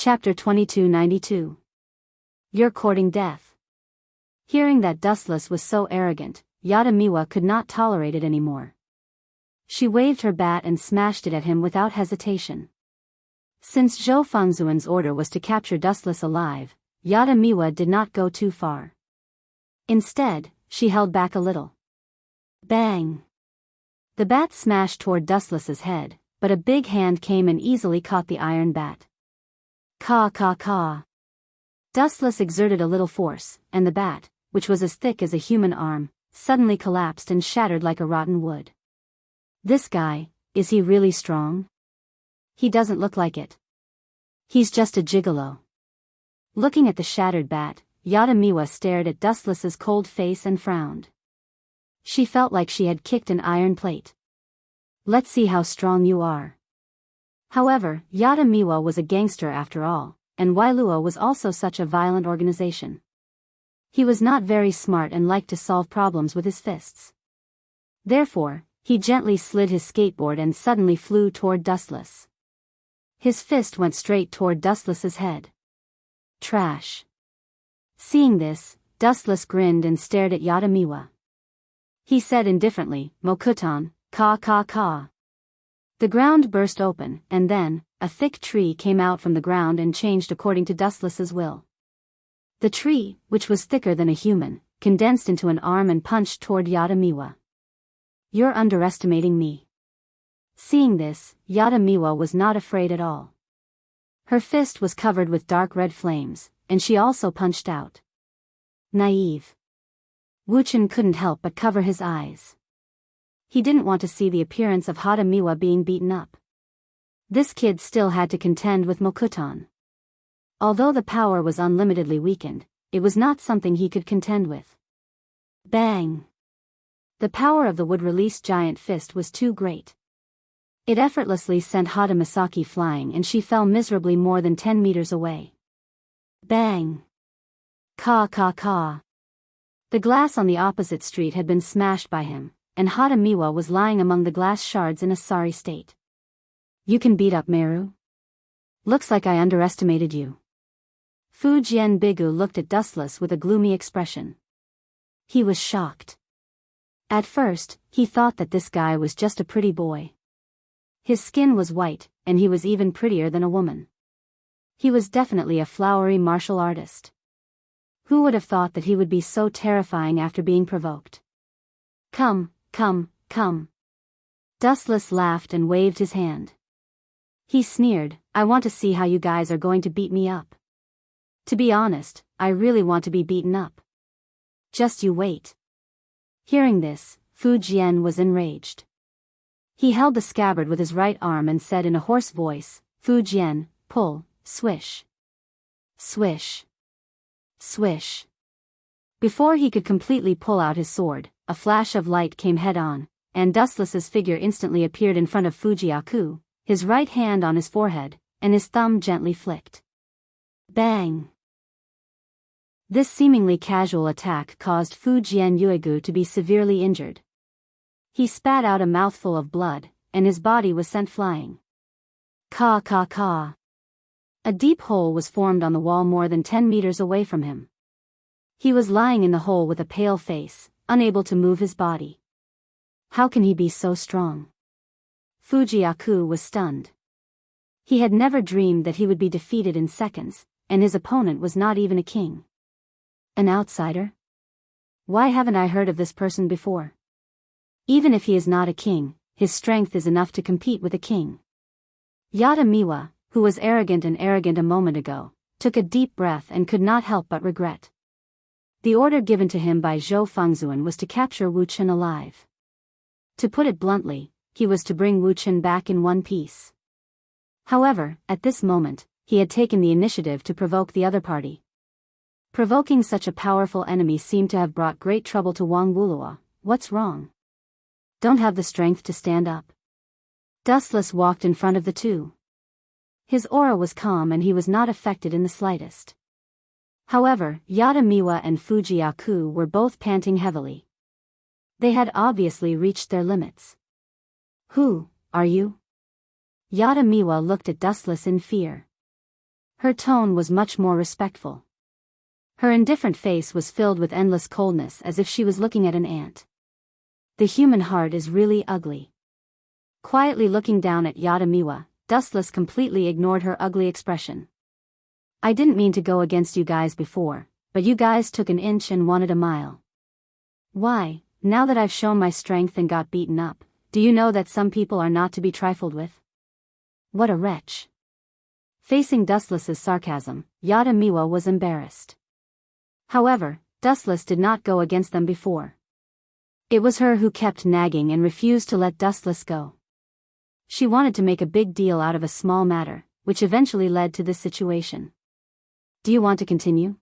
Chapter 2292. You're courting death. Hearing that Dustless was so arrogant, Yadamiwa could not tolerate it anymore. She waved her bat and smashed it at him without hesitation. Since Zhou Fengzuan's order was to capture Dustless alive, Yadamiwa did not go too far. Instead, she held back a little. Bang! The bat smashed toward Dustless's head, but a big hand came and easily caught the iron bat. Caw caw caw. Dustless exerted a little force, and the bat, which was as thick as a human arm, suddenly collapsed and shattered like a rotten wood. This guy, is he really strong? He doesn't look like it. He's just a gigolo. Looking at the shattered bat, Yadamiwa stared at Dustless's cold face and frowned. She felt like she had kicked an iron plate. Let's see how strong you are. However, Yadamiwa was a gangster after all, and Wailua was also such a violent organization. He was not very smart and liked to solve problems with his fists. Therefore, he gently slid his skateboard and suddenly flew toward Dustless. His fist went straight toward Dustless's head. Trash. Seeing this, Dustless grinned and stared at Yadamiwa. He said indifferently, Mokutan, caw caw caw. The ground burst open, and then, a thick tree came out from the ground and changed according to Dustless's will. The tree, which was thicker than a human, condensed into an arm and punched toward Yadamiwa. You're underestimating me. Seeing this, Yadamiwa was not afraid at all. Her fist was covered with dark red flames, and she also punched out. Naive. Wuchen couldn't help but cover his eyes. He didn't want to see the appearance of Yadamiwa being beaten up. This kid still had to contend with Mokutan. Although the power was unlimitedly weakened, it was not something he could contend with. Bang! The power of the wood-released giant fist was too great. It effortlessly sent Hada Misaki flying and she fell miserably more than 10 meters away. Bang! Caw caw caw. The glass on the opposite street had been smashed by him, and Yadamiwa was lying among the glass shards in a sorry state. You can beat up Meru? Looks like I underestimated you. Fu Jian Bigu looked at Dustless with a gloomy expression. He was shocked. At first, he thought that this guy was just a pretty boy. His skin was white, and he was even prettier than a woman. He was definitely a flowery martial artist. Who would have thought that he would be so terrifying after being provoked? Come, come, come. Dustless laughed and waved his hand. He sneered, I want to see how you guys are going to beat me up. To be honest, I really want to be beaten up. Just you wait. Hearing this, Fu Jian was enraged. He held the scabbard with his right arm and said in a hoarse voice, Fu Jian, pull, swish. Swish. Swish. Before he could completely pull out his sword, a flash of light came head-on, and Dustless's figure instantly appeared in front of Fujiaku, his right hand on his forehead, and his thumb gently flicked. Bang! This seemingly casual attack caused Fu Jian Yuegu to be severely injured. He spat out a mouthful of blood, and his body was sent flying. Caw caw caw. A deep hole was formed on the wall more than 10 meters away from him. He was lying in the hole with a pale face, unable to move his body. How can he be so strong? Fujiaku was stunned. He had never dreamed that he would be defeated in seconds, and his opponent was not even a king. An outsider? Why haven't I heard of this person before? Even if he is not a king, his strength is enough to compete with a king. Yadamiwa, who was arrogant a moment ago, took a deep breath and could not help but regret. The order given to him by Zhou Fengzuan was to capture Wu Chen alive. To put it bluntly, he was to bring Wu Chen back in one piece. However, at this moment, he had taken the initiative to provoke the other party. Provoking such a powerful enemy seemed to have brought great trouble to Wang Wulua. What's wrong? Don't have the strength to stand up. Dustless walked in front of the two. His aura was calm and he was not affected in the slightest. However, Yadamiwa and Fujiaku were both panting heavily. They had obviously reached their limits. Who are you? Yadamiwa looked at Dustless in fear. Her tone was much more respectful. Her indifferent face was filled with endless coldness as if she was looking at an ant. The human heart is really ugly. Quietly looking down at Yadamiwa, Dustless completely ignored her ugly expression. I didn't mean to go against you guys before, but you guys took an inch and wanted a mile. Why, now that I've shown my strength and got beaten up, do you know that some people are not to be trifled with? What a wretch. Facing Dustless's sarcasm, Yadamiwa was embarrassed. However, Dustless did not go against them before. It was her who kept nagging and refused to let Dustless go. She wanted to make a big deal out of a small matter, which eventually led to this situation. Do you want to continue?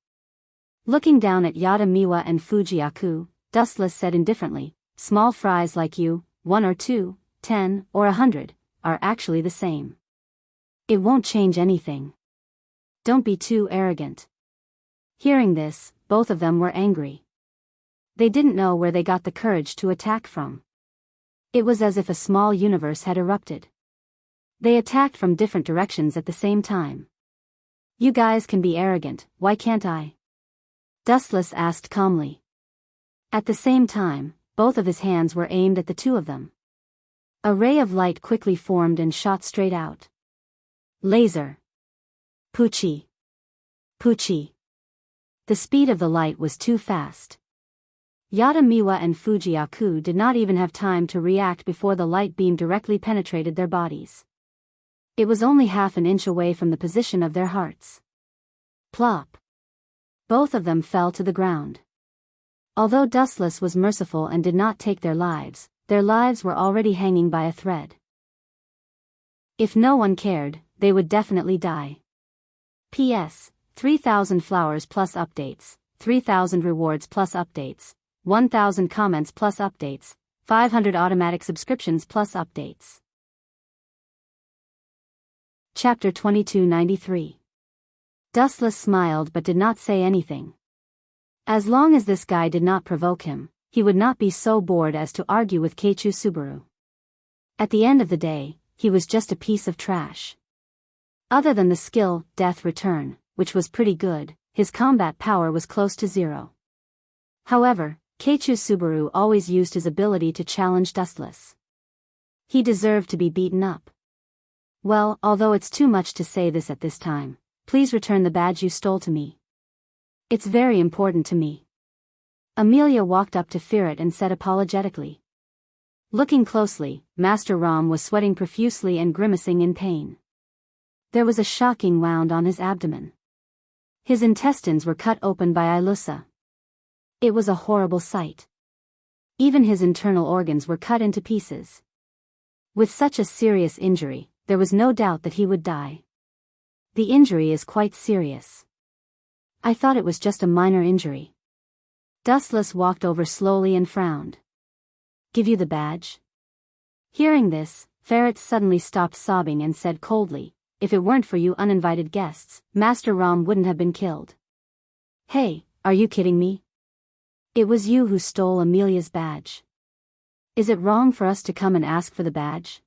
Looking down at Yadamiwa and Fujiaku, Dustless said indifferently, small fries like you, 1 or 2, 10, or 100, are actually the same. It won't change anything. Don't be too arrogant. Hearing this, both of them were angry. They didn't know where they got the courage to attack from. It was as if a small universe had erupted. They attacked from different directions at the same time. You guys can be arrogant, why can't I? Dustless asked calmly. At the same time, both of his hands were aimed at the two of them. A ray of light quickly formed and shot straight out. Laser. Puchi. Puchi. The speed of the light was too fast. Yadamiwa and Fujiaku did not even have time to react before the light beam directly penetrated their bodies. It was only half an inch away from the position of their hearts. Plop. Both of them fell to the ground. Although Dustless was merciful and did not take their lives were already hanging by a thread. If no one cared, they would definitely die. P.S. 3,000 flowers plus updates, 3,000 rewards plus updates, 1,000 comments plus updates, 500 automatic subscriptions plus updates. Chapter 2293. Dustless smiled but did not say anything. As long as this guy did not provoke him, he would not be so bored as to argue with Keiichi Subaru. At the end of the day, he was just a piece of trash. Other than the skill, Death Return, which was pretty good, his combat power was close to 0. However, Keiichi Subaru always used his ability to challenge Dustless. He deserved to be beaten up. Well, although it's too much to say this at this time, please return the badge you stole to me. It's very important to me. Amelia walked up to Ferret and said apologetically. Looking closely, Master Rom was sweating profusely and grimacing in pain. There was a shocking wound on his abdomen. His intestines were cut open by Ilusa. It was a horrible sight. Even his internal organs were cut into pieces. With such a serious injury, there was no doubt that he would die. The injury is quite serious. I thought it was just a minor injury. Dustless walked over slowly and frowned. Give you the badge? Hearing this, Ferret suddenly stopped sobbing and said coldly, if it weren't for you uninvited guests, Master Rom wouldn't have been killed. Hey, are you kidding me? It was you who stole Amelia's badge. Is it wrong for us to come and ask for the badge?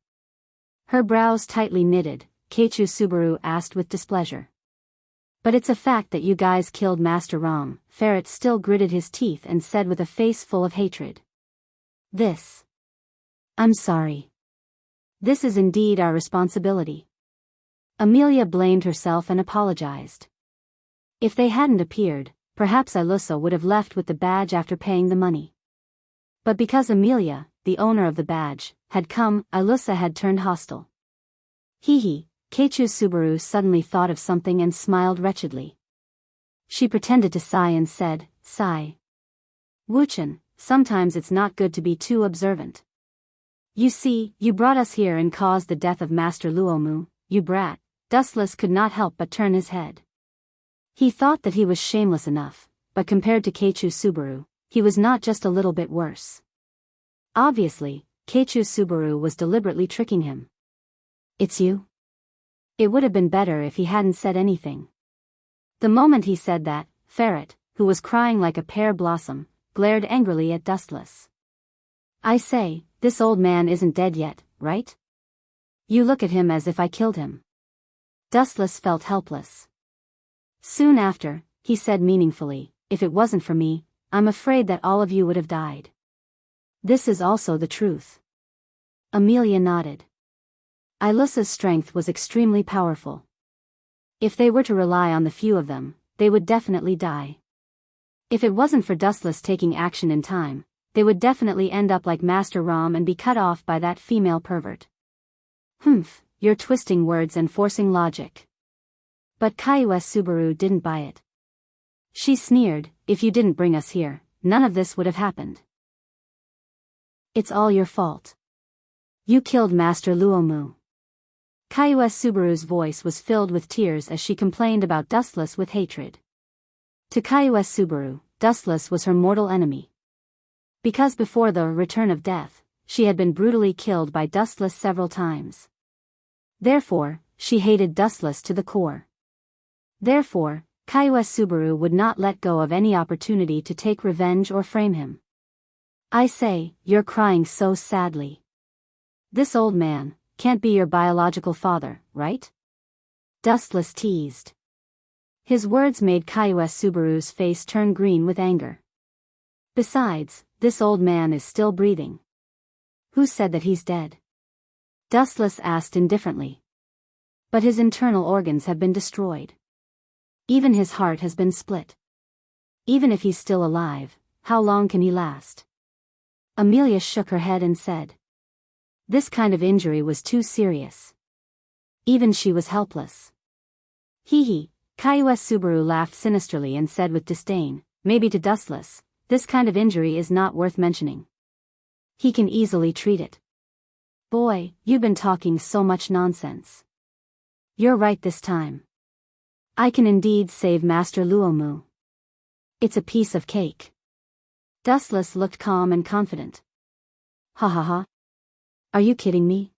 Her brows tightly knitted, Keiichi Subaru asked with displeasure. But it's a fact that you guys killed Master Rom. Ferret still gritted his teeth and said with a face full of hatred. I'm sorry. This is indeed our responsibility. Amelia blamed herself and apologized. If they hadn't appeared, perhaps Ilusa would have left with the badge after paying the money. But because Amelia, the owner of the badge, had come, Ilusa had turned hostile. Keiichi Subaru suddenly thought of something and smiled wretchedly. She pretended to sigh and said, sigh. Wuchen, sometimes it's not good to be too observant. You see, you brought us here and caused the death of Master Luomu, you brat. Dustless could not help but turn his head. He thought that he was shameless enough, but compared to Keiichi Subaru, he was not just a little bit worse. Obviously, Keiichi Subaru was deliberately tricking him. It's you? It would have been better if he hadn't said anything. The moment he said that, Ferret, who was crying like a pear blossom, glared angrily at Dustless. I say, this old man isn't dead yet, right? You look at him as if I killed him. Dustless felt helpless. Soon after, he said meaningfully, "If it wasn't for me, I'm afraid that all of you would have died." This is also the truth. Amelia nodded. Ilusa's strength was extremely powerful. If they were to rely on the few of them, they would definitely die. If it wasn't for Dustless taking action in time, they would definitely end up like Master Rom and be cut off by that female pervert. Humph, you're twisting words and forcing logic. But Kaiue Subaru didn't buy it. She sneered, "If you didn't bring us here, none of this would have happened. It's all your fault. You killed Master Luomu." Kaiue Subaru's voice was filled with tears as she complained about Dustless with hatred. To Kaiue Subaru, Dustless was her mortal enemy. Because before the return of death, she had been brutally killed by Dustless several times. Therefore, she hated Dustless to the core. Therefore, Kaiue Subaru would not let go of any opportunity to take revenge or frame him. "I say, you're crying so sadly. This old man can't be your biological father, right?" Dustless teased. His words made Kaiue Subaru's face turn green with anger. "Besides, this old man is still breathing. Who said that he's dead?" Dustless asked indifferently. "But his internal organs have been destroyed. Even his heart has been split. Even if he's still alive, how long can he last?" Amelia shook her head and said. This kind of injury was too serious. Even she was helpless. Hee. Kaiue Subaru laughed sinisterly and said with disdain, "Maybe to Dustless, this kind of injury is not worth mentioning. He can easily treat it." "Boy, you've been talking so much nonsense." "You're right this time. I can indeed save Master Luomu. It's a piece of cake." Dustless looked calm and confident. "Ha ha ha. Are you kidding me?"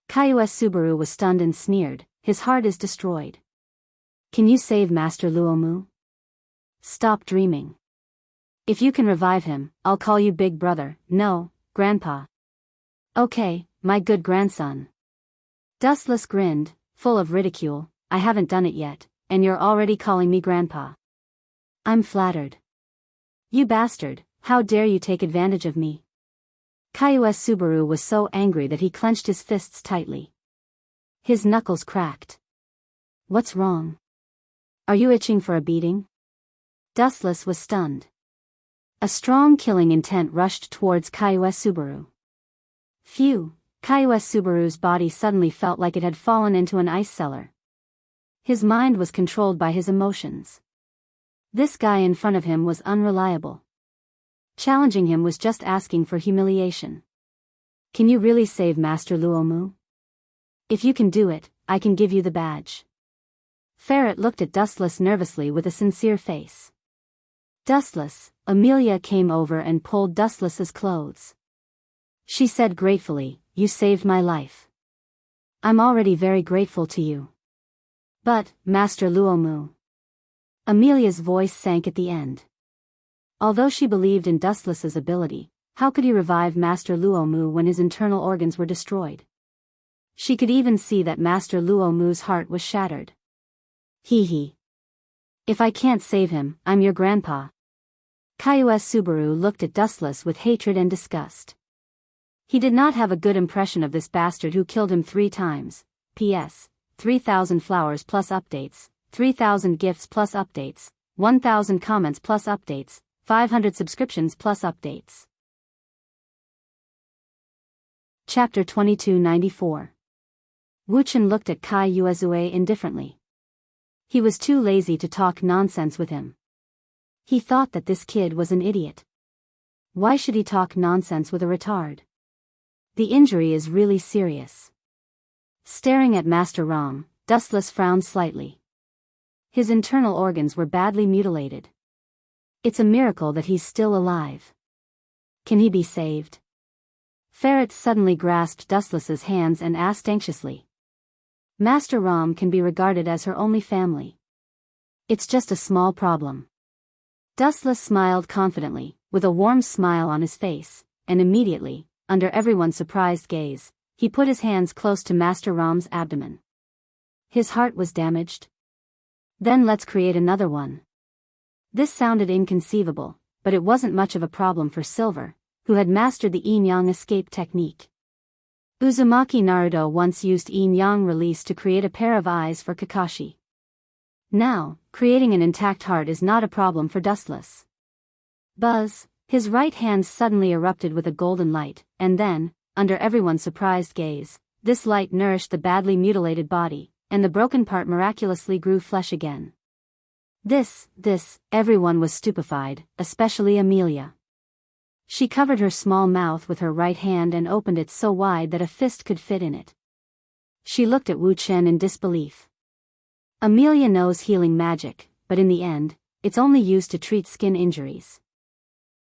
Kaiue Subaru was stunned and sneered, "His heart is destroyed. Can you save Master Luomu? Stop dreaming. If you can revive him, I'll call you Big Brother, no, Grandpa." "Okay, my good grandson." Dustless grinned, full of ridicule, "I haven't done it yet, and you're already calling me Grandpa. I'm flattered. You bastard, how dare you take advantage of me?" Kaiue Subaru was so angry that he clenched his fists tightly. His knuckles cracked. "What's wrong? Are you itching for a beating?" Dustless was stunned. A strong killing intent rushed towards Kaiue Subaru. Phew, Kaiue Subaru's body suddenly felt like it had fallen into an ice cellar. His mind was controlled by his emotions. This guy in front of him was unreliable. Challenging him was just asking for humiliation. "Can you really save Master Luomu? If you can do it, I can give you the badge." Ferret looked at Dustless nervously with a sincere face. "Dustless," Amelia came over and pulled Dustless's clothes. She said gratefully, "You saved my life. I'm already very grateful to you." "But, Master Luomu." Amelia's voice sank at the end. Although she believed in Dustless's ability, how could he revive Master Luomu when his internal organs were destroyed? She could even see that Master Luomu's heart was shattered. Hee. "If I can't save him, I'm your grandpa." Kaiue Subaru looked at Dustless with hatred and disgust. He did not have a good impression of this bastard who killed him 3 times. P.S. 3,000 flowers plus updates, 3,000 gifts plus updates, 1,000 comments plus updates, 500 subscriptions plus updates. Chapter 2294. Wuchen looked at Kai Yuezue indifferently. He was too lazy to talk nonsense with him. He thought that this kid was an idiot. Why should he talk nonsense with a retard? The injury is really serious. Staring at Master Rom, Dustless frowned slightly. His internal organs were badly mutilated. It's a miracle that he's still alive. Can he be saved? Ferret suddenly grasped Dustless's hands and asked anxiously. Master Rom can be regarded as her only family. It's just a small problem. Dustless smiled confidently, with a warm smile on his face, and immediately, under everyone's surprised gaze, he put his hands close to Master Rom's abdomen. His heart was damaged. Then let's create another one. This sounded inconceivable, but it wasn't much of a problem for Silver, who had mastered the yin-yang escape technique. Uzumaki Naruto once used yin-yang release to create a pair of eyes for Kakashi. Now, creating an intact heart is not a problem for Dustless. Buzz, his right hand suddenly erupted with a golden light, and then, under everyone's surprised gaze, this light nourished the badly mutilated body, and the broken part miraculously grew flesh again. Everyone was stupefied, especially Amelia. She covered her small mouth with her right hand and opened it so wide that a fist could fit in it. She looked at Wu Chen in disbelief. Amelia knows healing magic, but in the end, it's only used to treat skin injuries.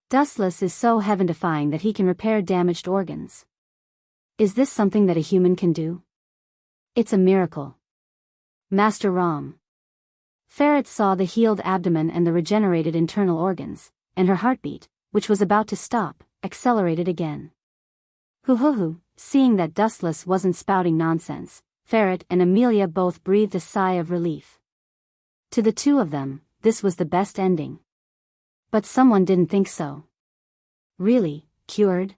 Dustless is so heaven-defying that he can repair damaged organs. Is this something that a human can do? It's a miracle. Master Rom. Ferret saw the healed abdomen and the regenerated internal organs, and her heartbeat, which was about to stop, accelerated again. Hoo-hoo-hoo, seeing that Dustless wasn't spouting nonsense, Ferret and Amelia both breathed a sigh of relief. To the two of them, this was the best ending. But someone didn't think so. Really, cured?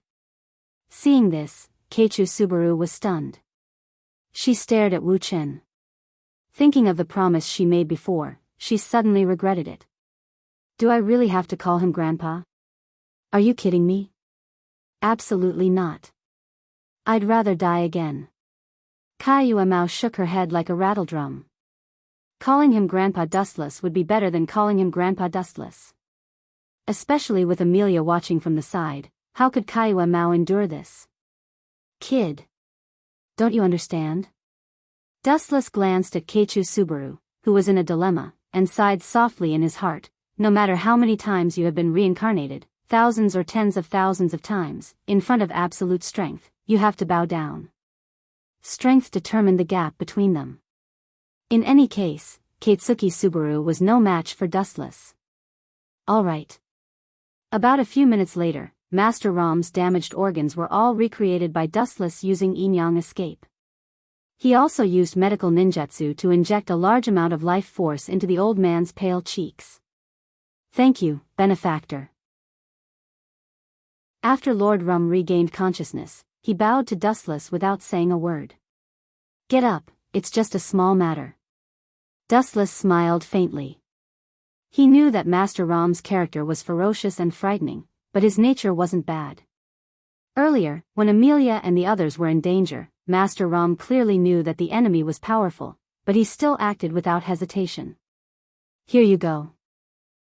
Seeing this, Keiichi Subaru was stunned. She stared at Wu Chen. Thinking of the promise she made before, she suddenly regretted it. Do I really have to call him Grandpa? Are you kidding me? Absolutely not. I'd rather die again. Kaiyuamao shook her head like a rattledrum. Calling him Grandpa Dustless would be better than calling him Grandpa Dustless. Especially with Amelia watching from the side, how could Kaiyuamao endure this? Kid. Don't you understand? Dustless glanced at Keiichi Subaru, who was in a dilemma, and sighed softly in his heart. No matter how many times you have been reincarnated, thousands or tens of thousands of times, in front of absolute strength, you have to bow down. Strength determined the gap between them. In any case, Keitsuki Subaru was no match for Dustless. All right. About a few minutes later, Master Rom's damaged organs were all recreated by Dustless using yin-yang escape. He also used medical ninjutsu to inject a large amount of life force into the old man's pale cheeks. Thank you, benefactor. After Lord Rum regained consciousness, he bowed to Dustless without saying a word. Get up, it's just a small matter. Dustless smiled faintly. He knew that Master Rom's character was ferocious and frightening, but his nature wasn't bad. Earlier, when Amelia and the others were in danger, Master Rom clearly knew that the enemy was powerful, but he still acted without hesitation. Here you go.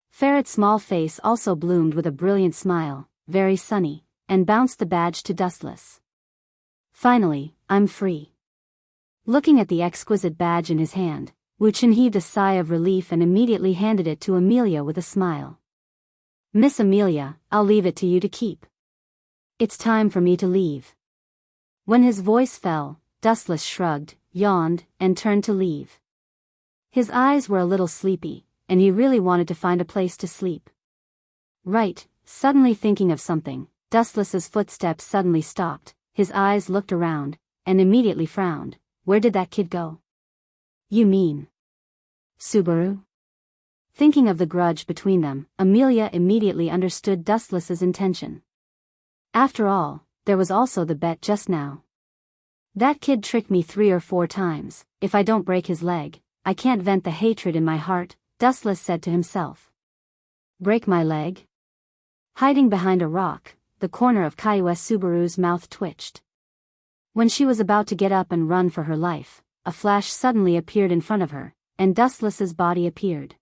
Ferret's small face also bloomed with a brilliant smile, very sunny, and bounced the badge to Dustless. Finally, I'm free. Looking at the exquisite badge in his hand, Wu Chen heaved a sigh of relief and immediately handed it to Amelia with a smile. Miss Amelia, I'll leave it to you to keep. It's time for me to leave. When his voice fell, Dustless shrugged, yawned, and turned to leave. His eyes were a little sleepy, and he really wanted to find a place to sleep. Right, suddenly thinking of something, Dustless's footsteps suddenly stopped, his eyes looked around, and immediately frowned. Where did that kid go? You mean Subaru? Thinking of the grudge between them, Amelia immediately understood Dustless's intention. After all, there was also the bet just now. That kid tricked me 3 or 4 times. If I don't break his leg, I can't vent the hatred in my heart, Dustless said to himself. Break my leg? Hiding behind a rock, the corner of Kaiyue Subaru's mouth twitched. When she was about to get up and run for her life, a flash suddenly appeared in front of her, and Dustless's body appeared.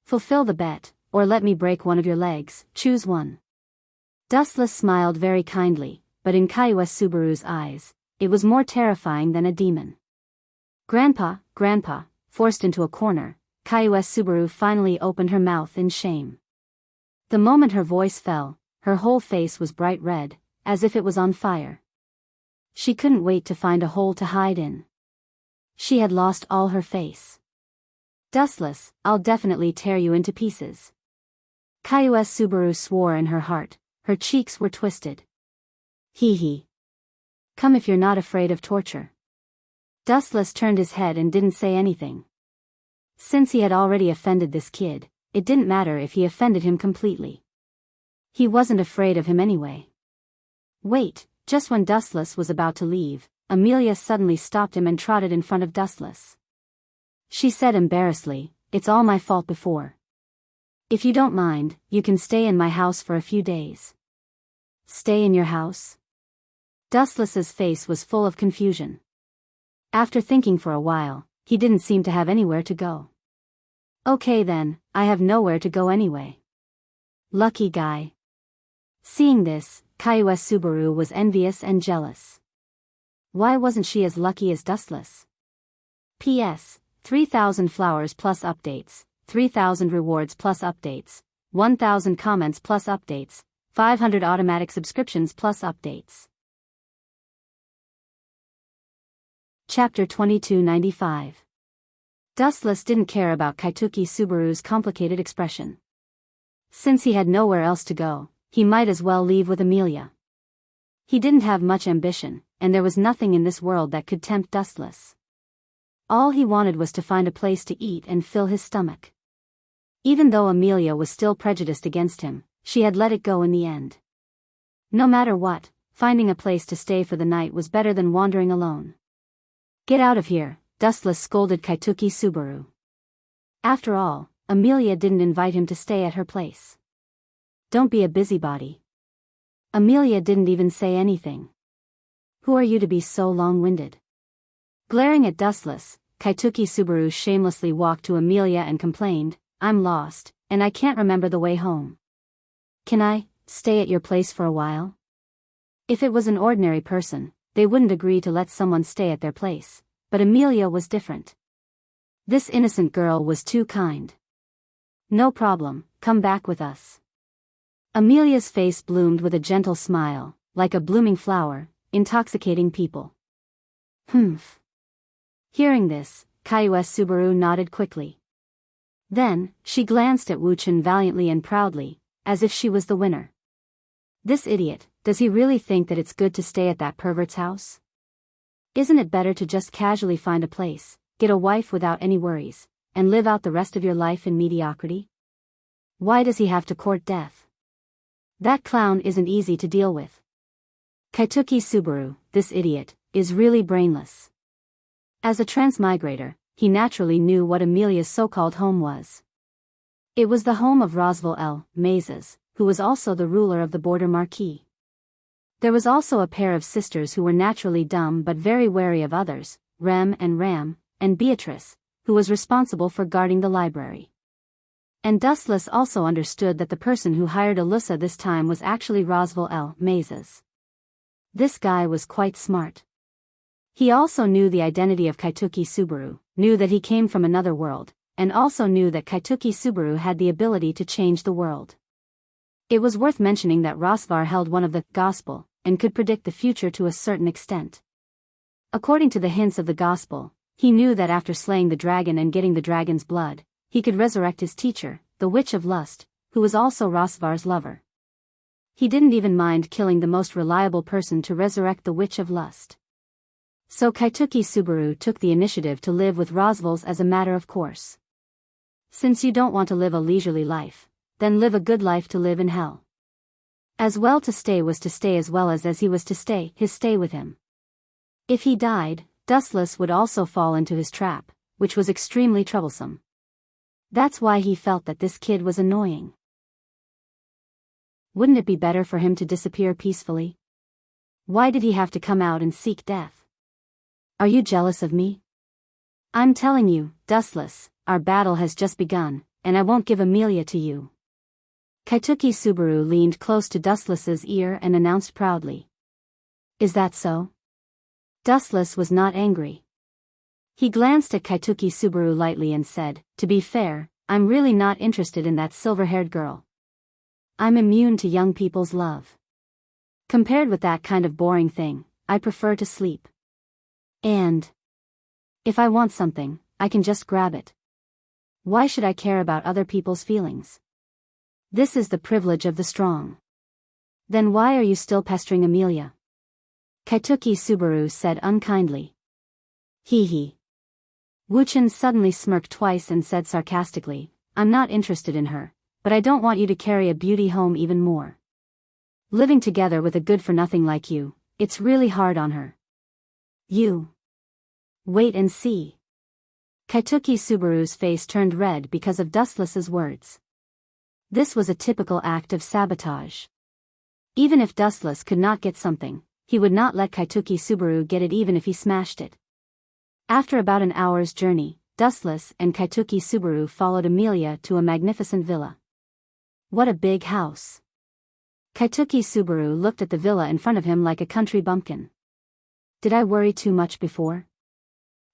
Fulfill the bet, or let me break one of your legs, choose one. Dustless smiled very kindly, but in Kaiyue Subaru's eyes, it was more terrifying than a demon. Grandpa, forced into a corner, Kaiyue Subaru finally opened her mouth in shame. The moment her voice fell, her whole face was bright red, as if it was on fire. She couldn't wait to find a hole to hide in. She had lost all her face. Dustless, I'll definitely tear you into pieces. Kaiyue Subaru swore in her heart, her cheeks were twisted. Hee. Come if you're not afraid of torture. Dustless turned his head and didn't say anything. Since he had already offended this kid, it didn't matter if he offended him completely. He wasn't afraid of him anyway. Wait, just when Dustless was about to leave, Amelia suddenly stopped him and trotted in front of Dustless. She said embarrassedly, "It's all my fault before. If you don't mind, you can stay in my house for a few days." Stay in your house? Dustless's face was full of confusion. After thinking for a while, he didn't seem to have anywhere to go. Okay then, I have nowhere to go anyway. Lucky guy. Seeing this, Kaiue Subaru was envious and jealous. Why wasn't she as lucky as Dustless? P.S. 3,000 flowers plus updates, 3,000 rewards plus updates, 1,000 comments plus updates, 500 automatic subscriptions plus updates. Chapter 2295. Dustless didn't care about Kaituki Subaru's complicated expression. Since he had nowhere else to go, he might as well leave with Amelia. He didn't have much ambition, and there was nothing in this world that could tempt Dustless. All he wanted was to find a place to eat and fill his stomach. Even though Amelia was still prejudiced against him, she had let it go in the end. No matter what, finding a place to stay for the night was better than wandering alone. Get out of here, Dustless scolded Kaituki Subaru. After all, Amelia didn't invite him to stay at her place. Don't be a busybody. Amelia didn't even say anything. Who are you to be so long-winded? Glaring at Dustless, Kaituki Subaru shamelessly walked to Amelia and complained, "I'm lost, and I can't remember the way home. Can I stay at your place for a while?" If it was an ordinary person, they wouldn't agree to let someone stay at their place, but Amelia was different. This innocent girl was too kind. "No problem, come back with us." Amelia's face bloomed with a gentle smile, like a blooming flower, intoxicating people. Humph. Hearing this, Kaiue Subaru nodded quickly. Then, she glanced at Wuchen valiantly and proudly, as if she was the winner. This idiot, does he really think that it's good to stay at that pervert's house? Isn't it better to just casually find a place, get a wife without any worries, and live out the rest of your life in mediocrity? Why does he have to court death? That clown isn't easy to deal with. Kaituki Subaru, this idiot, is really brainless. As a transmigrator, he naturally knew what Amelia's so-called home was. It was the home of Rosval L. Mazes, who was also the ruler of the border marquis. There was also a pair of sisters who were naturally dumb but very wary of others, Rem and Ram, and Beatrice, who was responsible for guarding the library. And Dustless also understood that the person who hired Alyssa this time was actually Rosval L. Mazes. This guy was quite smart. He also knew the identity of Kaituki Subaru, knew that he came from another world, and also knew that Kaituki Subaru had the ability to change the world. It was worth mentioning that Rosvar held one of the Gospel, and could predict the future to a certain extent. According to the hints of the Gospel, he knew that after slaying the dragon and getting the dragon's blood, he could resurrect his teacher, the Witch of Lust, who was also Rosvar's lover. He didn't even mind killing the most reliable person to resurrect the Witch of Lust. So Kaituki Subaru took the initiative to live with Rosval's as a matter of course. Since you don't want to live a leisurely life, then live a good life to live in hell. As well to stay was to stay as well as he was to stay his stay with him. If he died, Dustless would also fall into his trap, which was extremely troublesome. That's why he felt that this kid was annoying. Wouldn't it be better for him to disappear peacefully? Why did he have to come out and seek death? Are you jealous of me? I'm telling you, Dustless, our battle has just begun, and I won't give Amelia to you. Kaituki Subaru leaned close to Dustless's ear and announced proudly. Is that so? Dustless was not angry. He glanced at Kaituki Subaru lightly and said, "To be fair, I'm really not interested in that silver-haired girl. I'm immune to young people's love. Compared with that kind of boring thing, I prefer to sleep. And if I want something, I can just grab it. Why should I care about other people's feelings? This is the privilege of the strong." Then why are you still pestering Amelia? Kaituki Subaru said unkindly. Hee hee. Wu-Chen suddenly smirked twice and said sarcastically, I'm not interested in her, but I don't want you to carry a beauty home even more. Living together with a good-for-nothing like you, it's really hard on her. You. Wait and see. Kaituki Subaru's face turned red because of Dustless's words. This was a typical act of sabotage. Even if Dustless could not get something, he would not let Kaituki Subaru get it even if he smashed it. After about an hour's journey, Dustless and Kaituki Subaru followed Amelia to a magnificent villa. What a big house. Kaituki Subaru looked at the villa in front of him like a country bumpkin. Did I worry too much before?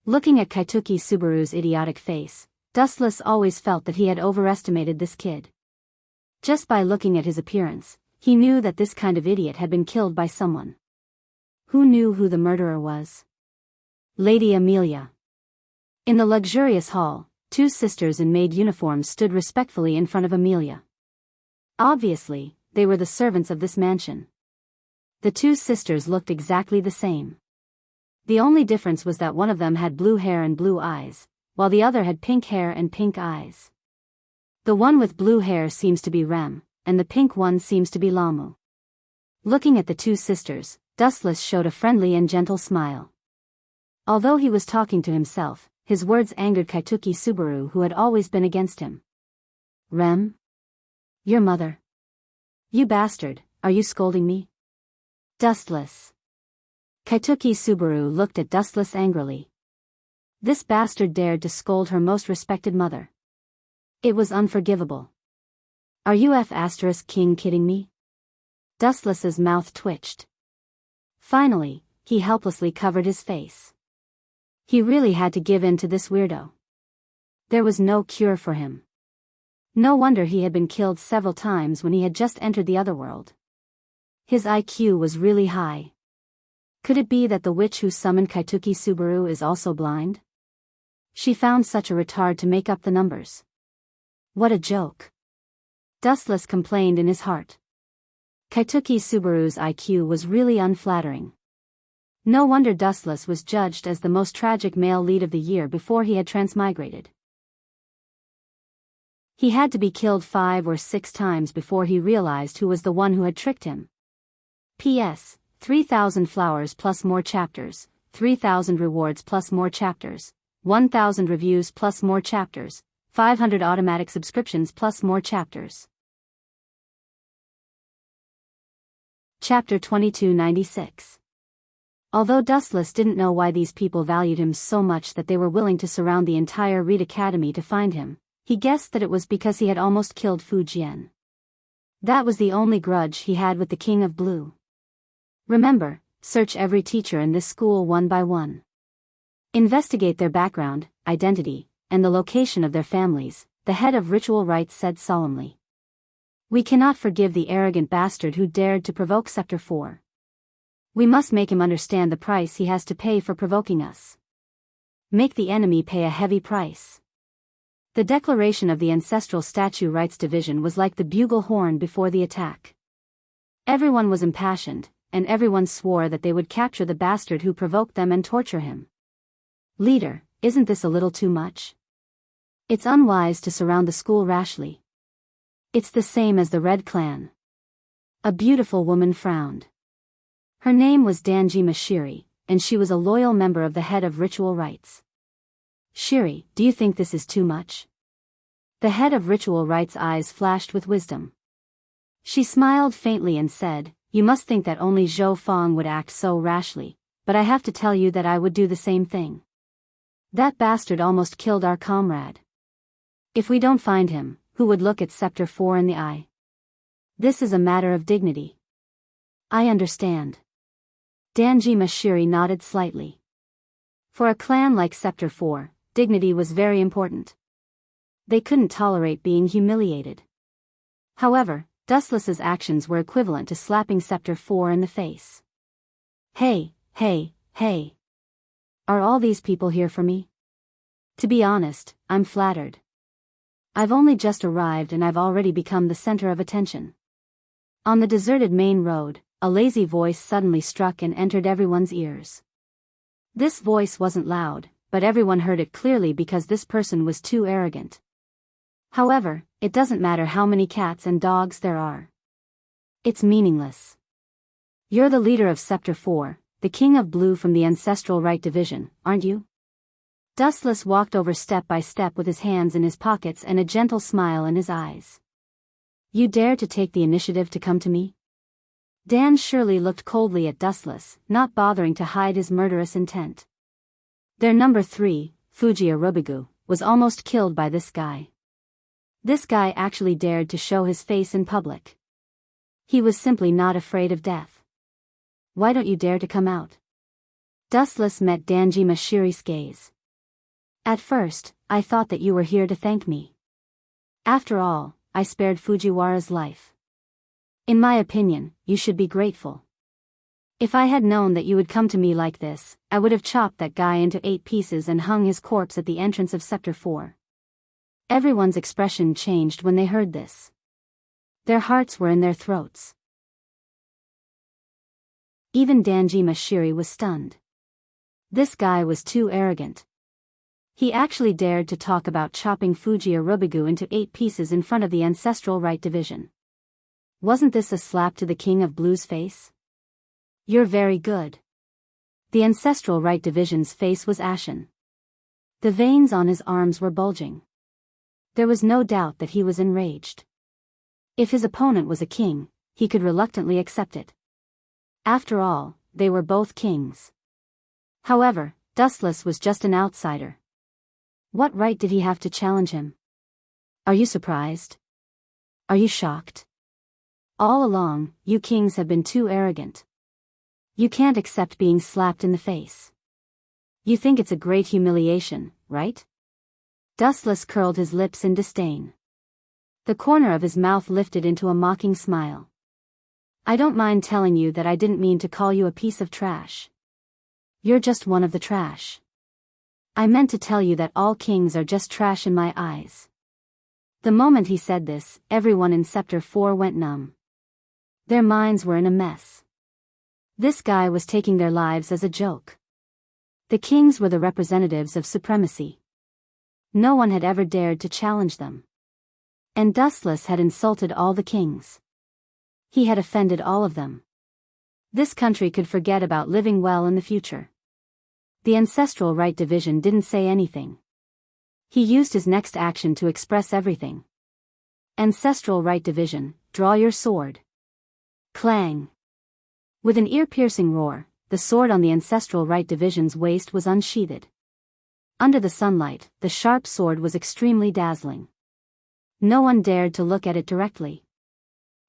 Looking at Kaituki Subaru's idiotic face, Dustless always felt that he had overestimated this kid. Just by looking at his appearance, he knew that this kind of idiot had been killed by someone. Who knew who the murderer was? Lady Amelia. In the luxurious hall, two sisters in maid uniforms stood respectfully in front of Amelia. Obviously, they were the servants of this mansion. The two sisters looked exactly the same. The only difference was that one of them had blue hair and blue eyes, while the other had pink hair and pink eyes. The one with blue hair seems to be Rem, and the pink one seems to be Lamu. Looking at the two sisters, Dustless showed a friendly and gentle smile. Although he was talking to himself, his words angered Kaituki Subaru, who had always been against him. Rem? Your mother. You bastard, are you scolding me? Dustless. Kaituki Subaru looked at Dustless angrily. This bastard dared to scold her most respected mother. It was unforgivable. Are you King kidding me? Dustless's mouth twitched. Finally, he helplessly covered his face. He really had to give in to this weirdo. There was no cure for him. No wonder he had been killed several times when he had just entered the other world. His IQ was really high. Could it be that the witch who summoned Kaituki Subaru is also blind? She found such a retard to make up the numbers. What a joke. Dustless complained in his heart. Kaituki Subaru's IQ was really unflattering. No wonder Dustless was judged as the most tragic male lead of the year before he had transmigrated. He had to be killed 5 or 6 times before he realized who was the one who had tricked him. P.S. 3,000 flowers plus more chapters, 3,000 rewards plus more chapters, 1,000 reviews plus more chapters, 500 automatic subscriptions plus more chapters. Chapter 2296. Although Dustless didn't know why these people valued him so much that they were willing to surround the entire Reed Academy to find him, he guessed that it was because he had almost killed Fu Jian. That was the only grudge he had with the King of Blue. Remember, search every teacher in this school one by one. Investigate their background, identity, and the location of their families, the head of ritual rites said solemnly. We cannot forgive the arrogant bastard who dared to provoke Sector 4. We must make him understand the price he has to pay for provoking us. Make the enemy pay a heavy price. The declaration of the Ancestral Statue Rights Division was like the bugle horn before the attack. Everyone was impassioned, and everyone swore that they would capture the bastard who provoked them and torture him. Leader, isn't this a little too much? It's unwise to surround the school rashly. It's the same as the Red Clan. A beautiful woman frowned. Her name was Danjima Shiri, and she was a loyal member of the head of ritual rites. Shiri, do you think this is too much? The head of ritual rites' eyes flashed with wisdom. She smiled faintly and said, You must think that only Zhou Feng would act so rashly, but I have to tell you that I would do the same thing. That bastard almost killed our comrade. If we don't find him, who would look at Sector 4 in the eye? This is a matter of dignity. I understand. Danjima Shiri nodded slightly. For a clan like Sector 4, dignity was very important. They couldn't tolerate being humiliated. However, Dustless's actions were equivalent to slapping Sector 4 in the face. Hey, hey, hey. Are all these people here for me? To be honest, I'm flattered. I've only just arrived and I've already become the center of attention. On the deserted main road, a lazy voice suddenly struck and entered everyone's ears. This voice wasn't loud, but everyone heard it clearly because this person was too arrogant. However, it doesn't matter how many cats and dogs there are. It's meaningless. You're the leader of Scepter 4, the King of Blue from the Ancestral Right Division, aren't you? Dustless walked over step by step with his hands in his pockets and a gentle smile in his eyes. You dare to take the initiative to come to me? Dan Shirley looked coldly at Dustless, not bothering to hide his murderous intent. Their number 3, Fuji Arubigu, was almost killed by this guy. This guy actually dared to show his face in public. He was simply not afraid of death. Why don't you dare to come out? Dustless met Danjima Shiri's gaze. At first, I thought that you were here to thank me. After all, I spared Fujiwara's life. In my opinion, you should be grateful. If I had known that you would come to me like this, I would have chopped that guy into 8 pieces and hung his corpse at the entrance of Scepter 4. Everyone's expression changed when they heard this. Their hearts were in their throats. Even Danjima Shiri was stunned. This guy was too arrogant. He actually dared to talk about chopping Fuji Arubigu into 8 pieces in front of the Ancestral Right Division. Wasn't this a slap to the King of Blue's face? You're very good. The Ancestral Right Division's face was ashen. The veins on his arms were bulging. There was no doubt that he was enraged. If his opponent was a king, he could reluctantly accept it. After all, they were both kings. However, Dustless was just an outsider. What right did he have to challenge him? Are you surprised? Are you shocked? All along, you kings have been too arrogant. You can't accept being slapped in the face. You think it's a great humiliation, right? Dustless curled his lips in disdain. The corner of his mouth lifted into a mocking smile. I don't mind telling you that I didn't mean to call you a piece of trash. You're just one of the trash. I meant to tell you that all kings are just trash in my eyes. The moment he said this, everyone in Scepter 4 went numb. Their minds were in a mess. This guy was taking their lives as a joke. The kings were the representatives of supremacy. No one had ever dared to challenge them. And Dustless had insulted all the kings. He had offended all of them. This country could forget about living well in the future. The Ancestral Right Division didn't say anything. He used his next action to express everything. Ancestral Right Division, draw your sword. Clang. With an ear-piercing roar, the sword on the Ancestral Right Division's waist was unsheathed. Under the sunlight, the sharp sword was extremely dazzling. No one dared to look at it directly.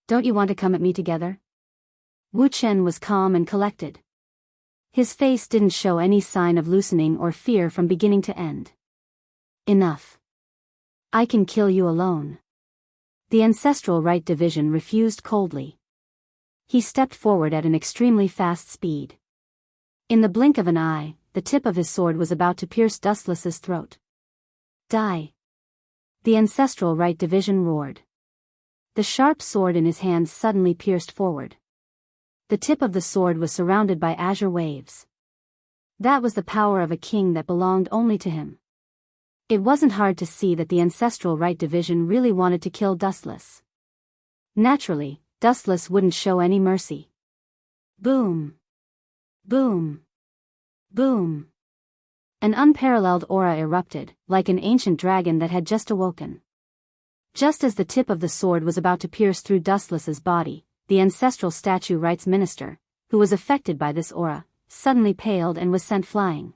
Don't you want to come at me together? Wu Chen was calm and collected. His face didn't show any sign of loosening or fear from beginning to end. Enough. I can kill you alone. The Ancestral Right Division refused coldly. He stepped forward at an extremely fast speed. In the blink of an eye, the tip of his sword was about to pierce Dustless's throat. Die. The Ancestral Right Division roared. The sharp sword in his hand suddenly pierced forward. The tip of the sword was surrounded by azure waves. That was the power of a king that belonged only to him. It wasn't hard to see that the Ancestral Right Division really wanted to kill Dustless. Naturally, Dustless wouldn't show any mercy. Boom. Boom. Boom. An unparalleled aura erupted, like an ancient dragon that had just awoken. Just as the tip of the sword was about to pierce through Dustless's body, the ancestral statue rights minister, who was affected by this aura, suddenly paled and was sent flying.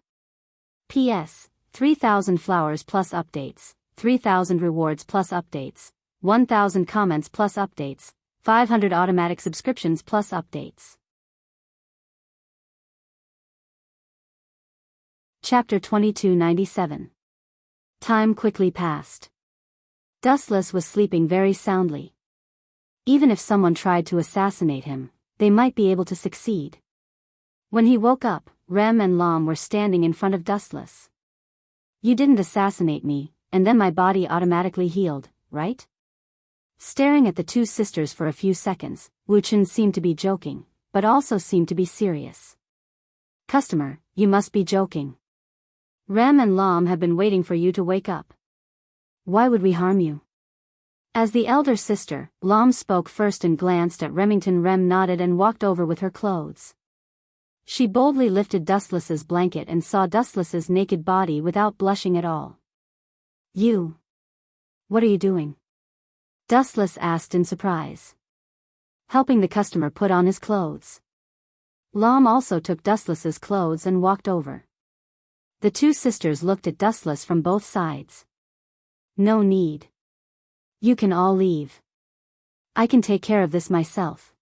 P.S. 3,000 flowers plus updates, 3,000 rewards plus updates, 1,000 comments plus updates, 500 automatic subscriptions plus updates. Chapter 2297. Time quickly passed. Dustless was sleeping very soundly. Even if someone tried to assassinate him, they might be able to succeed. When he woke up, Rem and Lam were standing in front of Dustless. You didn't assassinate me, and then my body automatically healed, right? Staring at the two sisters for a few seconds, Wu Chen seemed to be joking, but also seemed to be serious. Customer, you must be joking. Rem and Lam have been waiting for you to wake up. Why would we harm you? As the elder sister, Lam spoke first and glanced at Remington. Rem nodded and walked over with her clothes. She boldly lifted Dustless's blanket and saw Dustless's naked body without blushing at all. You. What are you doing? Dustless asked in surprise. Helping the customer put on his clothes. Lam also took Dustless's clothes and walked over. The two sisters looked at Dustless from both sides. No need. You can all leave. I can take care of this myself.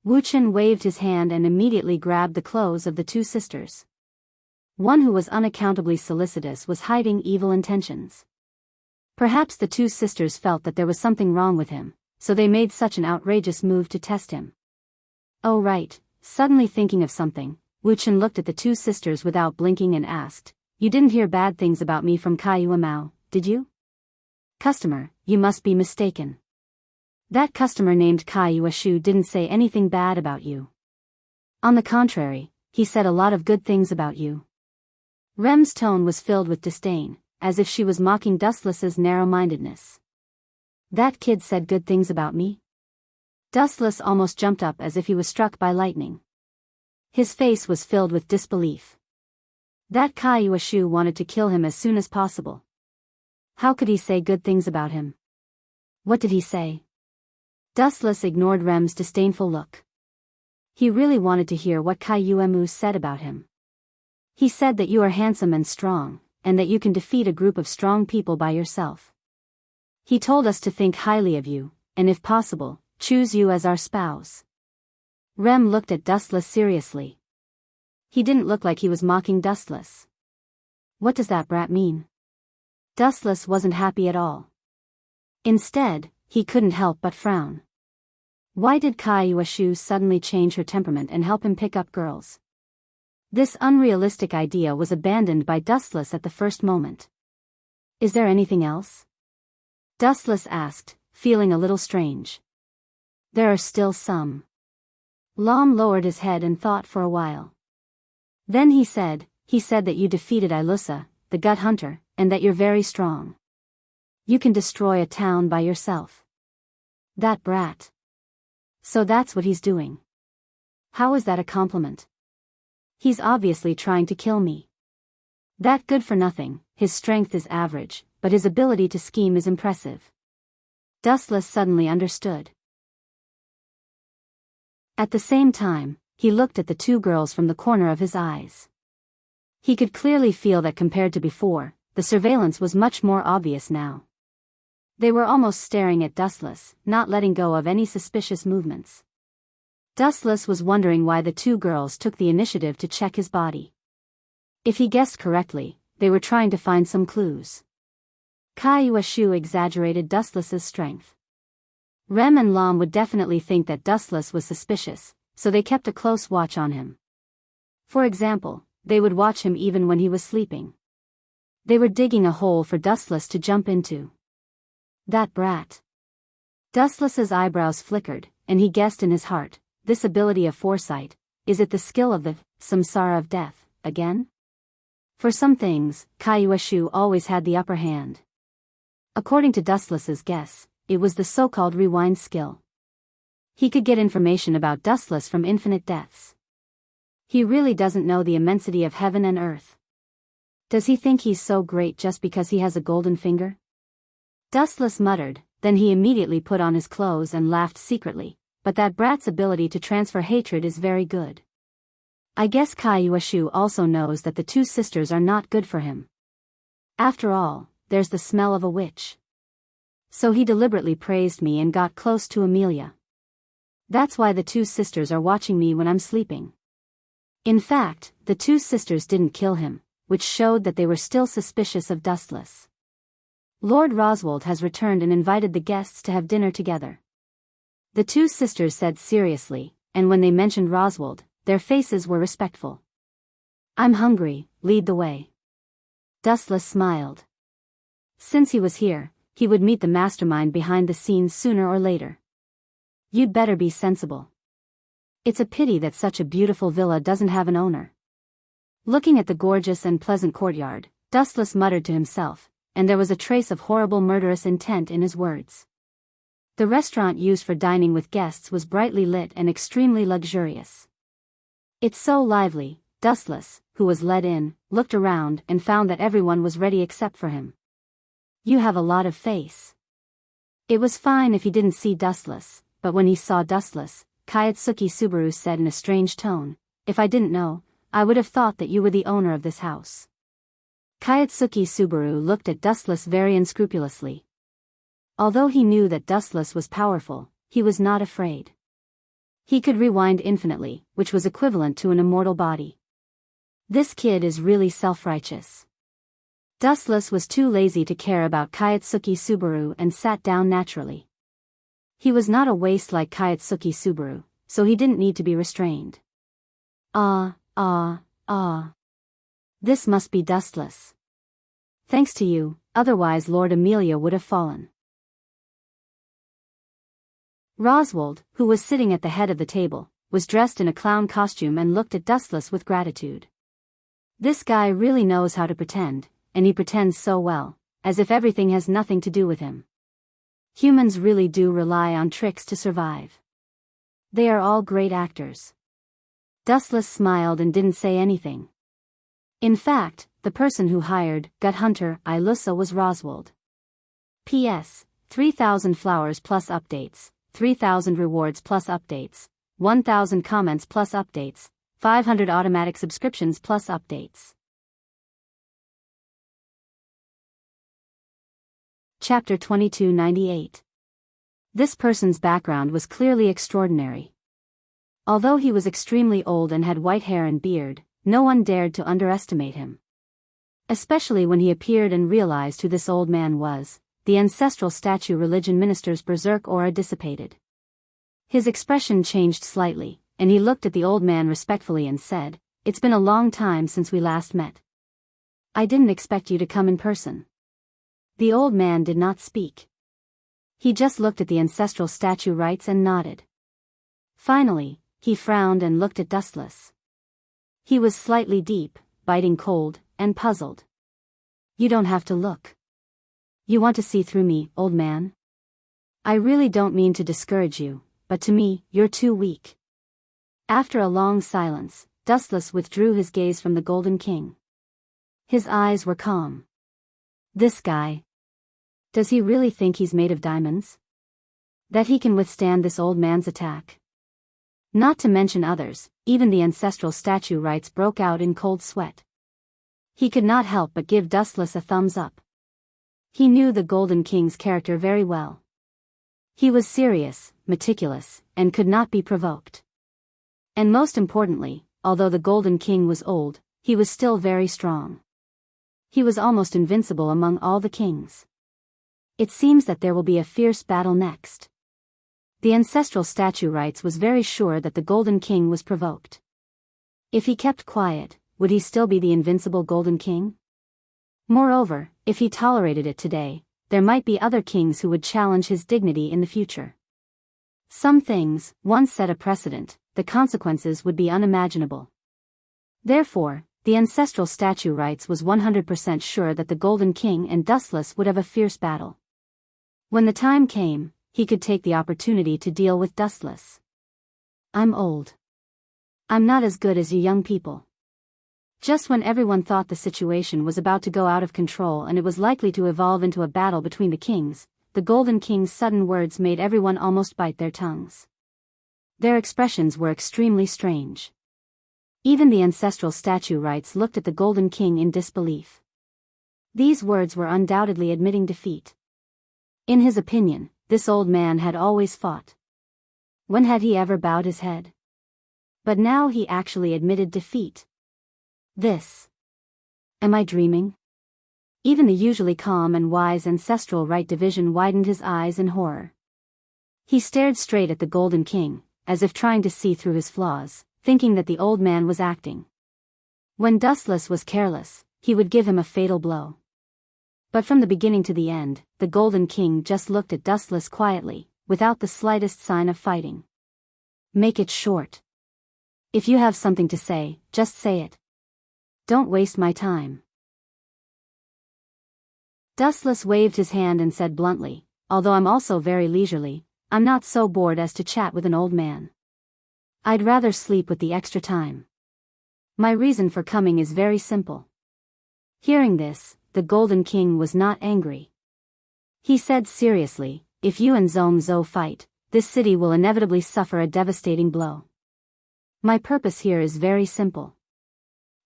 Wuchen waved his hand and immediately grabbed the clothes of the two sisters. One who was unaccountably solicitous was hiding evil intentions. Perhaps the two sisters felt that there was something wrong with him, so they made such an outrageous move to test him. Oh right, suddenly thinking of something, Wuchen looked at the two sisters without blinking and asked, You didn't hear bad things about me from Kaiyue Mao, did you? Customer, you must be mistaken. That customer named Kaiyue Shu didn't say anything bad about you. On the contrary, he said a lot of good things about you. Rem's tone was filled with disdain, as if she was mocking Dustless's narrow-mindedness. That kid said good things about me? Dustless almost jumped up as if he was struck by lightning. His face was filled with disbelief. That Kaiyue Shu wanted to kill him as soon as possible. How could he say good things about him? What did he say? Dustless ignored Rem's disdainful look. He really wanted to hear what Kaiyue Mu said about him. He said that you are handsome and strong, and that you can defeat a group of strong people by yourself. He told us to think highly of you, and if possible, choose you as our spouse. Rem looked at Dustless seriously. He didn't look like he was mocking Dustless. What does that brat mean? Dustless wasn't happy at all. Instead, he couldn't help but frown. Why did Kaiyue Shu suddenly change her temperament and help him pick up girls? This unrealistic idea was abandoned by Dustless at the first moment. Is there anything else? Dustless asked, feeling a little strange. There are still some. Lam lowered his head and thought for a while. Then he said that you defeated Ilusa, the gut hunter, and that you're very strong. You can destroy a town by yourself. That brat. So that's what he's doing. How is that a compliment? He's obviously trying to kill me. That good for nothing, his strength is average, but his ability to scheme is impressive. Dustless suddenly understood. At the same time, he looked at the two girls from the corner of his eyes. He could clearly feel that compared to before, the surveillance was much more obvious now. They were almost staring at Dustless, not letting go of any suspicious movements. Dustless was wondering why the two girls took the initiative to check his body. If he guessed correctly, they were trying to find some clues. Kaiyue Shu exaggerated Dustless's strength. Rem and Lam would definitely think that Dustless was suspicious, so they kept a close watch on him. For example, they would watch him even when he was sleeping. They were digging a hole for Dustless to jump into. That brat. Dustless's eyebrows flickered, and he guessed in his heart, this ability of foresight, is it the skill of the samsara of death, again? For some things, Kaiyue Shu always had the upper hand. According to Dustless's guess, it was the so-called rewind skill. He could get information about Dustless from infinite deaths. He really doesn't know the immensity of heaven and earth. Does he think he's so great just because he has a golden finger? Dustless muttered, then he immediately put on his clothes and laughed secretly, but that brat's ability to transfer hatred is very good. I guess Kaiyue Shu also knows that the two sisters are not good for him. After all, there's the smell of a witch. So he deliberately praised me and got close to Amelia. That's why the two sisters are watching me when I'm sleeping. In fact, the two sisters didn't kill him, which showed that they were still suspicious of Dustless. Lord Roswald has returned and invited the guests to have dinner together. The two sisters said seriously, and when they mentioned Roswald, their faces were respectful. I'm hungry, lead the way. Dustless smiled. Since he was here, he would meet the mastermind behind the scenes sooner or later. You'd better be sensible. It's a pity that such a beautiful villa doesn't have an owner. Looking at the gorgeous and pleasant courtyard, Dustless muttered to himself, and there was a trace of horrible murderous intent in his words. The restaurant used for dining with guests was brightly lit and extremely luxurious. "It's so lively," Dustless, who was led in, looked around and found that everyone was ready except for him. "You have a lot of face." It was fine if he didn't see Dustless, but when he saw Dustless, Kayatsuki Subaru said in a strange tone, "If I didn't know, I would have thought that you were the owner of this house." Kayatsuki Subaru looked at Dustless very unscrupulously. Although he knew that Dustless was powerful, he was not afraid. He could rewind infinitely, which was equivalent to an immortal body. This kid is really self-righteous. Dustless was too lazy to care about Kayatsuki Subaru and sat down naturally. He was not a waste like Kayatsuki Subaru, so he didn't need to be restrained. Ah. This must be Dustless. Thanks to you, otherwise Lord Amelia would have fallen. Roswald, who was sitting at the head of the table, was dressed in a clown costume and looked at Dustless with gratitude. This guy really knows how to pretend, and he pretends so well, as if everything has nothing to do with him. Humans really do rely on tricks to survive. They are all great actors. Dustless smiled and didn't say anything. In fact, the person who hired Gut Hunter Ilusa was Roswald. P.S. 3,000 flowers plus updates, 3,000 rewards plus updates, 1,000 comments plus updates, 500 automatic subscriptions plus updates. Chapter 2298. This person's background was clearly extraordinary. Although he was extremely old and had white hair and beard, no one dared to underestimate him. Especially when he appeared and realized who this old man was, the ancestral statue religion minister's berserk aura dissipated. His expression changed slightly, and he looked at the old man respectfully and said, "It's been a long time since we last met. I didn't expect you to come in person." The old man did not speak. He just looked at the ancestral statue rites and nodded. Finally, he frowned and looked at Dustless. He was slightly deep, biting cold, and puzzled. "You don't have to look. You want to see through me, old man? I really don't mean to discourage you, but to me, you're too weak." After a long silence, Dustless withdrew his gaze from the Golden King. His eyes were calm. This guy. Does he really think he's made of diamonds? That he can withstand this old man's attack? Not to mention others, even the ancestral statue rites broke out in cold sweat. He could not help but give Dustless a thumbs up. He knew the Golden King's character very well. He was serious, meticulous, and could not be provoked. And most importantly, although the Golden King was old, he was still very strong. He was almost invincible among all the kings. It seems that there will be a fierce battle next. The ancestral statue rites was very sure that the Golden King was provoked. If he kept quiet, would he still be the invincible Golden King? Moreover, if he tolerated it today, there might be other kings who would challenge his dignity in the future. Some things, once set a precedent, the consequences would be unimaginable. Therefore, the ancestral statue rites was 100% sure that the Golden King and Dustless would have a fierce battle. When the time came, he could take the opportunity to deal with Dustless. "I'm old. I'm not as good as you young people." Just when everyone thought the situation was about to go out of control and it was likely to evolve into a battle between the kings, the Golden King's sudden words made everyone almost bite their tongues. Their expressions were extremely strange. Even the ancestral statue rites looked at the Golden King in disbelief. These words were undoubtedly admitting defeat. In his opinion, this old man had always fought. When had he ever bowed his head? But now he actually admitted defeat. Am I dreaming? Even the usually calm and wise ancestral rite division widened his eyes in horror. He stared straight at the Golden King, as if trying to see through his flaws, thinking that the old man was acting. When Dustless was careless, he would give him a fatal blow. But from the beginning to the end, the Golden King just looked at Dustless quietly, without the slightest sign of fighting. "Make it short. If you have something to say, just say it." Don't waste my time. Dustless waved his hand and said bluntly, although I'm also very leisurely, I'm not so bored as to chat with an old man. I'd rather sleep with the extra time. My reason for coming is very simple. Hearing this, the Golden King was not angry. He said seriously, if you and Zhou fight, this city will inevitably suffer a devastating blow. My purpose here is very simple.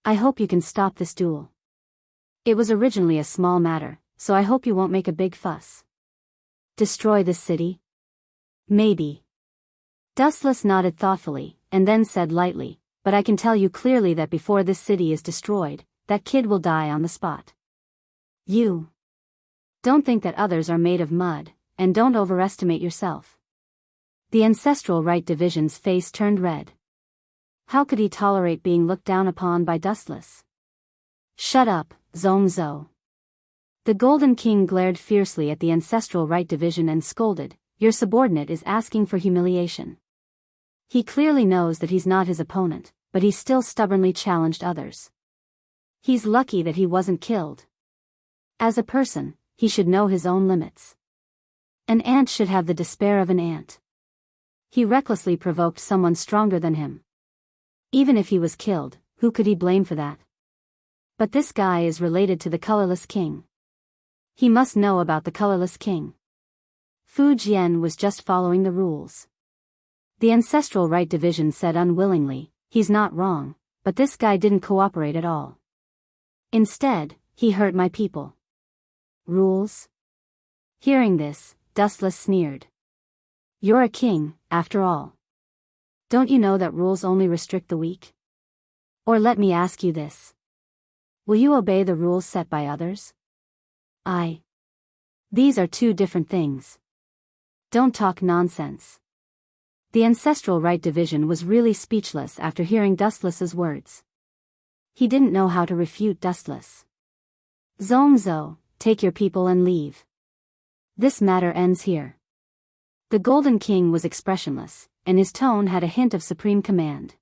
I hope you can stop this duel. It was originally a small matter, so I hope you won't make a big fuss. Destroy this city? Maybe. Dustless nodded thoughtfully, and then said lightly, but I can tell you clearly that before this city is destroyed, that kid will die on the spot. You don't think that others are made of mud, and don't overestimate yourself. The Ancestral Right Division's face turned red. How could he tolerate being looked down upon by Dustless? Shut up, Zhou. The Golden King glared fiercely at the Ancestral Right Division and scolded, your subordinate is asking for humiliation. He clearly knows that he's not his opponent, but he still stubbornly challenged others. He's lucky that he wasn't killed. As a person, he should know his own limits. An ant should have the despair of an ant. He recklessly provoked someone stronger than him. Even if he was killed, who could he blame for that? But this guy is related to the Colorless King. He must know about the Colorless King. Fu Jian was just following the rules. The Ancestral Right Division said unwillingly, he's not wrong, but this guy didn't cooperate at all. Instead, he hurt my people. Rules? Hearing this, Dustless sneered. You're a king, after all. Don't you know that rules only restrict the weak? Or let me ask you this. Will you obey the rules set by others? These are two different things. Don't talk nonsense. The Ancestral Right Division was really speechless after hearing Dustless's words. He didn't know how to refute Dustless. Zhou, take your people and leave. This matter ends here. The Golden King was expressionless, and his tone had a hint of supreme command.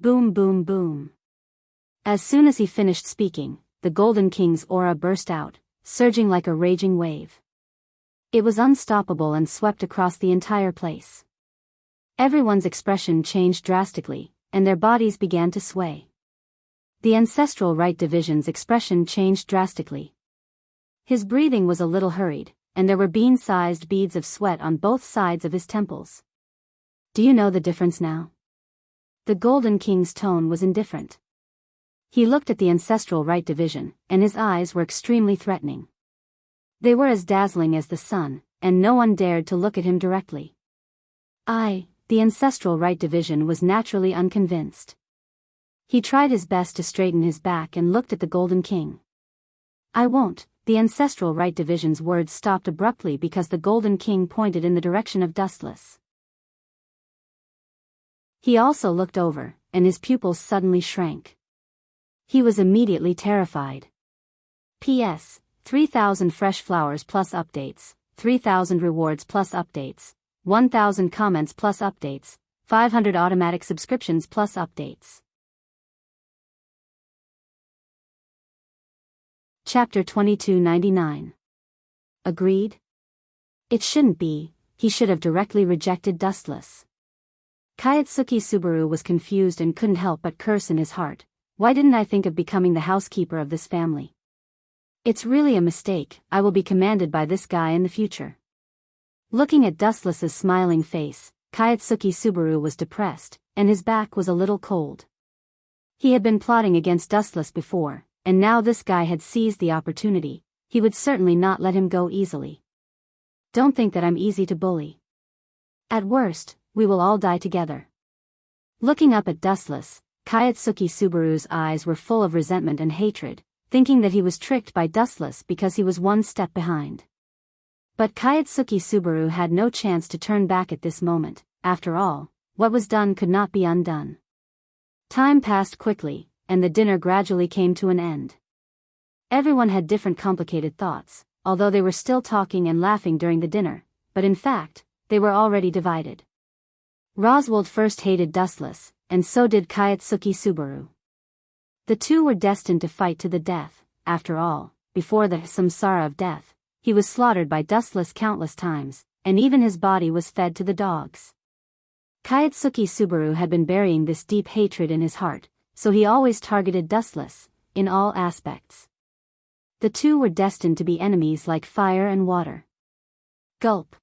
Boom boom boom. As soon as he finished speaking, the Golden King's aura burst out, surging like a raging wave. It was unstoppable and swept across the entire place. Everyone's expression changed drastically, and their bodies began to sway. The Ancestral Right Division's expression changed drastically. His breathing was a little hurried, and there were bean-sized beads of sweat on both sides of his temples. Do you know the difference now? The Golden King's tone was indifferent. He looked at the Ancestral Right Division, and his eyes were extremely threatening. They were as dazzling as the sun, and no one dared to look at him directly. The Ancestral Right Division was naturally unconvinced. He tried his best to straighten his back and looked at the Golden King. I won't. The Ancestral Right Division's words stopped abruptly because the Golden King pointed in the direction of Dustless. He also looked over, and his pupils suddenly shrank. He was immediately terrified. P.S. 3,000 fresh flowers plus updates, 3,000 rewards plus updates, 1,000 comments plus updates, 500 automatic subscriptions plus updates. Chapter 2299. Agreed? It shouldn't be, he should have directly rejected Dustless. Kayatsuki Subaru was confused and couldn't help but curse in his heart. Why didn't I think of becoming the housekeeper of this family? It's really a mistake. I will be commanded by this guy in the future. Looking at Dustless's smiling face, Kayatsuki Subaru was depressed, and his back was a little cold. He had been plotting against Dustless before, and now this guy had seized the opportunity. He would certainly not let him go easily. Don't think that I'm easy to bully. At worst, we will all die together. Looking up at Dustless, Kayatsuki Subaru's eyes were full of resentment and hatred, thinking that he was tricked by Dustless because he was one step behind. But Kayatsuki Subaru had no chance to turn back at this moment. After all, what was done could not be undone. Time passed quickly, and the dinner gradually came to an end. Everyone had different complicated thoughts, although they were still talking and laughing during the dinner, but in fact, they were already divided. Roswald first hated Dustless, and so did Kayatsuki Subaru. The two were destined to fight to the death. After all, before the samsara of death, he was slaughtered by Dustless countless times, and even his body was fed to the dogs. Kaitsuki Subaru had been burying this deep hatred in his heart, so he always targeted Dustless, in all aspects. The two were destined to be enemies like fire and water. Gulp.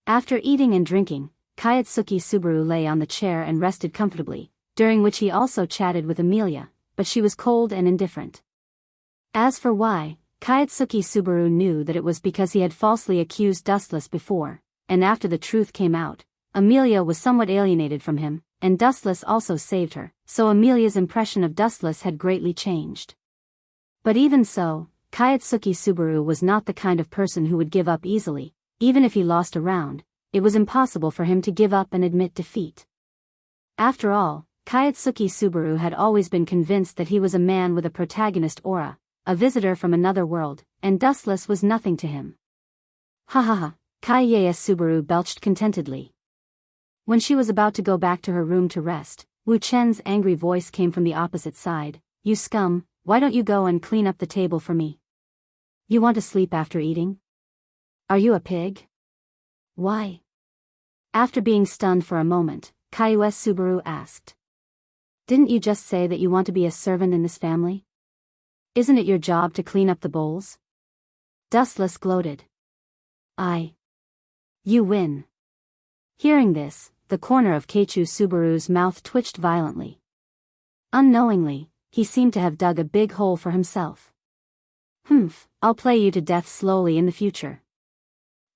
After eating and drinking, Kaitsuki Subaru lay on the chair and rested comfortably, during which he also chatted with Amelia, but she was cold and indifferent. As for why, Kaitsuki Subaru knew that it was because he had falsely accused Dustless before, and after the truth came out, Amelia was somewhat alienated from him, and Dustless also saved her, so Amelia's impression of Dustless had greatly changed. But even so, Kaitsuki Subaru was not the kind of person who would give up easily. Even if he lost a round, it was impossible for him to give up and admit defeat. After all, Kaitsuki Subaru had always been convinced that he was a man with a protagonist aura, a visitor from another world, and Dustless was nothing to him. Ha ha ha, Kaieya Subaru belched contentedly. When she was about to go back to her room to rest, Wu Chen's angry voice came from the opposite side. You scum, why don't you go and clean up the table for me? You want to sleep after eating? Are you a pig? Why? After being stunned for a moment, Kaieya Subaru asked. Didn't you just say that you want to be a servant in this family? Isn't it your job to clean up the bowls? Dustless gloated. You win. Hearing this, the corner of Keichu Subaru's mouth twitched violently. Unknowingly, he seemed to have dug a big hole for himself. I'll play you to death slowly in the future.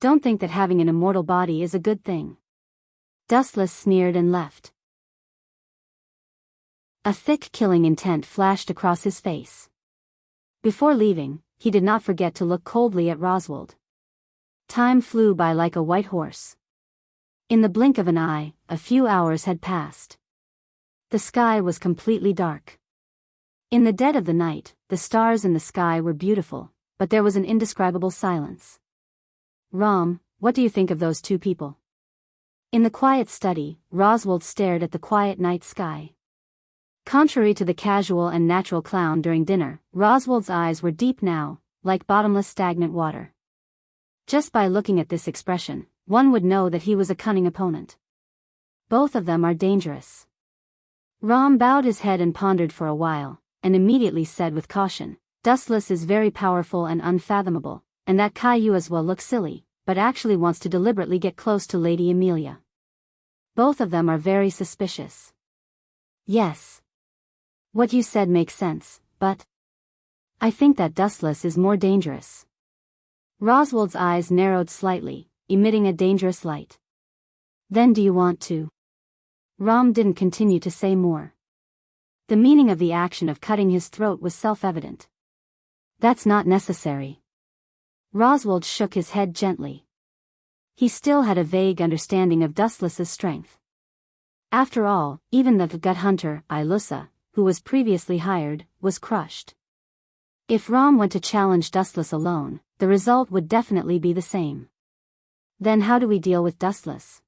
Don't think that having an immortal body is a good thing. Dustless sneered and left. A thick killing intent flashed across his face. Before leaving, he did not forget to look coldly at Roswald. Time flew by like a white horse. In the blink of an eye, a few hours had passed. The sky was completely dark. In the dead of the night, the stars in the sky were beautiful, but there was an indescribable silence. Rom, what do you think of those two people? In the quiet study, Roswald stared at the quiet night sky. Contrary to the casual and natural clown during dinner, Roswald's eyes were deep now, like bottomless stagnant water. Just by looking at this expression, one would know that he was a cunning opponent. Both of them are dangerous. Rom bowed his head and pondered for a while, and immediately said with caution, Dustless is very powerful and unfathomable, and that Kaiyua's will look silly, but actually wants to deliberately get close to Lady Amelia. Both of them are very suspicious. Yes. What you said makes sense, but I think that Dustless is more dangerous. Roswald's eyes narrowed slightly, emitting a dangerous light. Then do you want to? Rom didn't continue to say more. The meaning of the action of cutting his throat was self-evident. That's not necessary. Roswald shook his head gently. He still had a vague understanding of Dustless's strength. After all, even the gut hunter, Ilusa, who was previously hired, was crushed. If Rom went to challenge Dustless alone, the result would definitely be the same. Then how do we deal with Dustless?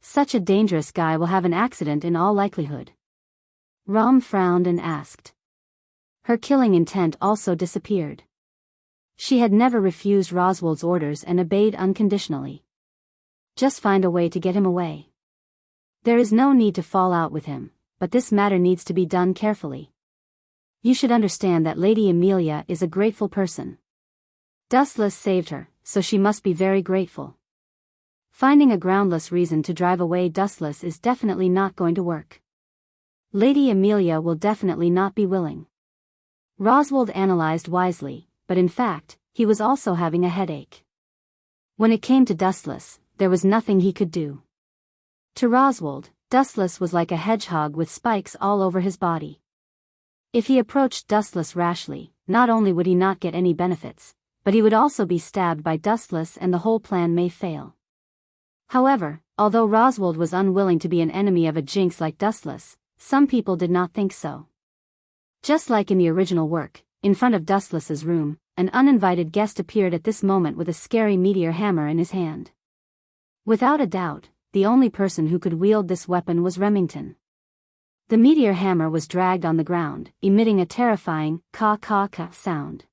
Such a dangerous guy will have an accident in all likelihood. Rom frowned and asked. Her killing intent also disappeared. She had never refused Roswald's orders and obeyed unconditionally. Just find a way to get him away. There is no need to fall out with him, but this matter needs to be done carefully. You should understand that Lady Amelia is a grateful person. Dustless saved her, so she must be very grateful. Finding a groundless reason to drive away Dustless is definitely not going to work. Lady Amelia will definitely not be willing. Roswald analyzed wisely, but in fact, he was also having a headache. When it came to Dustless, there was nothing he could do. To Roswald, Dustless was like a hedgehog with spikes all over his body. If he approached Dustless rashly, not only would he not get any benefits, but he would also be stabbed by Dustless and the whole plan may fail. However, although Roswald was unwilling to be an enemy of a jinx like Dustless, some people did not think so. Just like in the original work, in front of Dustless's room, an uninvited guest appeared at this moment with a scary meteor hammer in his hand. Without a doubt, the only person who could wield this weapon was Remington. The meteor hammer was dragged on the ground, emitting a terrifying ka-ka-ka sound.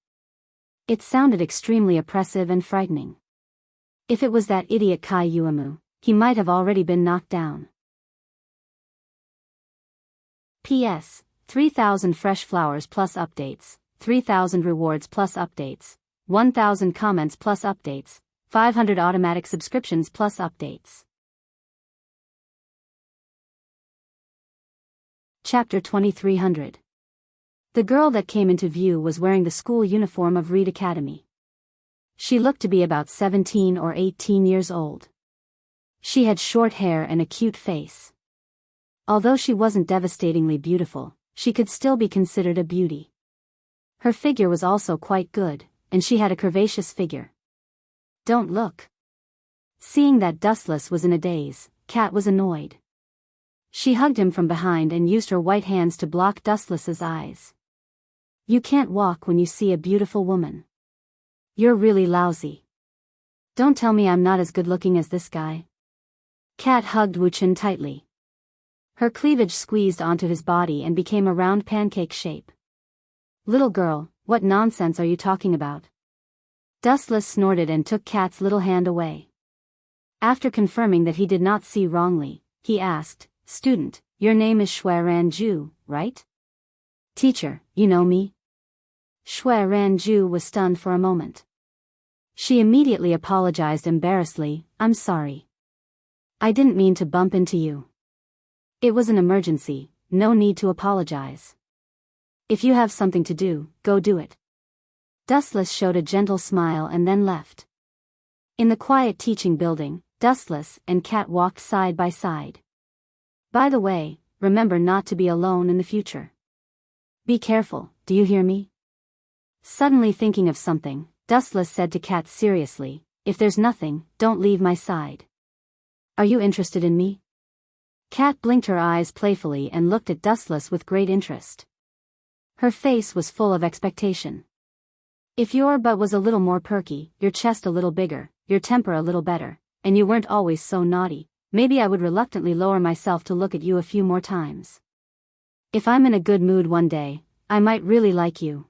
It sounded extremely oppressive and frightening. If it was that idiot Kai Yuamu, he might have already been knocked down. P.S. 3,000 fresh flowers plus updates, 3,000 rewards plus updates, 1,000 comments plus updates, 500 automatic subscriptions plus updates. Chapter 2300. The girl that came into view was wearing the school uniform of Reed Academy. She looked to be about 17 or 18 years old. She had short hair and a cute face. Although she wasn't devastatingly beautiful, she could still be considered a beauty. Her figure was also quite good, and she had a curvaceous figure. Don't look. Seeing that Dustless was in a daze, Kat was annoyed. She hugged him from behind and used her white hands to block Dustless's eyes. You can't walk when you see a beautiful woman. You're really lousy. Don't tell me I'm not as good looking as this guy. Kat hugged Wuchen tightly. Her cleavage squeezed onto his body and became a round pancake shape. Little girl, what nonsense are you talking about? Dustless snorted and took Kat's little hand away. After confirming that he did not see wrongly, he asked, Student, your name is Shui Ranju, right? Teacher, you know me? Shui Ranju was stunned for a moment. She immediately apologized embarrassedly, I'm sorry. I didn't mean to bump into you. It was an emergency, no need to apologize. If you have something to do, go do it. Dustless showed a gentle smile and then left. In the quiet teaching building, Dustless and Kat walked side by side. By the way, remember not to be alone in the future. Be careful, do you hear me? Suddenly thinking of something, Dustless said to Kat seriously, if there's nothing, don't leave my side. Are you interested in me? Kat blinked her eyes playfully and looked at Dustless with great interest. Her face was full of expectation. If your butt was a little more perky, your chest a little bigger, your temper a little better, and you weren't always so naughty, maybe I would reluctantly lower myself to look at you a few more times. If I'm in a good mood one day, I might really like you.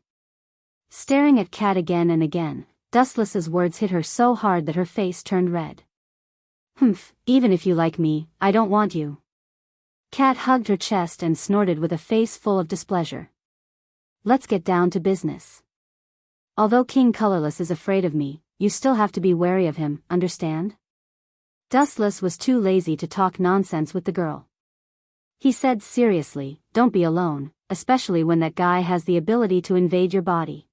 Staring at Kat again and again, Dustless's words hit her so hard that her face turned red. Humph, even if you like me, I don't want you. Kat hugged her chest and snorted with a face full of displeasure. Let's get down to business. Although King Colorless is afraid of me, you still have to be wary of him, understand? Dustless was too lazy to talk nonsense with the girl. He said seriously, don't be alone, especially when that guy has the ability to invade your body.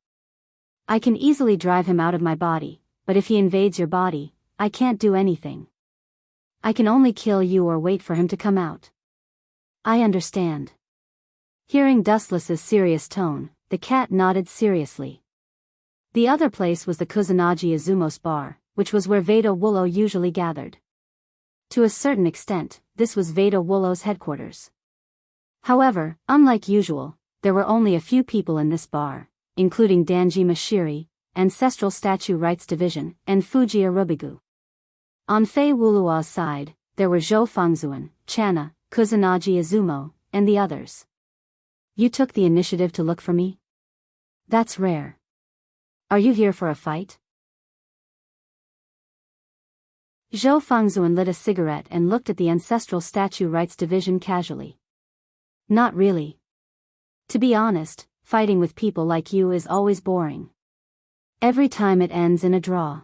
I can easily drive him out of my body, but if he invades your body, I can't do anything. I can only kill you or wait for him to come out. I understand. Hearing Dustless's serious tone, the cat nodded seriously. The other place was the Kusanagi Izumos bar, which was where Veda Wullo usually gathered. To a certain extent, this was Veda Wullo's headquarters. However, unlike usual, there were only a few people in this bar, including Danji Mashiri, Ancestral Statue Rights Division, and Fujiya Rubigu. On Fei Wulua's side, there were Zhou Fengzuan, Channa, Kusanagi Izumo, and the others. You took the initiative to look for me? That's rare. Are you here for a fight? Zhou Fengzuan lit a cigarette and looked at the Ancestral Statue Rights Division casually. Not really. To be honest, fighting with people like you is always boring. Every time it ends in a draw.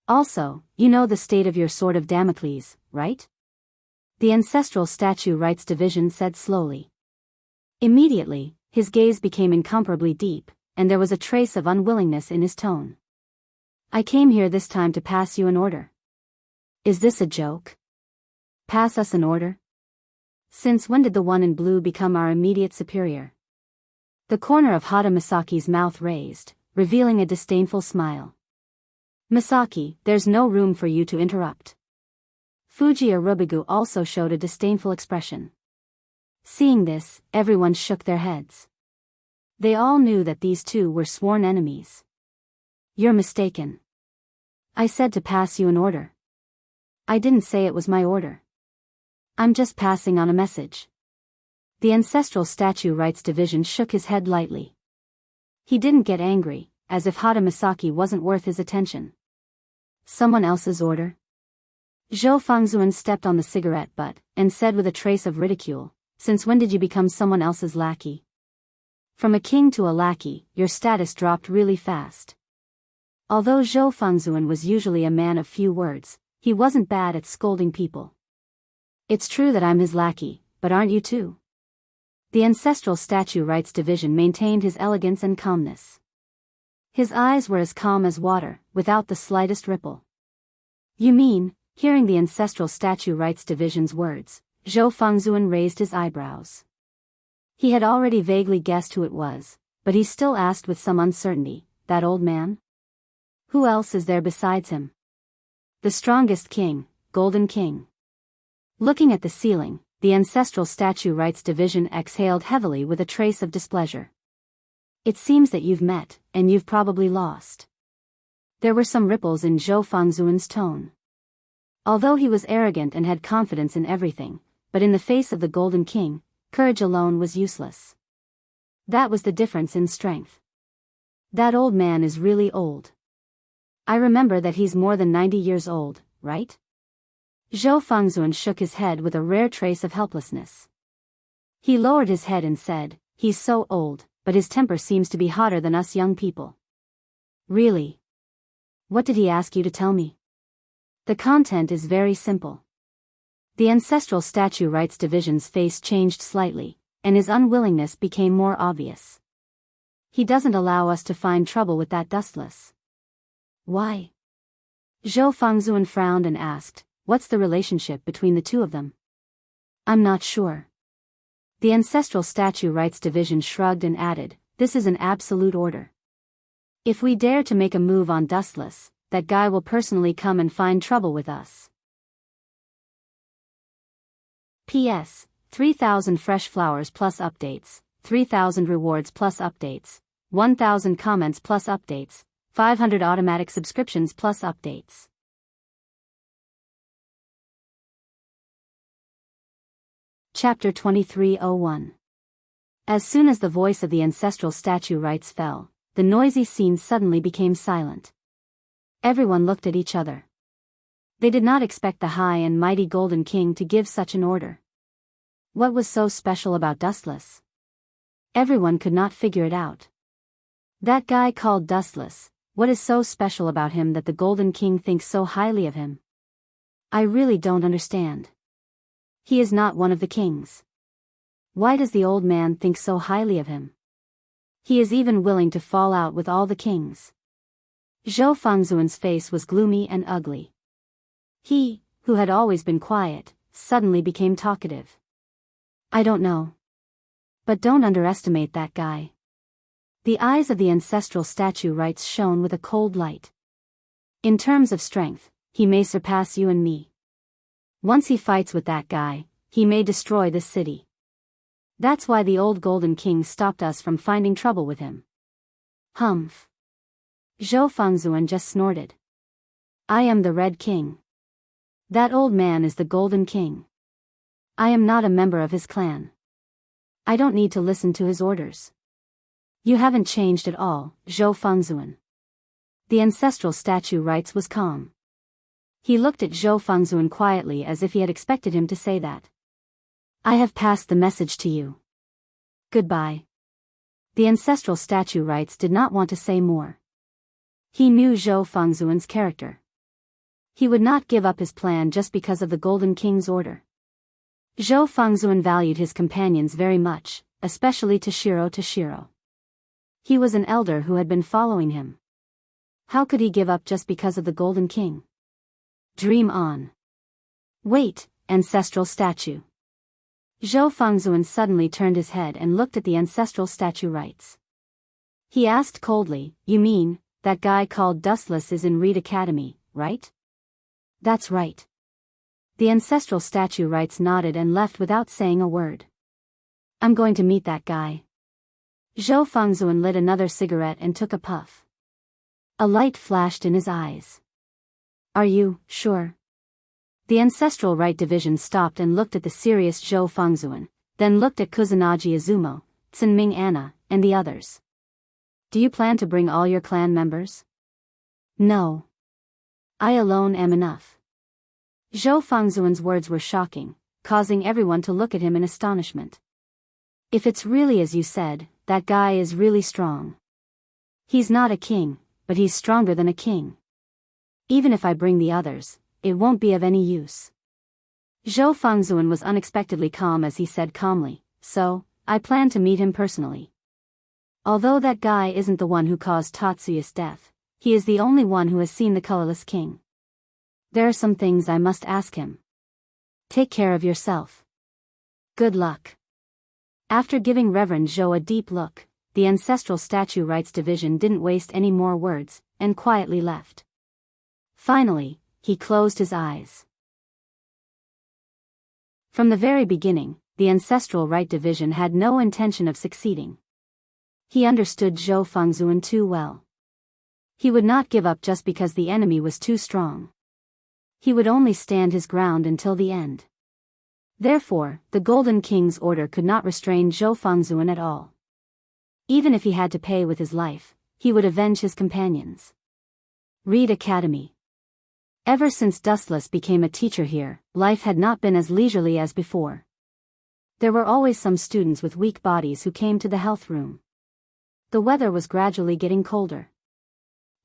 Also, you know the state of your Sword of Damocles, right? The Ancestral Statue Rights Division said slowly. Immediately, his gaze became incomparably deep, and there was a trace of unwillingness in his tone. I came here this time to pass you an order. Is this a joke? Pass us an order? Since when did the one in blue become our immediate superior? The corner of Hata Misaki's mouth raised, revealing a disdainful smile. Misaki, there's no room for you to interrupt. Fujiya Rubigu also showed a disdainful expression. Seeing this, everyone shook their heads. They all knew that these two were sworn enemies. You're mistaken. I said to pass you an order. I didn't say it was my order. I'm just passing on a message. The Ancestral Statue Rights Division shook his head lightly. He didn't get angry, as if Hata Misaki wasn't worth his attention. Someone else's order? Zhou Fengzuan stepped on the cigarette butt, and said with a trace of ridicule, "Since when did you become someone else's lackey?" From a king to a lackey, your status dropped really fast. Although Zhou Fengzuan was usually a man of few words, he wasn't bad at scolding people. "It's true that I'm his lackey, but aren't you too?" The Ancestral Statue Rights Division maintained his elegance and calmness. His eyes were as calm as water, without the slightest ripple. "You mean," hearing the Ancestral Statue Rights Division's words, Zhou Fengzuan raised his eyebrows. He had already vaguely guessed who it was, but he still asked with some uncertainty, "That old man? Who else is there besides him?" "The strongest king, Golden King." Looking at the ceiling, the Ancestral Statue Rights Division exhaled heavily with a trace of displeasure. "It seems that you've met, and you've probably lost." There were some ripples in Zhou Fengzuan's tone. Although he was arrogant and had confidence in everything, but in the face of the Golden King, courage alone was useless. That was the difference in strength. "That old man is really old. I remember that he's more than 90 years old, right?" Zhou Fengzuan shook his head with a rare trace of helplessness. He lowered his head and said, "He's so old, but his temper seems to be hotter than us young people." "Really? What did he ask you to tell me?" "The content is very simple." The Ancestral Statue Rights Division's face changed slightly, and his unwillingness became more obvious. "He doesn't allow us to find trouble with that dustless." "Why?" Zhou Fengzuan frowned and asked, "What's the relationship between the two of them?" "I'm not sure." The Ancestral Statue Rights Division shrugged and added, "This is an absolute order. If we dare to make a move on Dustless, that guy will personally come and find trouble with us." P.S. 3,000 fresh flowers plus updates, 3,000 rewards plus updates, 1,000 comments plus updates, 500 automatic subscriptions plus updates. Chapter 2301. As soon as the voice of the Ancestral Statue Rights fell, the noisy scene suddenly became silent. Everyone looked at each other. They did not expect the high and mighty Golden King to give such an order. What was so special about Dustless? Everyone could not figure it out. That guy called Dustless, what is so special about him that the Golden King thinks so highly of him? I really don't understand. He is not one of the kings. Why does the old man think so highly of him? He is even willing to fall out with all the kings. Zhou Fengzuan's face was gloomy and ugly. He, who had always been quiet, suddenly became talkative. "I don't know. But don't underestimate that guy." The eyes of the Ancestral Statue Rights shone with a cold light. "In terms of strength, he may surpass you and me. Once he fights with that guy, he may destroy this city. That's why the old Golden King stopped us from finding trouble with him." "Humph." Zhou Fengzuan just snorted. "I am the Red King. That old man is the Golden King. I am not a member of his clan. I don't need to listen to his orders." "You haven't changed at all, Zhou Fengzuan." The Ancestral Statue Rights was calm. He looked at Zhou Fengzuan quietly as if he had expected him to say that. "I have passed the message to you. Goodbye." The Ancestral Statue Rights did not want to say more. He knew Zhou Fengzuan's character. He would not give up his plan just because of the Golden King's order. Zhou Fengzuan valued his companions very much, especially Toshiro. He was an elder who had been following him. How could he give up just because of the Golden King? Dream on. Wait, Ancestral Statue. Zhou Fengzuan suddenly turned his head and looked at the Ancestral Statue Rights. He asked coldly, "You mean, that guy called Dustless is in Reed Academy, right?" "That's right." The Ancestral Statue Rights nodded and left without saying a word. "I'm going to meet that guy." Zhou Fengzuan lit another cigarette and took a puff. A light flashed in his eyes. "Are you sure?" The Ancestral Right Division stopped and looked at the serious Zhou Fengzuan, then looked at Kusanagi Izumo, Tsunming Anna, and the others. Do you plan to bring all your clan members? No. I alone am enough. Zhou Fengzuan's words were shocking, causing everyone to look at him in astonishment. If it's really as you said, that guy is really strong. He's not a king, but he's stronger than a king. Even if I bring the others, it won't be of any use. Zhou Fengzuan was unexpectedly calm as he said calmly, so, I plan to meet him personally. Although that guy isn't the one who caused Tatsuyu's death, he is the only one who has seen the colorless king. There are some things I must ask him. Take care of yourself. Good luck. After giving Reverend Zhou a deep look, the Ancestral Statue Rights Division didn't waste any more words, and quietly left. Finally, he closed his eyes. From the very beginning, the Ancestral Right Division had no intention of succeeding. He understood Zhou Fengzuan too well. He would not give up just because the enemy was too strong. He would only stand his ground until the end. Therefore, the Golden King's order could not restrain Zhou Fengzuan at all. Even if he had to pay with his life, he would avenge his companions. Reed Academy. Ever since Dustless became a teacher here, life had not been as leisurely as before. There were always some students with weak bodies who came to the health room. The weather was gradually getting colder.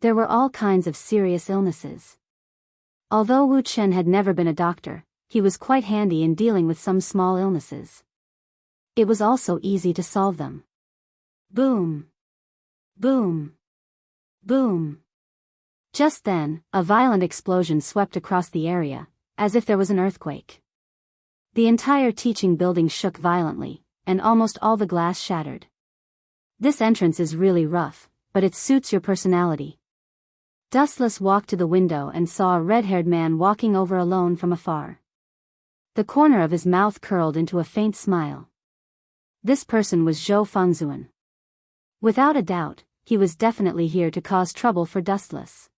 There were all kinds of serious illnesses. Although Wu Chen had never been a doctor, he was quite handy in dealing with some small illnesses. It was also easy to solve them. Boom! Boom! Boom! Just then, a violent explosion swept across the area, as if there was an earthquake. The entire teaching building shook violently, and almost all the glass shattered. This entrance is really rough, but it suits your personality. Dustless walked to the window and saw a red-haired man walking over alone from afar. The corner of his mouth curled into a faint smile. This person was Zhou Fengzuan. Without a doubt, he was definitely here to cause trouble for Dustless.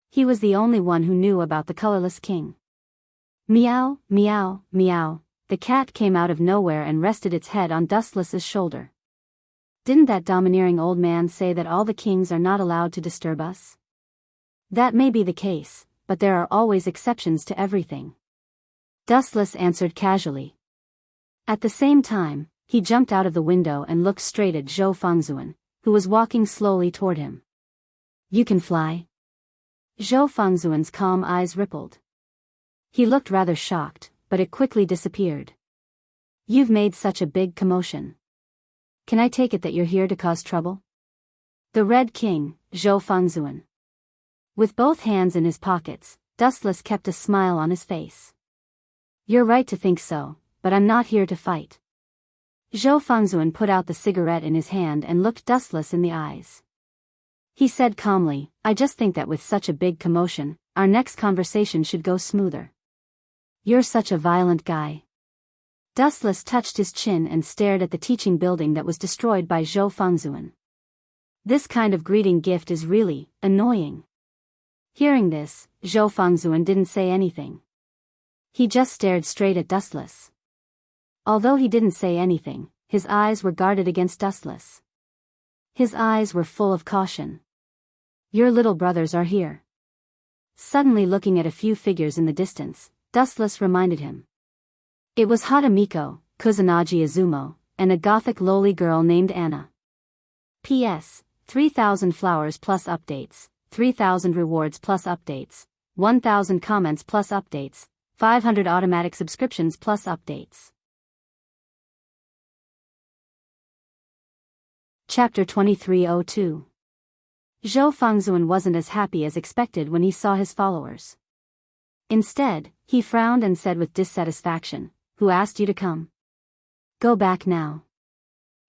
He was the only one who knew about the colorless king. Meow, meow, meow, the cat came out of nowhere and rested its head on Dustless's shoulder. Didn't that domineering old man say that all the kings are not allowed to disturb us? That may be the case, but there are always exceptions to everything. Dustless answered casually. At the same time, he jumped out of the window and looked straight at Zhou Fengzuan, who was walking slowly toward him. You can fly? Zhou Fengzuan's calm eyes rippled. He looked rather shocked, but it quickly disappeared. You've made such a big commotion. Can I take it that you're here to cause trouble? The Red King, Zhou Fengzuan. With both hands in his pockets, Dustless kept a smile on his face. You're right to think so, but I'm not here to fight. Zhou Fengzuan put out the cigarette in his hand and looked Dustless in the eyes. He said calmly, I just think that with such a big commotion, our next conversation should go smoother. You're such a violent guy. Dustless touched his chin and stared at the teaching building that was destroyed by Zhou Fengzuan. This kind of greeting gift is really annoying. Hearing this, Zhou Fengzuan didn't say anything. He just stared straight at Dustless. Although he didn't say anything, his eyes were guarded against Dustless. His eyes were full of caution. Your little brothers are here. Suddenly looking at a few figures in the distance, Dustless reminded him. It was Hatamiko, Kusanagi Izumo, and a gothic lowly girl named Anna. P.S. 3,000 flowers plus updates, 3,000 rewards plus updates, 1,000 comments plus updates, 500 automatic subscriptions plus updates. Chapter 2302. Zhou Fengzuan wasn't as happy as expected when he saw his followers. Instead, he frowned and said with dissatisfaction, Who asked you to come? Go back now.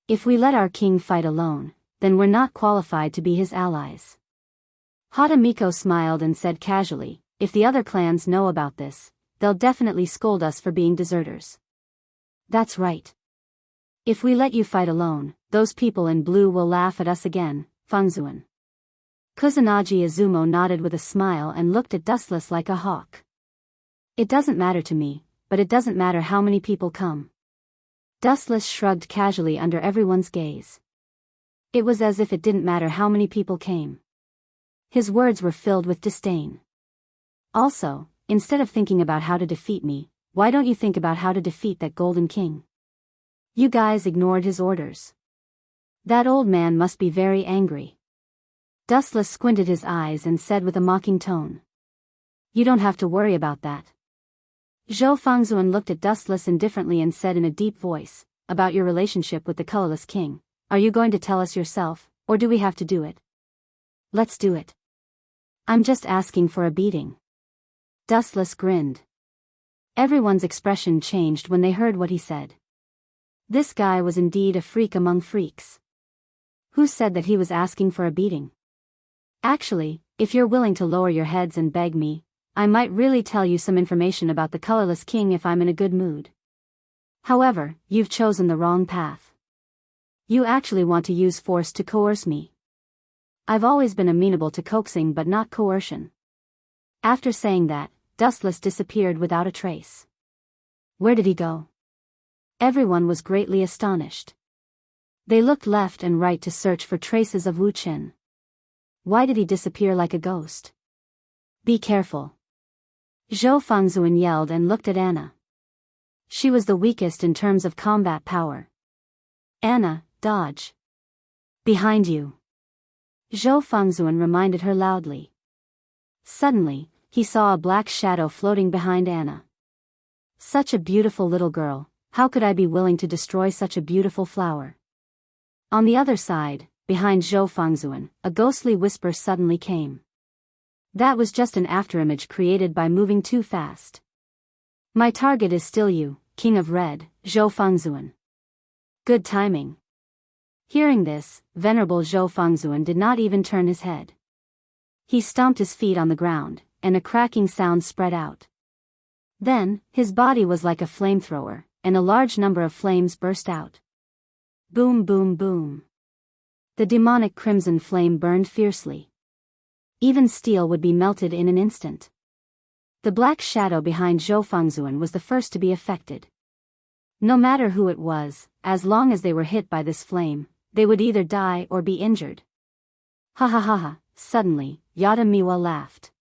If we let our king fight alone, then we're not qualified to be his allies. Hatamiko smiled and said casually, If the other clans know about this, they'll definitely scold us for being deserters. That's right. If we let you fight alone, those people in blue will laugh at us again, Fengzuan. Kusanagi Izumo nodded with a smile and looked at Dustless like a hawk. It doesn't matter to me, but it doesn't matter how many people come. Dustless shrugged casually under everyone's gaze. It was as if it didn't matter how many people came. His words were filled with disdain. Also, instead of thinking about how to defeat me, why don't you think about how to defeat that Golden King? You guys ignored his orders. That old man must be very angry. Dustless squinted his eyes and said with a mocking tone. You don't have to worry about that. Zhou Fangzuan looked at Dustless indifferently and said in a deep voice, about your relationship with the colorless king. Are you going to tell us yourself, or do we have to do it? Let's do it. I'm just asking for a beating. Dustless grinned. Everyone's expression changed when they heard what he said. This guy was indeed a freak among freaks. Who said that he was asking for a beating? Actually, if you're willing to lower your heads and beg me, I might really tell you some information about the colorless king if I'm in a good mood. However, you've chosen the wrong path. You actually want to use force to coerce me. I've always been amenable to coaxing but not coercion. After saying that, Dustless disappeared without a trace. Where did he go? Everyone was greatly astonished. They looked left and right to search for traces of Wu Chen. Why did he disappear like a ghost? Be careful. Zhou Fangzuan yelled and looked at Anna. She was the weakest in terms of combat power. Anna, dodge. Behind you. Zhou Fangzuan reminded her loudly. Suddenly, he saw a black shadow floating behind Anna. Such a beautiful little girl, how could I be willing to destroy such a beautiful flower? On the other side, behind Zhou Fangzuan, a ghostly whisper suddenly came. That was just an afterimage created by moving too fast. My target is still you, King of Red, Zhou Fangzuan. Good timing. Hearing this, venerable Zhou Fangzuan did not even turn his head. He stomped his feet on the ground, and a cracking sound spread out. Then, his body was like a flamethrower, and a large number of flames burst out. Boom boom boom. The demonic crimson flame burned fiercely. Even steel would be melted in an instant. The black shadow behind Zhou Fangzuan was the first to be affected. No matter who it was, as long as they were hit by this flame, they would either die or be injured. Ha ha ha ha, suddenly, Yada Miwa laughed.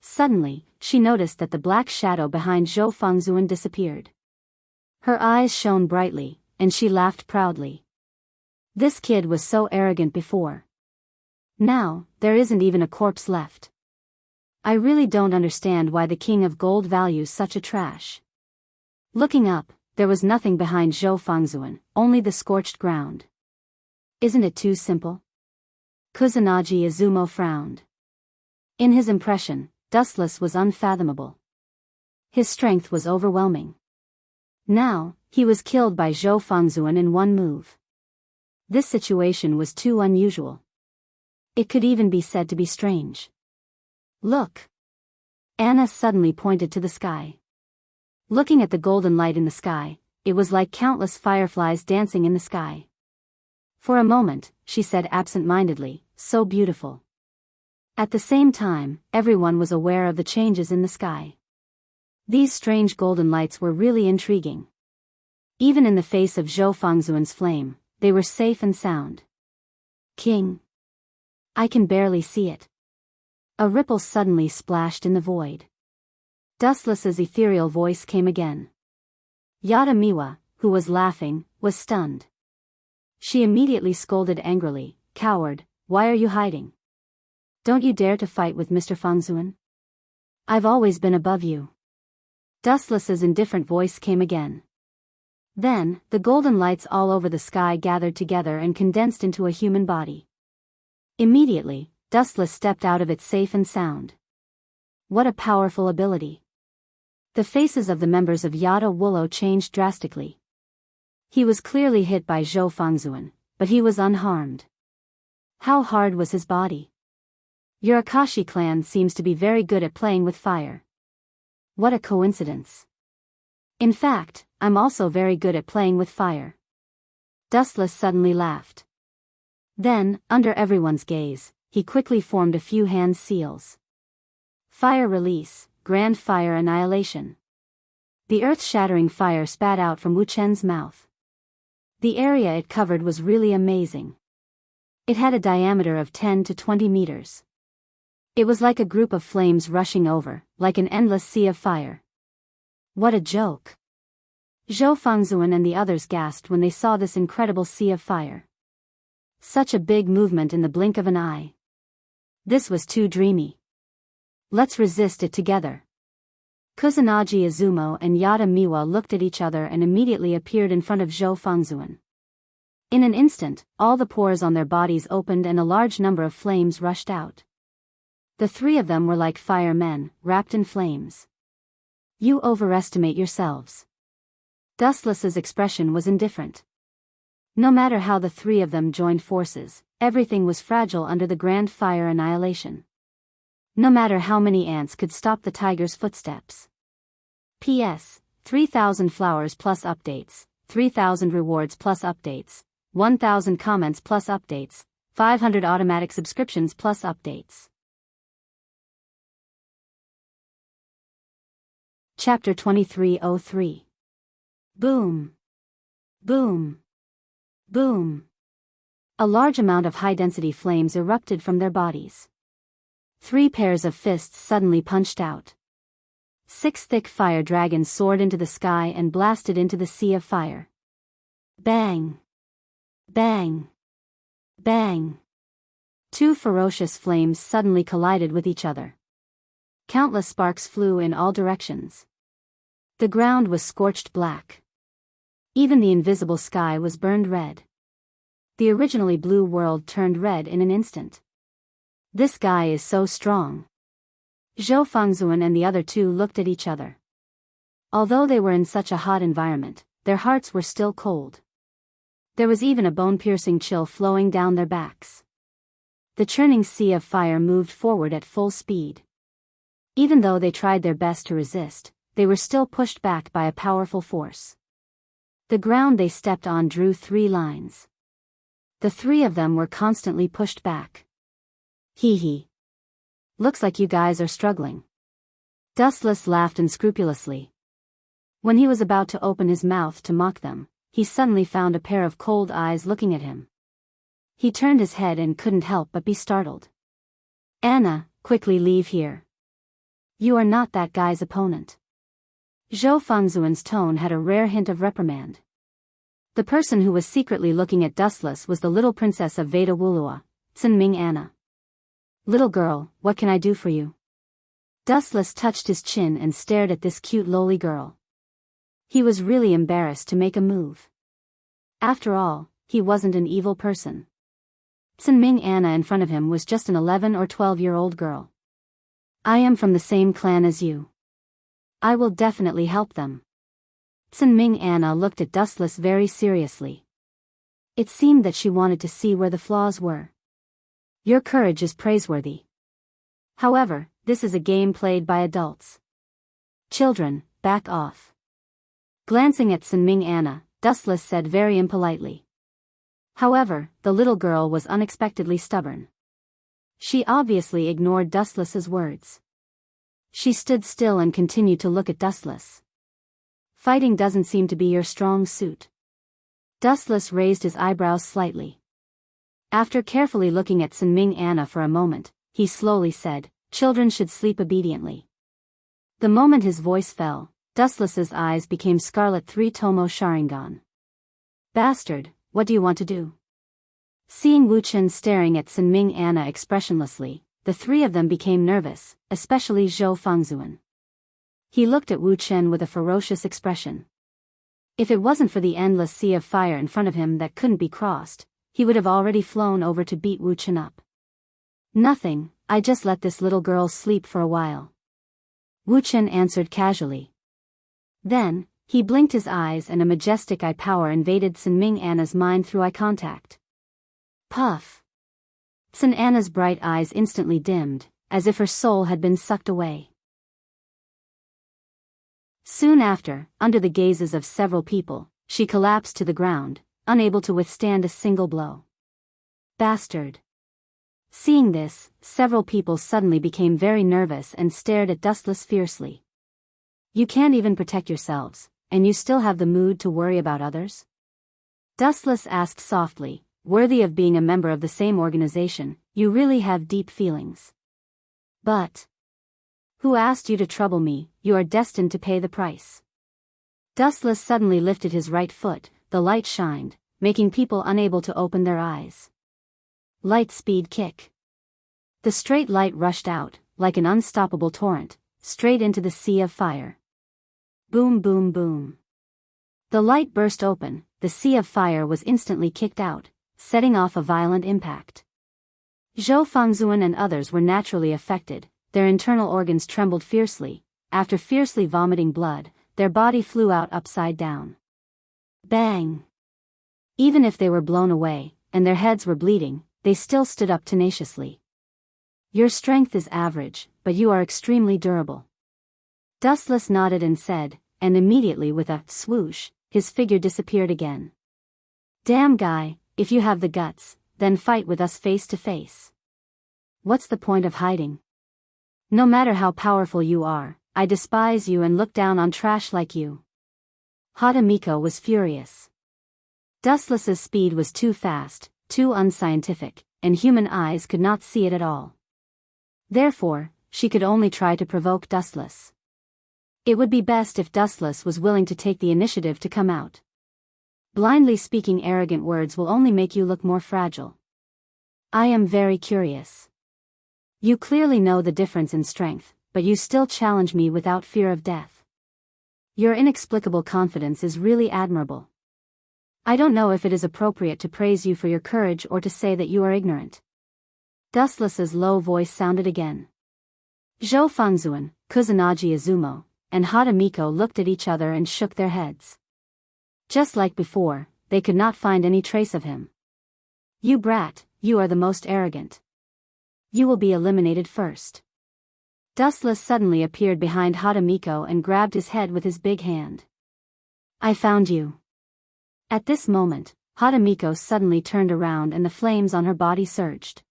Suddenly, she noticed that the black shadow behind Zhou Fangzuan disappeared. Her eyes shone brightly, and she laughed proudly. This kid was so arrogant before. Now, there isn't even a corpse left. I really don't understand why the King of Gold values such a trash. Looking up, there was nothing behind Zhou Fangzuan, only the scorched ground. Isn't it too simple? Kusanagi Izumo frowned. In his impression, Dustless was unfathomable. His strength was overwhelming. Now, he was killed by Zhou Fangzuan in one move. This situation was too unusual. It could even be said to be strange. Look! Anna suddenly pointed to the sky. Looking at the golden light in the sky, it was like countless fireflies dancing in the sky. For a moment, she said absent-mindedly, so beautiful. At the same time, everyone was aware of the changes in the sky. These strange golden lights were really intriguing. Even in the face of Zhou Fangzuan's flame, they were safe and sound. King! I can barely see it. A ripple suddenly splashed in the void. Dustless's ethereal voice came again. Yada Miwa, who was laughing, was stunned. She immediately scolded angrily, Coward, why are you hiding? Don't you dare to fight with Mr. Fangzuan? I've always been above you. Dustless's indifferent voice came again. Then, the golden lights all over the sky gathered together and condensed into a human body. Immediately, Dustless stepped out of it safe and sound. What a powerful ability. The faces of the members of Yada Wullo changed drastically. He was clearly hit by Zhou Fangzuan, but he was unharmed. How hard was his body? Your Akashi clan seems to be very good at playing with fire. What a coincidence. In fact, I'm also very good at playing with fire. Dustless suddenly laughed. Then, under everyone's gaze, he quickly formed a few hand seals. Fire release, grand fire annihilation. The earth-shattering fire spat out from Wu Chen's mouth. The area it covered was really amazing. It had a diameter of 10 to 20 meters. It was like a group of flames rushing over, like an endless sea of fire. What a joke! Zhou Fengzuan and the others gasped when they saw this incredible sea of fire. Such a big movement in the blink of an eye. This was too dreamy. Let's resist it together. Kusanagi Izumo and Yada Miwa looked at each other and immediately appeared in front of Zhou Fengzuan. In an instant, all the pores on their bodies opened and a large number of flames rushed out. The three of them were like firemen, wrapped in flames. You overestimate yourselves. Dustless's expression was indifferent. No matter how the three of them joined forces, everything was fragile under the grand fire annihilation. No matter how many ants could stop the tiger's footsteps. P.S. 3,000 flowers plus updates, 3,000 rewards plus updates, 1,000 comments plus updates, 500 automatic subscriptions plus updates. Chapter 2303. Boom. Boom. Boom. A large amount of high-density flames erupted from their bodies. 3 pairs of fists suddenly punched out. 6 thick fire dragons soared into the sky and blasted into the sea of fire. Bang! Bang! Bang! 2 ferocious flames suddenly collided with each other. Countless sparks flew in all directions. The ground was scorched black. Even the invisible sky was burned red. The originally blue world turned red in an instant. This guy is so strong. Zhou Fengzuan and the other two looked at each other. Although they were in such a hot environment, their hearts were still cold. There was even a bone-piercing chill flowing down their backs. The churning sea of fire moved forward at full speed. Even though they tried their best to resist, they were still pushed back by a powerful force. The ground they stepped on drew 3 lines. The 3 of them were constantly pushed back. Hee hee. Looks like you guys are struggling. Dustless laughed unscrupulously. When he was about to open his mouth to mock them, he suddenly found a pair of cold eyes looking at him. He turned his head and couldn't help but be startled. Anna, quickly leave here. You are not that guy's opponent. Zhou Fengzuan's tone had a rare hint of reprimand. The person who was secretly looking at Dustless was the little princess of Veda Wulua, Tsinming Anna. Little girl, what can I do for you? Dustless touched his chin and stared at this cute lowly girl. He was really embarrassed to make a move. After all, he wasn't an evil person. Tsinming Anna in front of him was just an 11 or 12-year-old girl. I am from the same clan as you. I will definitely help them. Tsinming Anna looked at Dustless very seriously. It seemed that she wanted to see where the flaws were. Your courage is praiseworthy. However, this is a game played by adults. Children, back off. Glancing at Tsinming Anna, Dustless said very impolitely. However, the little girl was unexpectedly stubborn. She obviously ignored Dustless's words. She stood still and continued to look at Dustless. Fighting doesn't seem to be your strong suit. Dustless raised his eyebrows slightly. After carefully looking at Tsinming Anna for a moment, he slowly said, children should sleep obediently. The moment his voice fell, Dustless's eyes became scarlet 3 Tomo Sharingan. Bastard, what do you want to do? Seeing Wu Chen staring at Tsinming Anna expressionlessly, the 3 of them became nervous, especially Zhou Fengzuan. He looked at Wu Chen with a ferocious expression. If it wasn't for the endless sea of fire in front of him that couldn't be crossed, he would have already flown over to beat Wu Chen up. Nothing, I just let this little girl sleep for a while. Wu Chen answered casually. Then, he blinked his eyes and a majestic eye power invaded Tsinming Anna's mind through eye contact. Puff. Tsin Anna's bright eyes instantly dimmed, as if her soul had been sucked away. Soon after, under the gazes of several people, she collapsed to the ground, unable to withstand a single blow. Bastard. Seeing this, several people suddenly became very nervous and stared at Dustless fiercely. You can't even protect yourselves, and you still have the mood to worry about others? Dustless asked softly, worthy of being a member of the same organization. You really have deep feelings. But who asked you to trouble me? You are destined to pay the price. Dustless suddenly lifted his right foot, the light shined, making people unable to open their eyes. Light speed kick. The straight light rushed out, like an unstoppable torrent, straight into the sea of fire. Boom boom boom. The light burst open, the sea of fire was instantly kicked out, setting off a violent impact. Zhou Fangzuan and others were naturally affected, their internal organs trembled fiercely. After fiercely vomiting blood, their body flew out upside down. Bang! Even if they were blown away, and their heads were bleeding, they still stood up tenaciously. Your strength is average, but you are extremely durable. Dustless nodded and said, and immediately with a swoosh, his figure disappeared again. Damn guy, if you have the guts, then fight with us face to face. What's the point of hiding? No matter how powerful you are, I despise you and look down on trash like you. Hatamiko was furious. Dustless's speed was too fast, too unscientific, and human eyes could not see it at all. Therefore, she could only try to provoke Dustless. It would be best if Dustless was willing to take the initiative to come out. Blindly speaking arrogant words will only make you look more fragile. I am very curious. You clearly know the difference in strength, but you still challenge me without fear of death. Your inexplicable confidence is really admirable. I don't know if it is appropriate to praise you for your courage or to say that you are ignorant. Dustless's low voice sounded again. Zhou Fangzuan, Kusanagi Izumo, and Hatamiko looked at each other and shook their heads. Just like before, they could not find any trace of him. You brat, you are the most arrogant. You will be eliminated first. Dustless suddenly appeared behind Hatamiko and grabbed his head with his big hand. I found you. At this moment, Hatamiko suddenly turned around and the flames on her body surged.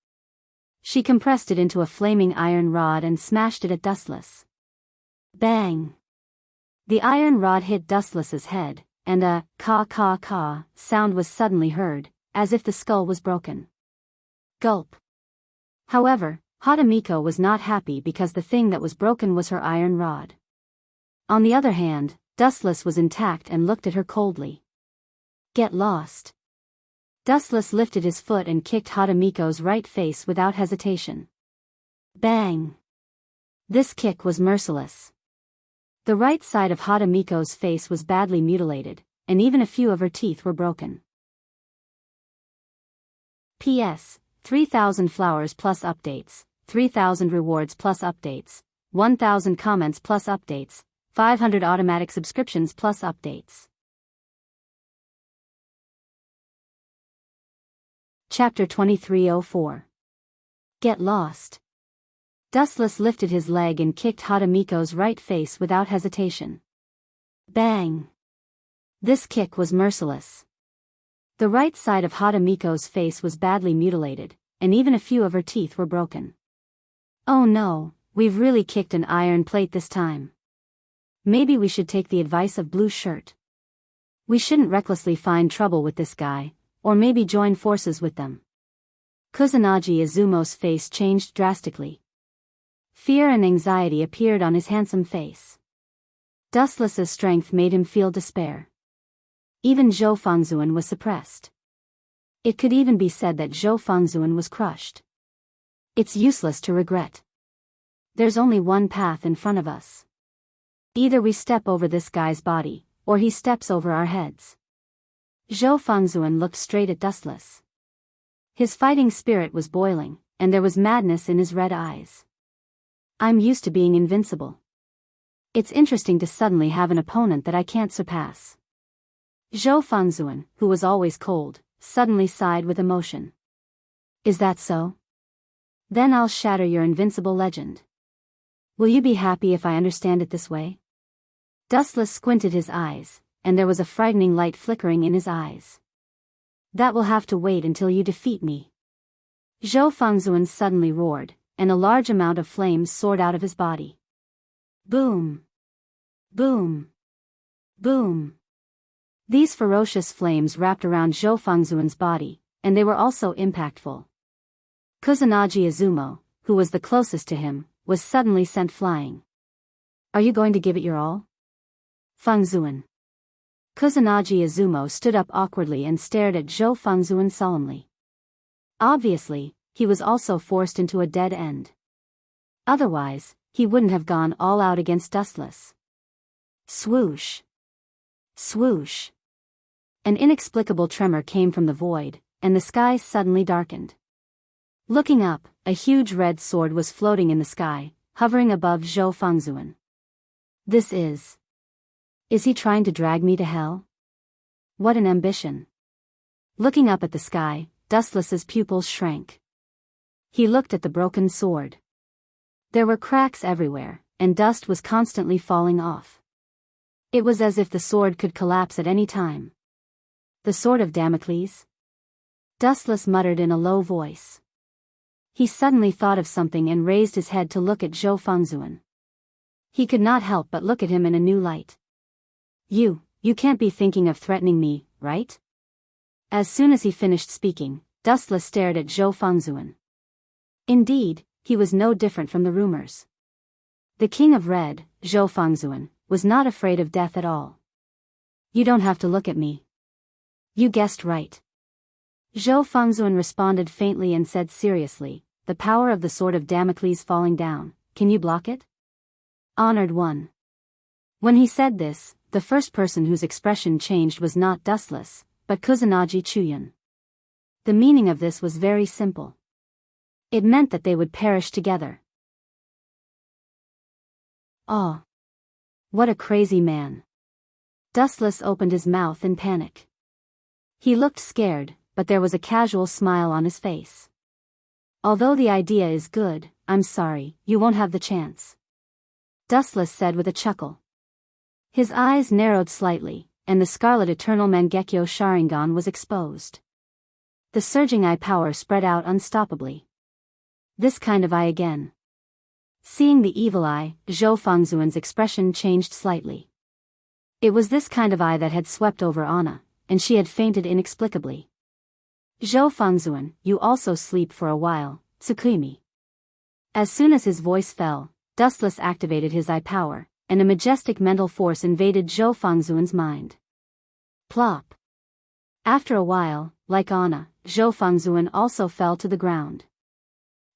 She compressed it into a flaming iron rod and smashed it at Dustless. Bang! The iron rod hit Dustless's head, and a caw sound was suddenly heard, as if the skull was broken. Gulp. However, Hatamiko was not happy because the thing that was broken was her iron rod. On the other hand, Dustless was intact and looked at her coldly. Get lost. Dustless lifted his foot and kicked Hatamiko's right face without hesitation. Bang! This kick was merciless. The right side of Hatamiko's face was badly mutilated, and even a few of her teeth were broken. P.S. 3,000 flowers plus updates, 3,000 rewards plus updates, 1,000 comments plus updates, 500 automatic subscriptions plus updates. Chapter 2304. Get lost. Dustless lifted his leg and kicked Hatamiko's right face without hesitation. Bang! This kick was merciless. The right side of Hatamiko's face was badly mutilated, and even a few of her teeth were broken. Oh no, we've really kicked an iron plate this time. Maybe we should take the advice of Blue Shirt. We shouldn't recklessly find trouble with this guy, or maybe join forces with them. Kusanagi Izumo's face changed drastically. Fear and anxiety appeared on his handsome face. Dustless's strength made him feel despair. Even Zhou Fangzuan was suppressed. It could even be said that Zhou Fangzuan was crushed. It's useless to regret. There's only one path in front of us. Either we step over this guy's body, or he steps over our heads. Zhou Fangzuan looked straight at Dustless. His fighting spirit was boiling, and there was madness in his red eyes. I'm used to being invincible. It's interesting to suddenly have an opponent that I can't surpass. Zhou Fangzuan, who was always cold, suddenly sighed with emotion. Is that so? Then I'll shatter your invincible legend. Will you be happy if I understand it this way? Dustless squinted his eyes, and there was a frightening light flickering in his eyes. That will have to wait until you defeat me. Zhou Fangzuan suddenly roared, and a large amount of flames soared out of his body. Boom! Boom! Boom! These ferocious flames wrapped around Zhou Fengzuan's body, and they were also impactful. Kusanagi Izumo, who was the closest to him, was suddenly sent flying. Are you going to give it your all? Fengzuan. Kusanagi Izumo stood up awkwardly and stared at Zhou Fengzuan solemnly. Obviously, he was also forced into a dead end. Otherwise, he wouldn't have gone all out against Dustless. Swoosh! Swoosh! An inexplicable tremor came from the void, and the sky suddenly darkened. Looking up, a huge red sword was floating in the sky, hovering above Zhou Fengzuan. This is... Is he trying to drag me to hell? What an ambition. Looking up at the sky, Dustless's pupils shrank. He looked at the broken sword. There were cracks everywhere, and dust was constantly falling off. It was as if the sword could collapse at any time. The sword of Damocles? Dustless muttered in a low voice. He suddenly thought of something and raised his head to look at Zhou Fengzuan. He could not help but look at him in a new light. You can't be thinking of threatening me, right? As soon as he finished speaking, Dustless stared at Zhou Fengzuan. Indeed, he was no different from the rumors. The King of Red, Zhou Fengzuan, was not afraid of death at all. You don't have to look at me. You guessed right. Zhou Fengzuan responded faintly and said seriously, the power of the sword of Damocles falling down, can you block it? Honored one. When he said this, the first person whose expression changed was not Dustless, but Kusanagi Chuyan. The meaning of this was very simple. It meant that they would perish together. Oh! What a crazy man. Dustless opened his mouth in panic. He looked scared, but there was a casual smile on his face. Although the idea is good, I'm sorry, you won't have the chance. Dustless said with a chuckle. His eyes narrowed slightly, and the Scarlet Eternal Mangekyo Sharingan was exposed. The surging eye power spread out unstoppably. This kind of eye again. Seeing the evil eye, Zhou Fengzuan's expression changed slightly. It was this kind of eye that had swept over Anna, and she had fainted inexplicably. Zhou Fengzuan, you also sleep for a while, Tsukimi. As soon as his voice fell, Dustless activated his eye power, and a majestic mental force invaded Zhou Fengzuan's mind. Plop. After a while, like Anna, Zhou Fengzuan also fell to the ground.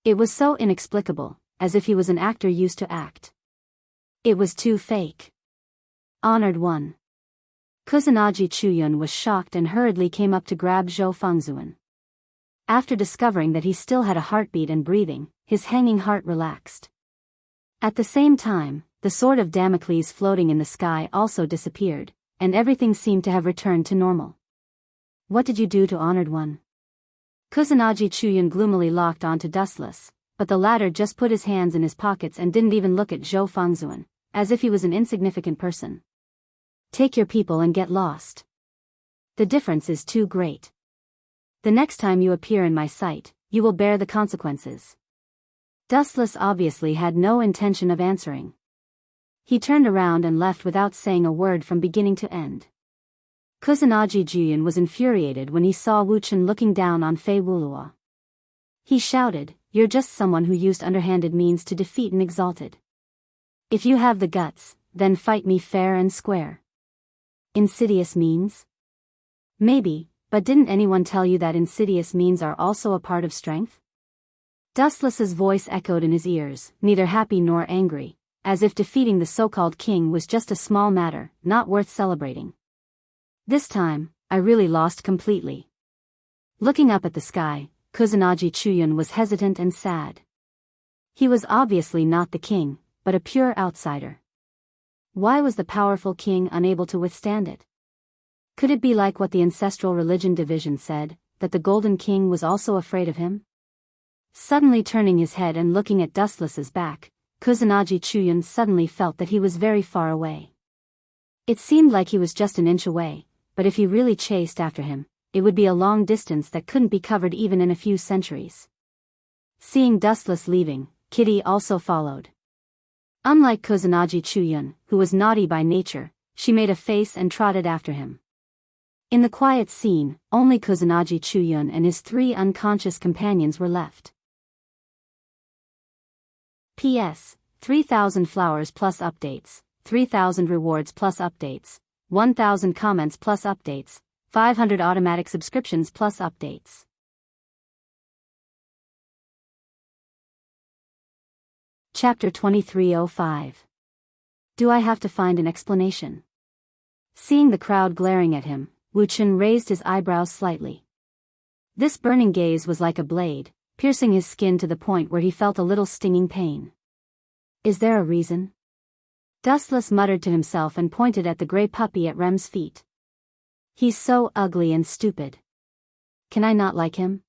It was so inexplicable, as if he was an actor used to act. It was too fake. Honored one. Kusanagi Chuyan was shocked and hurriedly came up to grab Zhou Fengzuan. After discovering that he still had a heartbeat and breathing, his hanging heart relaxed. At the same time, the sword of Damocles floating in the sky also disappeared, and everything seemed to have returned to normal. What did you do to Honored One? Kusanagi Chuyan gloomily locked onto Dustless, but the latter just put his hands in his pockets and didn't even look at Zhou Fengzuan, as if he was an insignificant person. Take your people and get lost. The difference is too great. The next time you appear in my sight, you will bear the consequences. Dustless obviously had no intention of answering. He turned around and left without saying a word from beginning to end. Kusanagi Juyan was infuriated when he saw Wu Chen looking down on Fei Wulua. He shouted, "You're just someone who used underhanded means to defeat an exalted. If you have the guts, then fight me fair and square." Insidious means? Maybe, but didn't anyone tell you that insidious means are also a part of strength? Dustless's voice echoed in his ears, neither happy nor angry, as if defeating the so-called king was just a small matter, not worth celebrating. This time, I really lost completely. Looking up at the sky, Kusanagi Chuyan was hesitant and sad. He was obviously not the king, but a pure outsider. Why was the powerful king unable to withstand it? Could it be like what the ancestral religion division said, that the Golden King was also afraid of him? Suddenly turning his head and looking at Dustless's back, Kusanagi Chuyan suddenly felt that he was very far away. It seemed like he was just an inch away, but if he really chased after him, it would be a long distance that couldn't be covered even in a few centuries. Seeing Dustless leaving, Kitty also followed. Unlike Kusanagi Chuyun, who was naughty by nature, she made a face and trotted after him. In the quiet scene, only Kusanagi Chuyun and his 3 unconscious companions were left. P.S. 3,000 flowers plus updates, 3,000 rewards plus updates, 1,000 comments plus updates, 500 automatic subscriptions plus updates. Chapter 2305. Do I have to find an explanation? Seeing the crowd glaring at him, Wu Chun raised his eyebrows slightly. This burning gaze was like a blade, piercing his skin to the point where he felt a little stinging pain. Is there a reason? Dustless muttered to himself and pointed at the gray puppy at Rem's feet. He's so ugly and stupid. Can I not like him?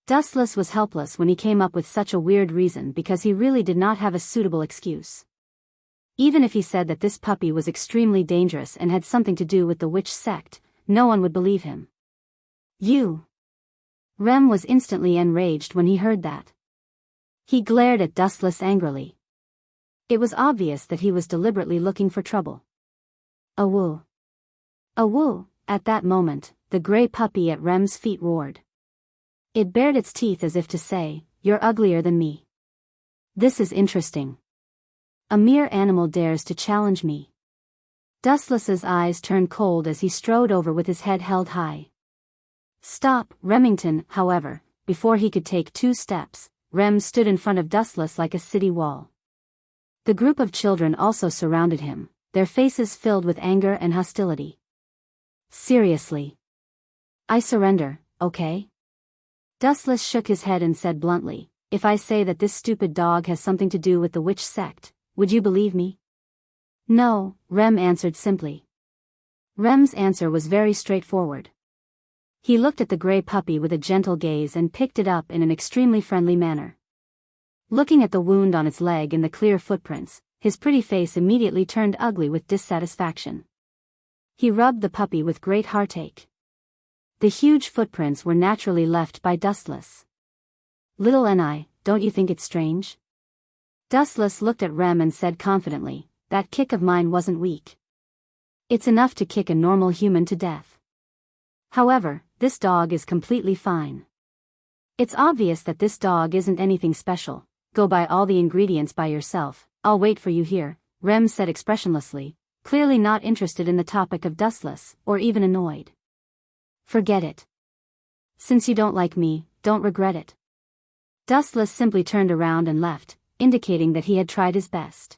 Dustless was helpless when he came up with such a weird reason because he really did not have a suitable excuse. Even if he said that this puppy was extremely dangerous and had something to do with the witch sect, no one would believe him. You! Rem was instantly enraged when he heard that. He glared at Dustless angrily. It was obvious that he was deliberately looking for trouble. Awoo! Awoo! At that moment, the gray puppy at Rem's feet roared. It bared its teeth as if to say, "You're uglier than me. This is interesting. A mere animal dares to challenge me." Dustless's eyes turned cold as he strode over with his head held high. Stop, Remington. However, before he could take 2 steps, Rem stood in front of Dustless like a city wall. The group of children also surrounded him, their faces filled with anger and hostility. Seriously. I surrender, okay? Dustless shook his head and said bluntly, "If I say that this stupid dog has something to do with the witch sect, would you believe me?" No, Rem answered simply. Rem's answer was very straightforward. He looked at the gray puppy with a gentle gaze and picked it up in an extremely friendly manner. Looking at the wound on its leg and the clear footprints, his pretty face immediately turned ugly with dissatisfaction. He rubbed the puppy with great heartache. The huge footprints were naturally left by Dustless. "Little N.I., don't you think it's strange?" Dustless looked at Rem and said confidently, "That kick of mine wasn't weak. It's enough to kick a normal human to death. However, this dog is completely fine. It's obvious that this dog isn't anything special. Go buy all the ingredients by yourself, I'll wait for you here," Rem said expressionlessly, clearly not interested in the topic of Dustless, or even annoyed. "Forget it. Since you don't like me, don't regret it." Dustless simply turned around and left, indicating that he had tried his best.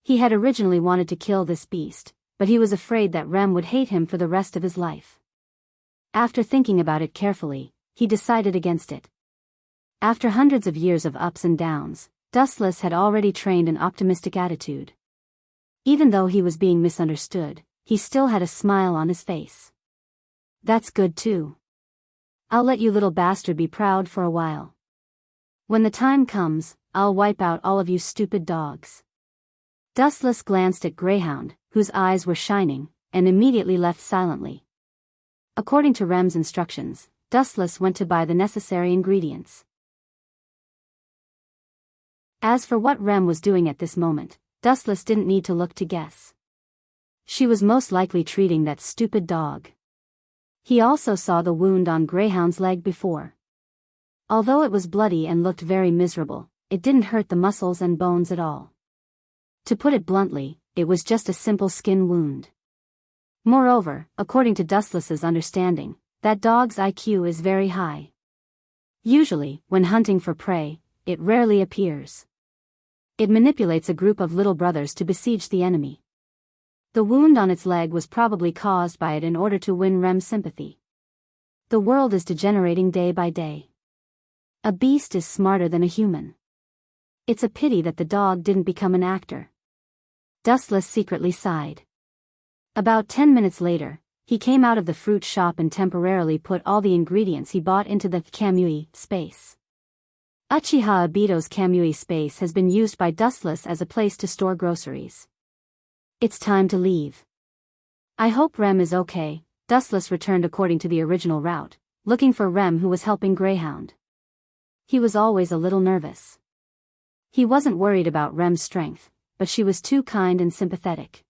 He had originally wanted to kill this beast, but he was afraid that Rem would hate him for the rest of his life. After thinking about it carefully, he decided against it. After hundreds of years of ups and downs, Dustless had already trained an optimistic attitude. Even though he was being misunderstood, he still had a smile on his face. "That's good too. I'll let you little bastard be proud for a while. When the time comes, I'll wipe out all of you stupid dogs." Dustless glanced at Greyhound, whose eyes were shining, and immediately left silently. According to Rem's instructions, Dustless went to buy the necessary ingredients. As for what Rem was doing at this moment, Dustless didn't need to look to guess. She was most likely treating that stupid dog. He also saw the wound on Greyhound's leg before. Although it was bloody and looked very miserable, it didn't hurt the muscles and bones at all. To put it bluntly, it was just a simple skin wound. Moreover, according to Dustless's understanding, that dog's IQ is very high. Usually, when hunting for prey, it rarely appears. It manipulates a group of little brothers to besiege the enemy. The wound on its leg was probably caused by it in order to win Rem's sympathy. The world is degenerating day by day. A beast is smarter than a human. It's a pity that the dog didn't become an actor. Dustless secretly sighed. About 10 minutes later, he came out of the fruit shop and temporarily put all the ingredients he bought into the Kamui space. Uchiha Obito's Kamui space has been used by Dustless as a place to store groceries. It's time to leave. I hope Rem is okay. Dustless returned according to the original route, looking for Rem who was helping Greyhound. He was always a little nervous. He wasn't worried about Rem's strength, but she was too kind and sympathetic.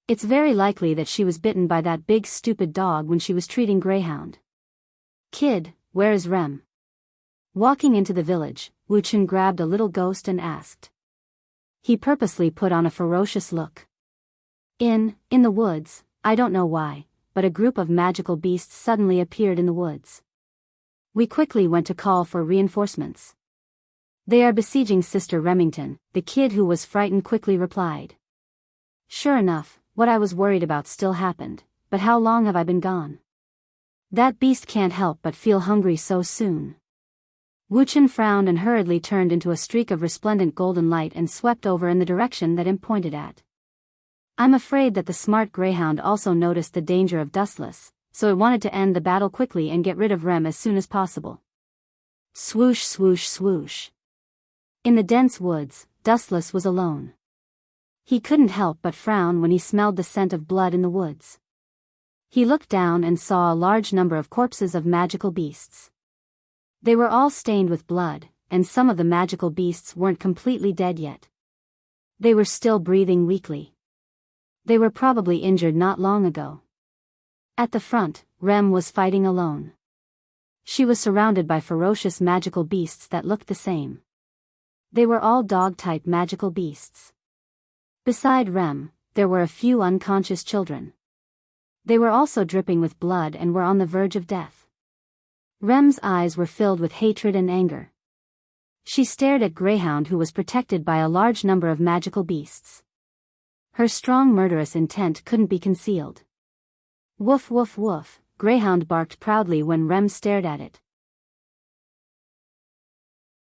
It's very likely that she was bitten by that big stupid dog when she was treating Greyhound. Kid, where is Rem? Walking into the village, Wuchun grabbed a little ghost and asked. He purposely put on a ferocious look. In the woods, I don't know why, but a group of magical beasts suddenly appeared in the woods. We quickly went to call for reinforcements. They are besieging Sister Remington, the kid who was frightened quickly replied. Sure enough, what I was worried about still happened, but how long have I been gone? That beast can't help but feel hungry so soon. Wuchun frowned and hurriedly turned into a streak of resplendent golden light and swept over in the direction that Im pointed at. I'm afraid that the smart Greyhound also noticed the danger of Dustless, so it wanted to end the battle quickly and get rid of Rem as soon as possible. Swoosh swoosh swoosh. In the dense woods, Dustless was alone. He couldn't help but frown when he smelled the scent of blood in the woods. He looked down and saw a large number of corpses of magical beasts. They were all stained with blood, and some of the magical beasts weren't completely dead yet. They were still breathing weakly. They were probably injured not long ago. At the front, Rem was fighting alone. She was surrounded by ferocious magical beasts that looked the same. They were all dog-type magical beasts. Beside Rem, there were a few unconscious children. They were also dripping with blood and were on the verge of death. Rem's eyes were filled with hatred and anger. She stared at Greyhound, who was protected by a large number of magical beasts. Her strong murderous intent couldn't be concealed. Woof woof woof, Greyhound barked proudly when Rem stared at it.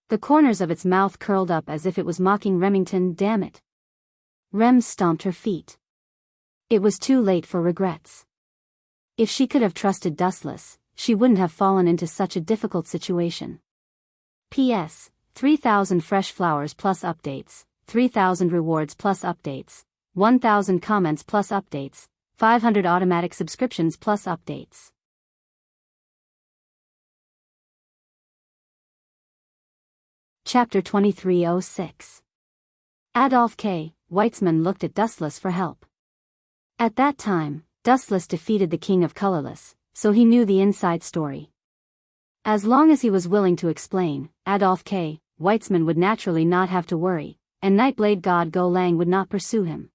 The corners of its mouth curled up as if it was mocking Remington. Damn it. Rem stomped her feet. It was too late for regrets. If she could have trusted Dustless, she wouldn't have fallen into such a difficult situation. P.S. 3,000 fresh flowers plus updates, 3,000 rewards plus updates, 1,000 comments plus updates, 500 automatic subscriptions plus updates. Chapter 2306. Adolf K. Weitzman looked at Dustless for help. At that time, Dustless defeated the King of Colorless, so he knew the inside story. As long as he was willing to explain, Adolf K. Weitzman would naturally not have to worry, and Nightblade God Go Lang would not pursue him.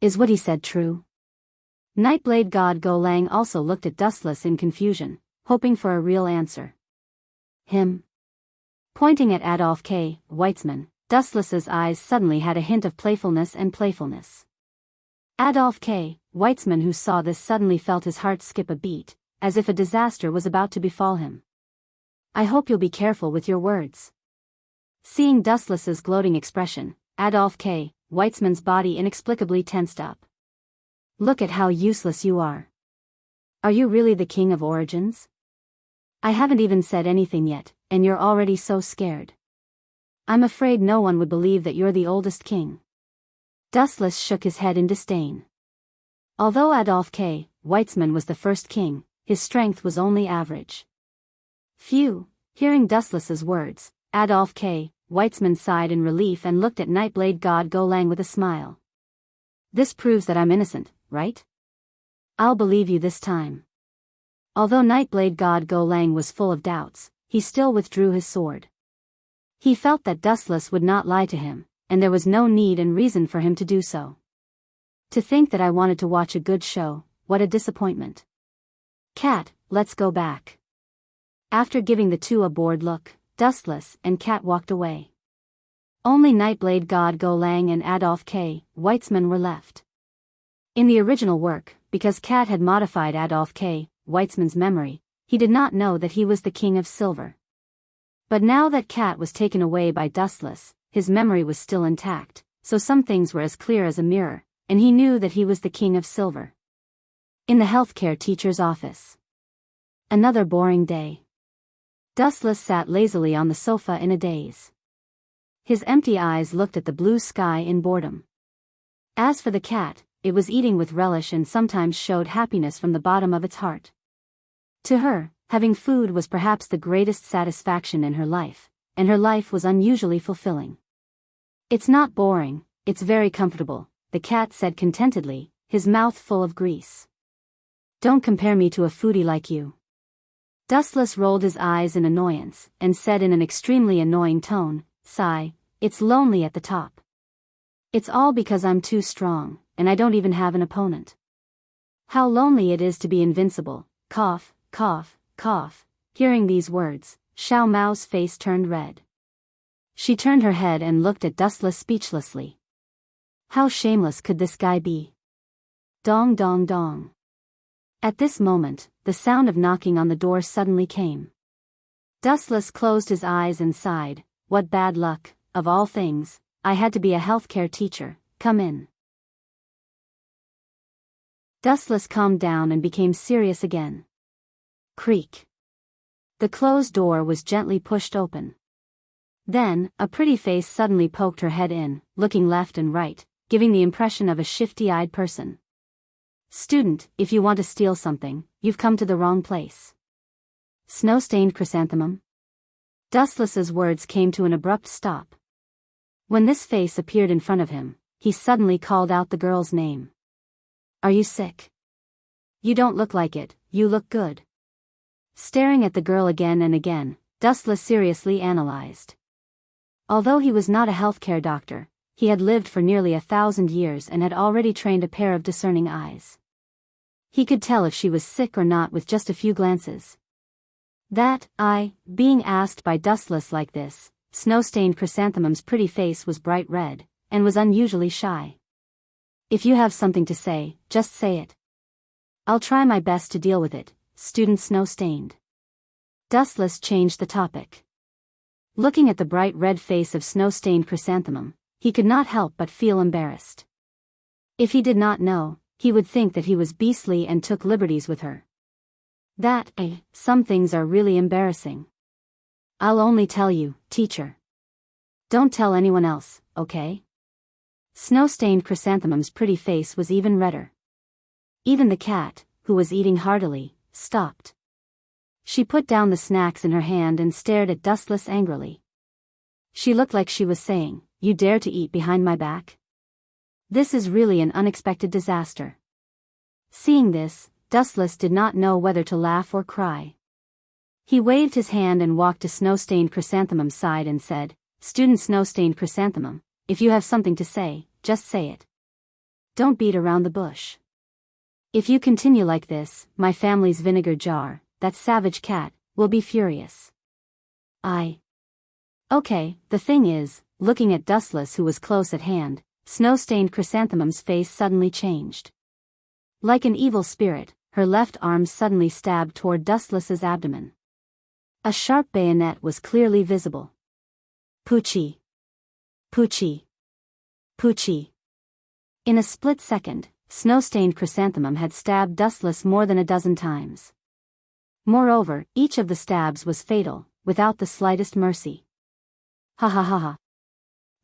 Is what he said true? Nightblade God Go Lang also looked at Dustless in confusion, hoping for a real answer. Him? Pointing at Adolf K. Weitzman, Dustless's eyes suddenly had a hint of playfulness. Adolf K. Weitzman, who saw this, suddenly felt his heart skip a beat, as if a disaster was about to befall him. I hope you'll be careful with your words. Seeing Dustless's gloating expression, Adolf K. Weitzman's body inexplicably tensed up. Look at how useless you are. Are you really the King of Origins? I haven't even said anything yet, and you're already so scared. I'm afraid no one would believe that you're the oldest king. Dustless shook his head in disdain. Although Adolf K. Weitzman was the first king, his strength was only average. Phew, hearing Dustless's words, Adolf K. Weitzman sighed in relief and looked at Nightblade God Go Lang with a smile. This proves that I'm innocent, right? I'll believe you this time. Although Nightblade God Go Lang was full of doubts, he still withdrew his sword. He felt that Dustless would not lie to him, and there was no need and reason for him to do so. To think that I wanted to watch a good show, what a disappointment. Cat, let's go back. After giving the two a bored look, Dustless and Cat walked away. Only Nightblade God Go Lang and Adolf K. Weitzman were left. In the original work, because Cat had modified Adolf K. Weitzman's memory, he did not know that he was the King of Silver. But now that Cat was taken away by Dustless, his memory was still intact, so some things were as clear as a mirror, and he knew that he was the King of Silver. In the healthcare teacher's office. Another boring day. Dustless sat lazily on the sofa in a daze. His empty eyes looked at the blue sky in boredom. As for the cat, it was eating with relish and sometimes showed happiness from the bottom of its heart. To her, having food was perhaps the greatest satisfaction in her life, and her life was unusually fulfilling. It's not boring, it's very comfortable, the cat said contentedly, his mouth full of grease. Don't compare me to a foodie like you. Dustless rolled his eyes in annoyance, and said in an extremely annoying tone, sigh, it's lonely at the top. It's all because I'm too strong, and I don't even have an opponent. How lonely it is to be invincible, cough, cough, cough. Hearing these words, Xiao Mao's face turned red. She turned her head and looked at Dustless speechlessly. How shameless could this guy be? Dong dong dong. At this moment, the sound of knocking on the door suddenly came. Dustless closed his eyes and sighed, what bad luck, of all things, I had to be a healthcare teacher, come in. Dustless calmed down and became serious again. Creak. The closed door was gently pushed open. Then, a pretty face suddenly poked her head in, looking left and right, giving the impression of a shifty-eyed person. Student, if you want to steal something, you've come to the wrong place. Snow-stained chrysanthemum? Dustless's words came to an abrupt stop. When this face appeared in front of him, he suddenly called out the girl's name. Are you sick? You don't look like it, you look good. Staring at the girl again and again, Dustless seriously analyzed. Although he was not a healthcare doctor, he had lived for nearly 1,000 years and had already trained a pair of discerning eyes. He could tell if she was sick or not with just a few glances. Being asked by Dustless like this, Snow-stained chrysanthemum's pretty face was bright red, and was unusually shy. If you have something to say, just say it. I'll try my best to deal with it, student Snow-stained. Dustless changed the topic. Looking at the bright red face of Snow-stained chrysanthemum, he could not help but feel embarrassed. If he did not know, he would think that he was beastly and took liberties with her. Some things are really embarrassing. I'll only tell you, teacher. Don't tell anyone else, okay? Snow-stained chrysanthemum's pretty face was even redder. Even the cat, who was eating heartily, stopped. She put down the snacks in her hand and stared at Dustless angrily. She looked like she was saying, you dare to eat behind my back? This is really an unexpected disaster. Seeing this, Dustless did not know whether to laugh or cry. He waved his hand and walked to Snow-stained chrysanthemum's side and said, Student Snow-stained chrysanthemum, if you have something to say, just say it. Don't beat around the bush. If you continue like this, my family's vinegar jar, that savage cat, will be furious. Okay, the thing is, looking at Dustless who was close at hand, Snow-stained chrysanthemum's face suddenly changed. Like an evil spirit, her left arm suddenly stabbed toward Dustless's abdomen. A sharp bayonet was clearly visible. Poochie. Poochie. Poochie. In a split second, Snow-stained chrysanthemum had stabbed Dustless more than a dozen times. Moreover, each of the stabs was fatal, without the slightest mercy. Ha ha ha ha.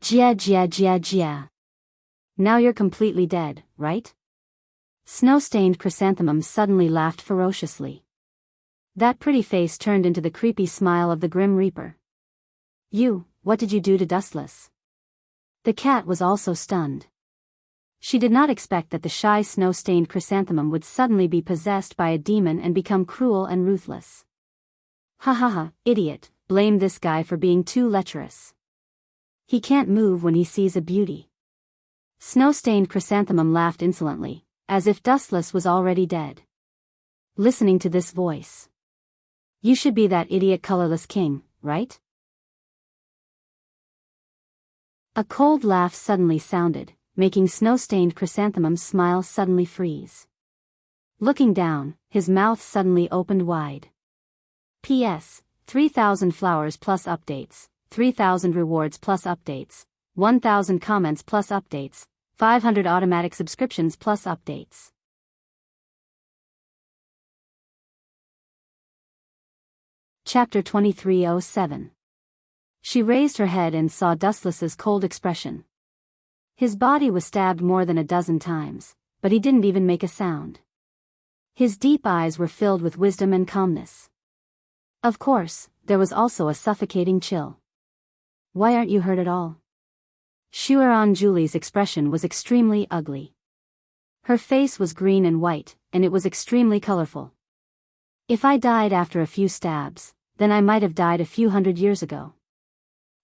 Jia jia jia jia. Now you're completely dead, right? Snow-stained chrysanthemum suddenly laughed ferociously. That pretty face turned into the creepy smile of the Grim Reaper. What did you do to Dustless? The cat was also stunned. She did not expect that the shy Snow-stained chrysanthemum would suddenly be possessed by a demon and become cruel and ruthless. Ha ha ha, idiot, blame this guy for being too lecherous. He can't move when he sees a beauty. Snow-stained chrysanthemum laughed insolently, as if Dustless was already dead. Listening to this voice. You should be that idiot colorless king, right? A cold laugh suddenly sounded, making Snow-stained chrysanthemum's smile suddenly freeze. Looking down, his mouth suddenly opened wide. P.S. 3,000 flowers plus updates, 3,000 rewards plus updates, 1,000 comments plus updates, 500 automatic subscriptions plus updates. Chapter 2307. She raised her head and saw Dustless's cold expression. His body was stabbed more than a dozen times, but he didn't even make a sound. His deep eyes were filled with wisdom and calmness. Of course, there was also a suffocating chill. Why aren't you hurt at all? Shuaran Julie's expression was extremely ugly. Her face was green and white, and it was extremely colorful. If I died after a few stabs, then I might have died a few hundred years ago.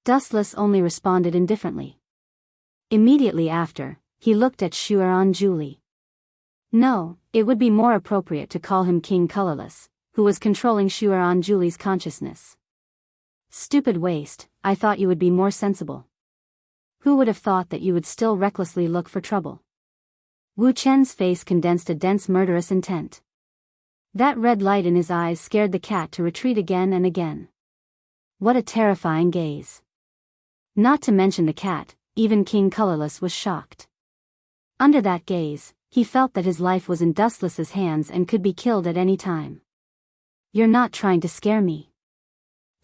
Dustless only responded indifferently. Immediately after, he looked at Shuaran Julie. No, it would be more appropriate to call him King Colorless, who was controlling Shuaran Julie's consciousness. Stupid waste, I thought you would be more sensible. Who would have thought that you would still recklessly look for trouble? Wu Chen's face condensed a dense murderous intent. That red light in his eyes scared the cat to retreat again and again. What a terrifying gaze. Not to mention the cat, even King Colorless was shocked. Under that gaze, he felt that his life was in Dustless's hands and could be killed at any time. You're not trying to scare me.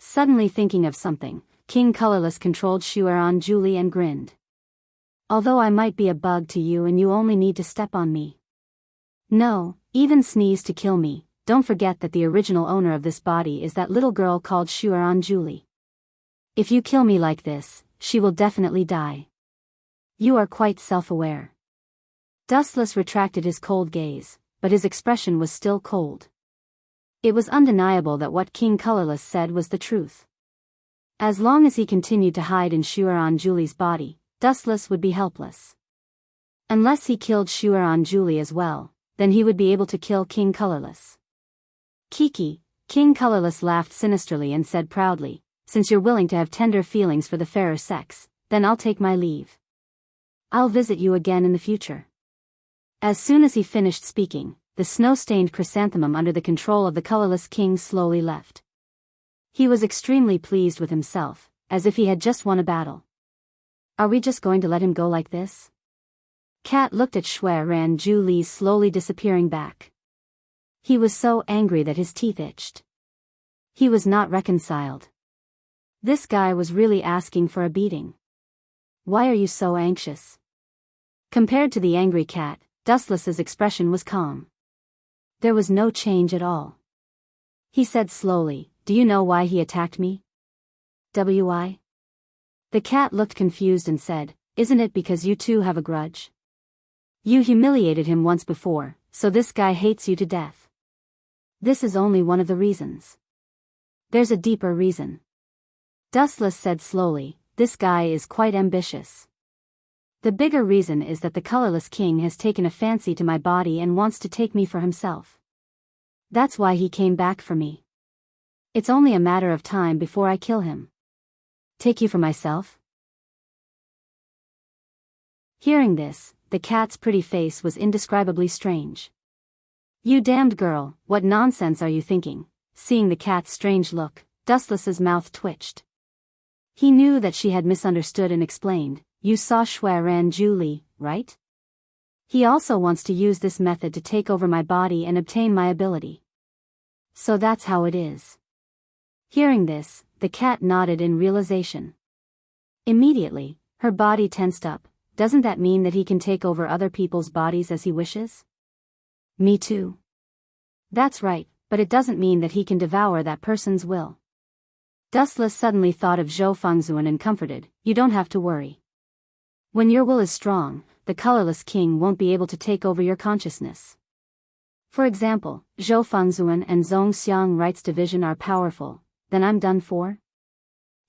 Suddenly thinking of something, King Colorless controlled Shuaran Julie and grinned. Although I might be a bug to you and you only need to step on me. No, even sneeze to kill me, don't forget that the original owner of this body is that little girl called Shuaran Julie. If you kill me like this, she will definitely die. You are quite self-aware. Dustless retracted his cold gaze, but his expression was still cold. It was undeniable that what King Colorless said was the truth. As long as he continued to hide in Shuaran Julie's body, Dustless would be helpless. Unless he killed Shuaran Julie as well, then he would be able to kill King Colorless. Kiki, King Colorless laughed sinisterly and said proudly, since you're willing to have tender feelings for the fairer sex, then I'll take my leave. I'll visit you again in the future. As soon as he finished speaking, the snow-stained chrysanthemum under the control of the colorless king slowly left. He was extremely pleased with himself, as if he had just won a battle. Are we just going to let him go like this? Cat looked at Shuaran Julie slowly disappearing back. He was so angry that his teeth itched. He was not reconciled. This guy was really asking for a beating. Why are you so anxious? Compared to the angry cat, Dustless's expression was calm. There was no change at all. He said slowly, do you know why he attacked me? Why? The cat looked confused and said, isn't it because you two have a grudge? You humiliated him once before, so this guy hates you to death. This is only one of the reasons. There's a deeper reason. Dustless said slowly, this guy is quite ambitious. The bigger reason is that the colorless king has taken a fancy to my body and wants to take me for himself. That's why he came back for me. It's only a matter of time before I kill him. Take you for myself? Hearing this, the cat's pretty face was indescribably strange. You damned girl, what nonsense are you thinking? Seeing the cat's strange look, Dustless's mouth twitched. He knew that she had misunderstood and explained, you saw Shuaran Julie, right? He also wants to use this method to take over my body and obtain my ability. So that's how it is. Hearing this, the cat nodded in realization. Immediately, her body tensed up. Doesn't that mean that he can take over other people's bodies as he wishes? Me too. That's right, but it doesn't mean that he can devour that person's will. Dustless suddenly thought of Zhou Fengzuan and comforted, you don't have to worry. When your will is strong, the colorless king won't be able to take over your consciousness. For example, Zhou Fengzuan and Zhong Xiang Rights Division are powerful, then I'm done for?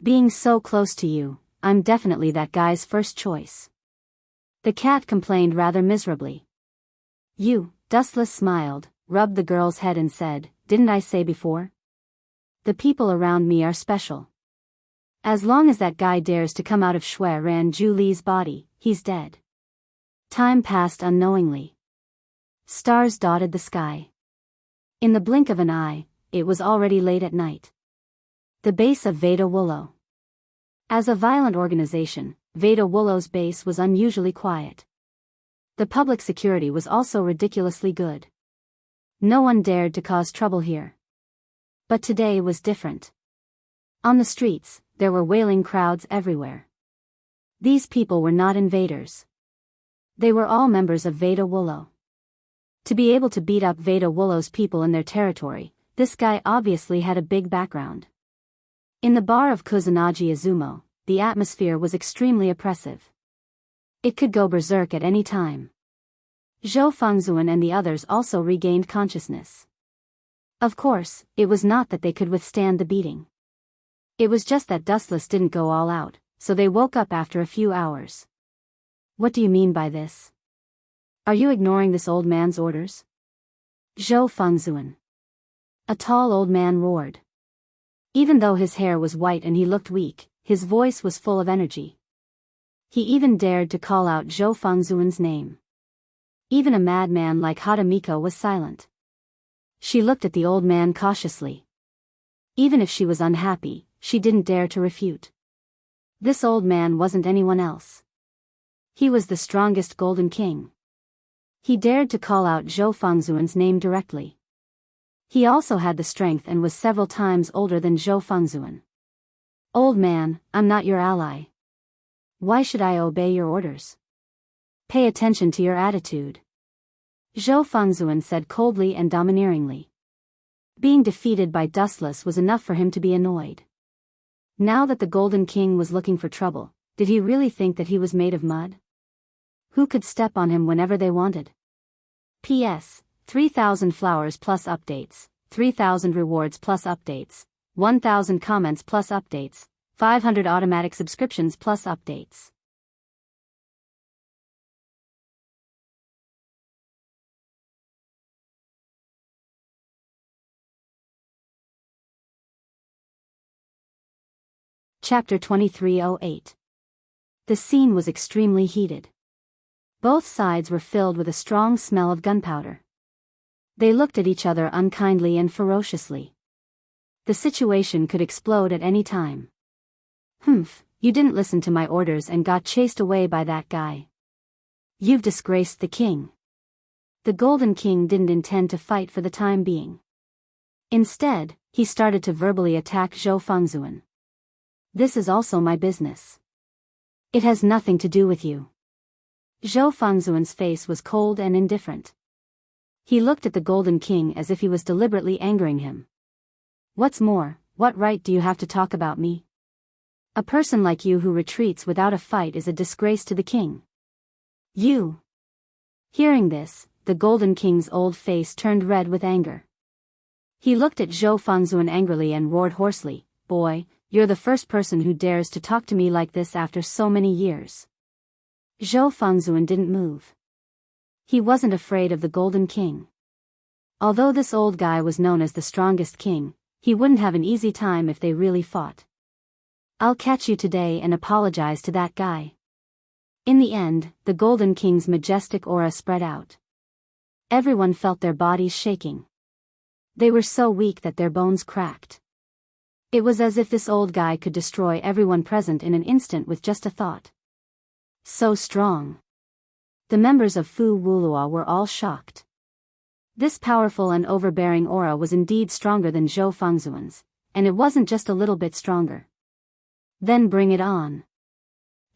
Being so close to you, I'm definitely that guy's first choice. The cat complained rather miserably. You, Dustless smiled, rubbed the girl's head and said, didn't I say before? The people around me are special. As long as that guy dares to come out of Shuaran Julie's body, he's dead. Time passed unknowingly. Stars dotted the sky. In the blink of an eye, it was already late at night. The base of Veda Wullo. As a violent organization, Veda Wullo's base was unusually quiet. The public security was also ridiculously good. No one dared to cause trouble here. But today was different. On the streets, there were wailing crowds everywhere. These people were not invaders. They were all members of Veda Wullo. To be able to beat up Veda Wullo's people in their territory, this guy obviously had a big background. In the bar of Kusanagi Izumo, the atmosphere was extremely oppressive. It could go berserk at any time. Zhou Fengzuan and the others also regained consciousness. Of course, it was not that they could withstand the beating. It was just that Dustless didn't go all out, so they woke up after a few hours. What do you mean by this? Are you ignoring this old man's orders? Zhou Fengzuan. A tall old man roared. Even though his hair was white and he looked weak, his voice was full of energy. He even dared to call out Zhou Fengzuan's name. Even a madman like Hatamiko was silent. She looked at the old man cautiously. Even if she was unhappy, she didn't dare to refute. This old man wasn't anyone else. He was the strongest Golden King. He dared to call out Zhou Fengzuan's name directly. He also had the strength and was several times older than Zhou Fengzuan. Old man, I'm not your ally. Why should I obey your orders? Pay attention to your attitude. Zhou Fengzuan said coldly and domineeringly. Being defeated by Dustless was enough for him to be annoyed. Now that the Golden King was looking for trouble, did he really think that he was made of mud? Who could step on him whenever they wanted? P.S. 3,000 flowers plus updates, 3,000 rewards plus updates, 1,000 comments plus updates, 500 automatic subscriptions plus updates. Chapter 2308. The scene was extremely heated. Both sides were filled with a strong smell of gunpowder. They looked at each other unkindly and ferociously. The situation could explode at any time. Humph, you didn't listen to my orders and got chased away by that guy. You've disgraced the king. The Golden King didn't intend to fight for the time being. Instead, he started to verbally attack Zhou Fengzuan. This is also my business. It has nothing to do with you. Zhou Fengzuan's face was cold and indifferent. He looked at the Golden King as if he was deliberately angering him. What's more, what right do you have to talk about me? A person like you who retreats without a fight is a disgrace to the king. You. Hearing this, the Golden King's old face turned red with anger. He looked at Zhou Fengzuan angrily and roared hoarsely, "Boy, you're the first person who dares to talk to me like this after so many years." Zhou Fengzuan didn't move. He wasn't afraid of the Golden King. Although this old guy was known as the strongest king, he wouldn't have an easy time if they really fought. I'll catch you today and apologize to that guy. In the end, the Golden King's majestic aura spread out. Everyone felt their bodies shaking. They were so weak that their bones cracked. It was as if this old guy could destroy everyone present in an instant with just a thought. So strong. The members of Fu Wulua were all shocked. This powerful and overbearing aura was indeed stronger than Zhou Fengzuan's, and it wasn't just a little bit stronger. Then bring it on.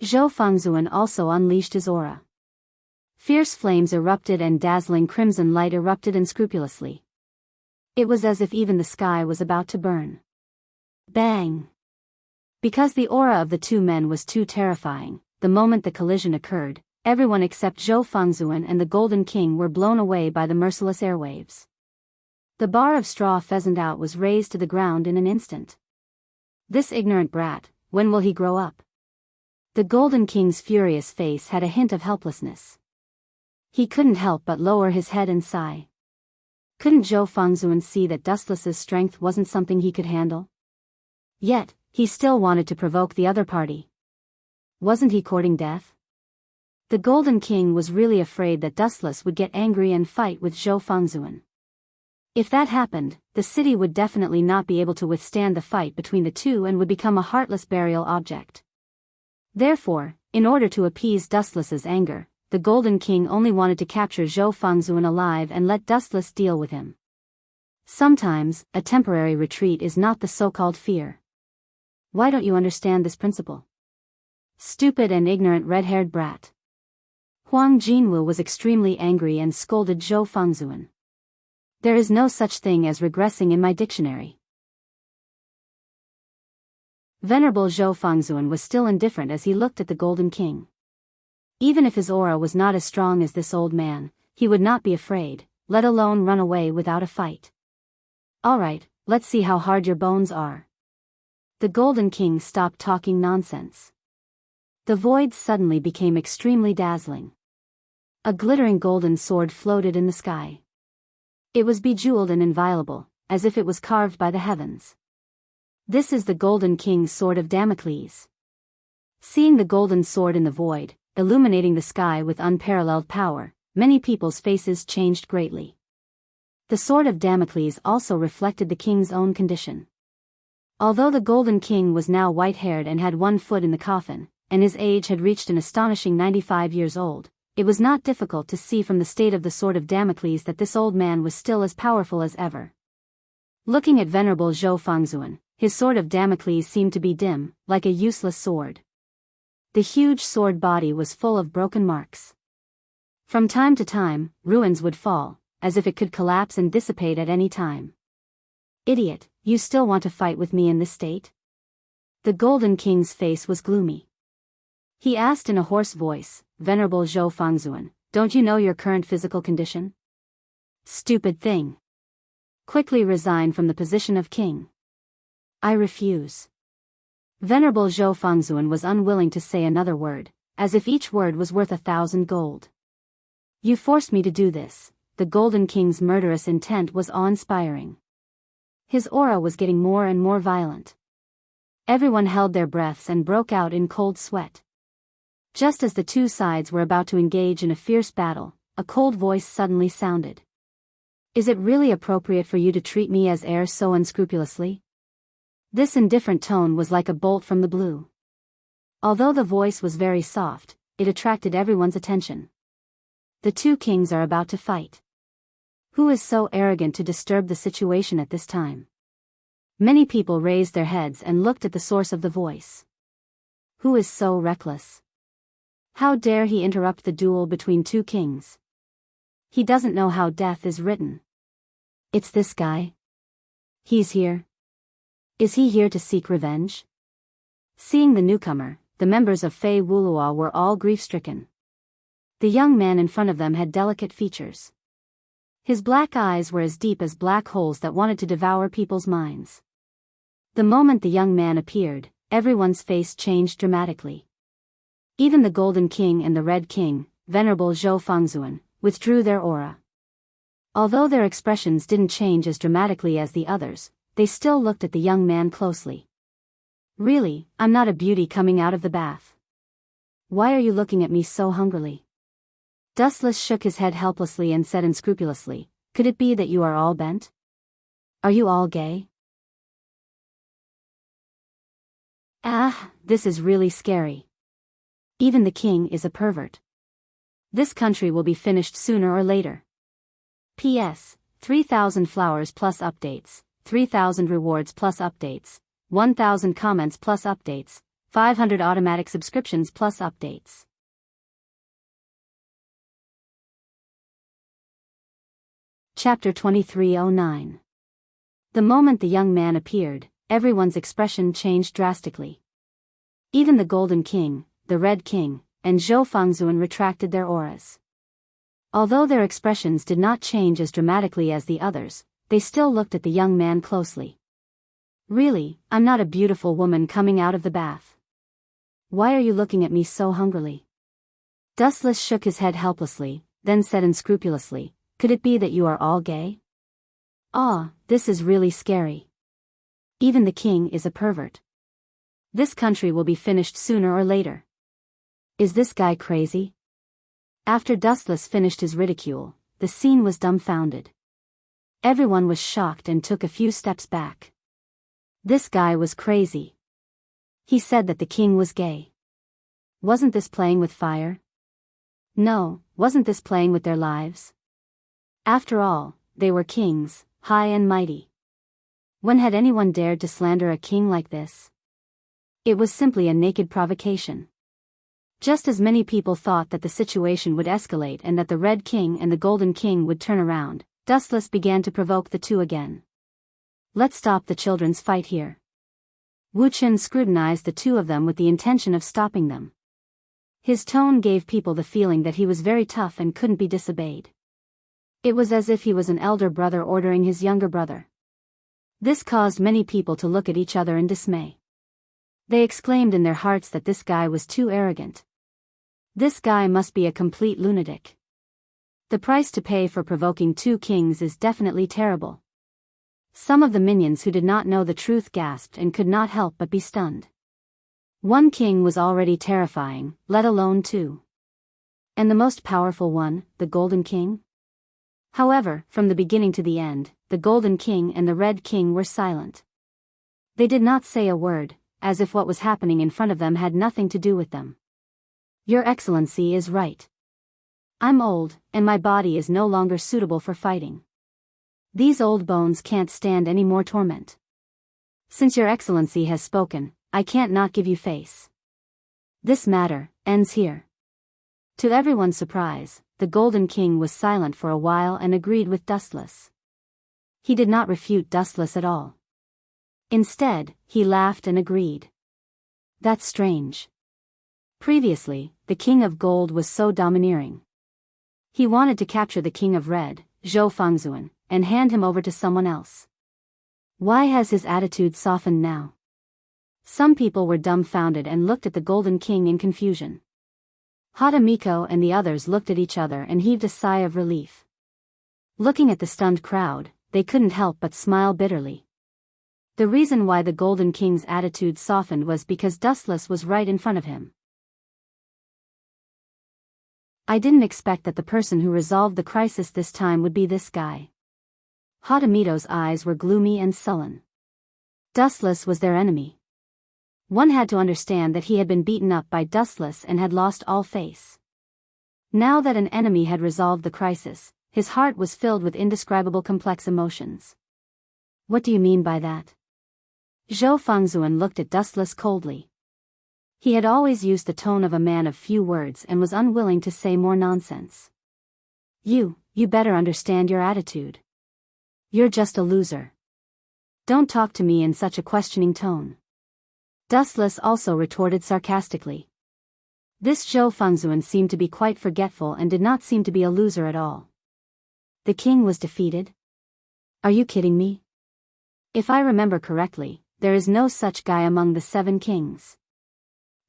Zhou Fengzuan also unleashed his aura. Fierce flames erupted and dazzling crimson light erupted unscrupulously. It was as if even the sky was about to burn. Bang! Because the aura of the two men was too terrifying, the moment the collision occurred, everyone except Zhou Fengzuan and the Golden King were blown away by the merciless airwaves. The bar of straw pheasant out was razed to the ground in an instant. This ignorant brat, when will he grow up? The Golden King's furious face had a hint of helplessness. He couldn't help but lower his head and sigh. Couldn't Zhou Fengzuan see that Dustless's strength wasn't something he could handle? Yet, he still wanted to provoke the other party. Wasn't he courting death? The Golden King was really afraid that Dustless would get angry and fight with Zhou Fengzuan. If that happened, the city would definitely not be able to withstand the fight between the two and would become a heartless burial object. Therefore, in order to appease Dustless's anger, the Golden King only wanted to capture Zhou Fengzuan alive and let Dustless deal with him. Sometimes, a temporary retreat is not the so-called fear. Why don't you understand this principle? Stupid and ignorant red-haired brat. Huang Jinwu was extremely angry and scolded Zhou Fengzuan. There is no such thing as regressing in my dictionary. Venerable Zhou Fengzuan was still indifferent as he looked at the Golden King. Even if his aura was not as strong as this old man, he would not be afraid, let alone run away without a fight. Alright, let's see how hard your bones are. The Golden King stopped talking nonsense. The void suddenly became extremely dazzling. A glittering golden sword floated in the sky. It was bejeweled and inviolable, as if it was carved by the heavens. This is the Golden King's sword of Damocles. Seeing the golden sword in the void, illuminating the sky with unparalleled power, many people's faces changed greatly. The sword of Damocles also reflected the king's own condition. Although the Golden King was now white-haired and had one foot in the coffin, and his age had reached an astonishing 95 years old, it was not difficult to see from the state of the sword of Damocles that this old man was still as powerful as ever. Looking at Venerable Zhou Fengzuan, his sword of Damocles seemed to be dim, like a useless sword. The huge sword body was full of broken marks. From time to time, ruins would fall, as if it could collapse and dissipate at any time. Idiot, you still want to fight with me in this state? The Golden King's face was gloomy. He asked in a hoarse voice, Venerable Zhou Fengzuan, don't you know your current physical condition? Stupid thing. Quickly resign from the position of king. I refuse. Venerable Zhou Fengzuan was unwilling to say another word, as if each word was worth 1,000 gold. You forced me to do this. The Golden King's murderous intent was awe-inspiring. His aura was getting more and more violent. Everyone held their breaths and broke out in cold sweat. Just as the two sides were about to engage in a fierce battle, a cold voice suddenly sounded. Is it really appropriate for you to treat me as heir so unscrupulously? This indifferent tone was like a bolt from the blue. Although the voice was very soft, it attracted everyone's attention. The two kings are about to fight. Who is so arrogant to disturb the situation at this time? Many people raised their heads and looked at the source of the voice. Who is so reckless? How dare he interrupt the duel between two kings? He doesn't know how death is written. It's this guy. He's here. Is he here to seek revenge? Seeing the newcomer, the members of Fei Wulua were all grief-stricken. The young man in front of them had delicate features. His black eyes were as deep as black holes that wanted to devour people's minds. The moment the young man appeared, everyone's face changed dramatically. Even the Golden King and the Red King, Venerable Zhou Fengzuan, withdrew their aura. Although their expressions didn't change as dramatically as the others, they still looked at the young man closely. Really, I'm not a beauty coming out of the bath. Why are you looking at me so hungrily? Dustless shook his head helplessly and said unscrupulously, could it be that you are all bent? Are you all gay? Ah, this is really scary. Even the king is a pervert. This country will be finished sooner or later. P.S. 3,000 flowers plus updates, 3,000 rewards plus updates, 1,000 comments plus updates, 500 automatic subscriptions plus updates. Chapter 2309. The moment the young man appeared, everyone's expression changed drastically. Even the Golden King, the Red King, and Zhou Fengzuan retracted their auras. Although their expressions did not change as dramatically as the others, they still looked at the young man closely. Really, I'm not a beautiful woman coming out of the bath. Why are you looking at me so hungrily? Dustless shook his head helplessly, then said unscrupulously, could it be that you are all gay? Ah, this is really scary. Even the king is a pervert. This country will be finished sooner or later. Is this guy crazy? After Dustless finished his ridicule, the scene was dumbfounded. Everyone was shocked and took a few steps back. This guy was crazy. He said that the king was gay. Wasn't this playing with fire? No, wasn't this playing with their lives? After all, they were kings, high and mighty. When had anyone dared to slander a king like this? It was simply a naked provocation. Just as many people thought that the situation would escalate and that the Red King and the Golden King would turn around, Dustless began to provoke the two again. Let's stop the children's fight here. Wu Chen scrutinized the two of them with the intention of stopping them. His tone gave people the feeling that he was very tough and couldn't be disobeyed. It was as if he was an elder brother ordering his younger brother. This caused many people to look at each other in dismay. They exclaimed in their hearts that this guy was too arrogant. This guy must be a complete lunatic. The price to pay for provoking two kings is definitely terrible. Some of the minions who did not know the truth gasped and could not help but be stunned. One king was already terrifying, let alone two. And the most powerful one, the Golden King? However, from the beginning to the end, the Golden King and the Red King were silent. They did not say a word, as if what was happening in front of them had nothing to do with them. Your Excellency is right. I'm old, and my body is no longer suitable for fighting. These old bones can't stand any more torment. Since Your Excellency has spoken, I can't not give you face. This matter ends here. To everyone's surprise, the Golden King was silent for a while and agreed with Dustless. He did not refute Dustless at all. Instead, he laughed and agreed. That's strange. Previously, the King of Gold was so domineering. He wanted to capture the King of Red, Zhou Fengzuan, and hand him over to someone else. Why has his attitude softened now? Some people were dumbfounded and looked at the Golden King in confusion. Hatamiko and the others looked at each other and heaved a sigh of relief. Looking at the stunned crowd, they couldn't help but smile bitterly. The reason why the Golden King's attitude softened was because Dustless was right in front of him. I didn't expect that the person who resolved the crisis this time would be this guy. Hatamito's eyes were gloomy and sullen. Dustless was their enemy. One had to understand that he had been beaten up by Dustless and had lost all face. Now that an enemy had resolved the crisis, his heart was filled with indescribable complex emotions. What do you mean by that? Zhou Fengzuan looked at Dustless coldly. He had always used the tone of a man of few words and was unwilling to say more nonsense. You better understand your attitude. You're just a loser. Don't talk to me in such a questioning tone. Dustless also retorted sarcastically. This Zhou Fengzuan seemed to be quite forgetful and did not seem to be a loser at all. The king was defeated? Are you kidding me? If I remember correctly, there is no such guy among the 7 kings.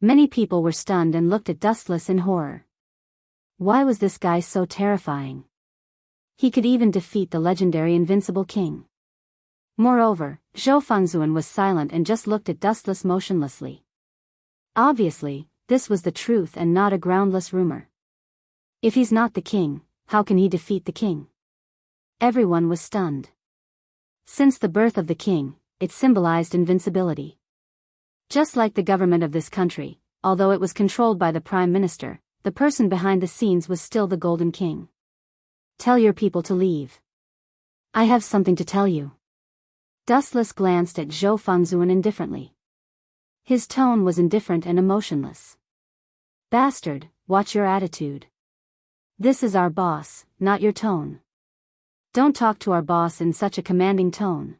Many people were stunned and looked at Dustless in horror. Why was this guy so terrifying? He could even defeat the legendary Invincible King. Moreover, Zhou Fengzuan was silent and just looked at Dustless motionlessly. Obviously, this was the truth and not a groundless rumor. If he's not the king, how can he defeat the king? Everyone was stunned. Since the birth of the king, it symbolized invincibility. Just like the government of this country, although it was controlled by the prime minister, the person behind the scenes was still the Golden King. Tell your people to leave. I have something to tell you. Dustless glanced at Zhou Fengzuan indifferently. His tone was indifferent and emotionless. Bastard, watch your attitude. This is our boss, not your tone. Don't talk to our boss in such a commanding tone.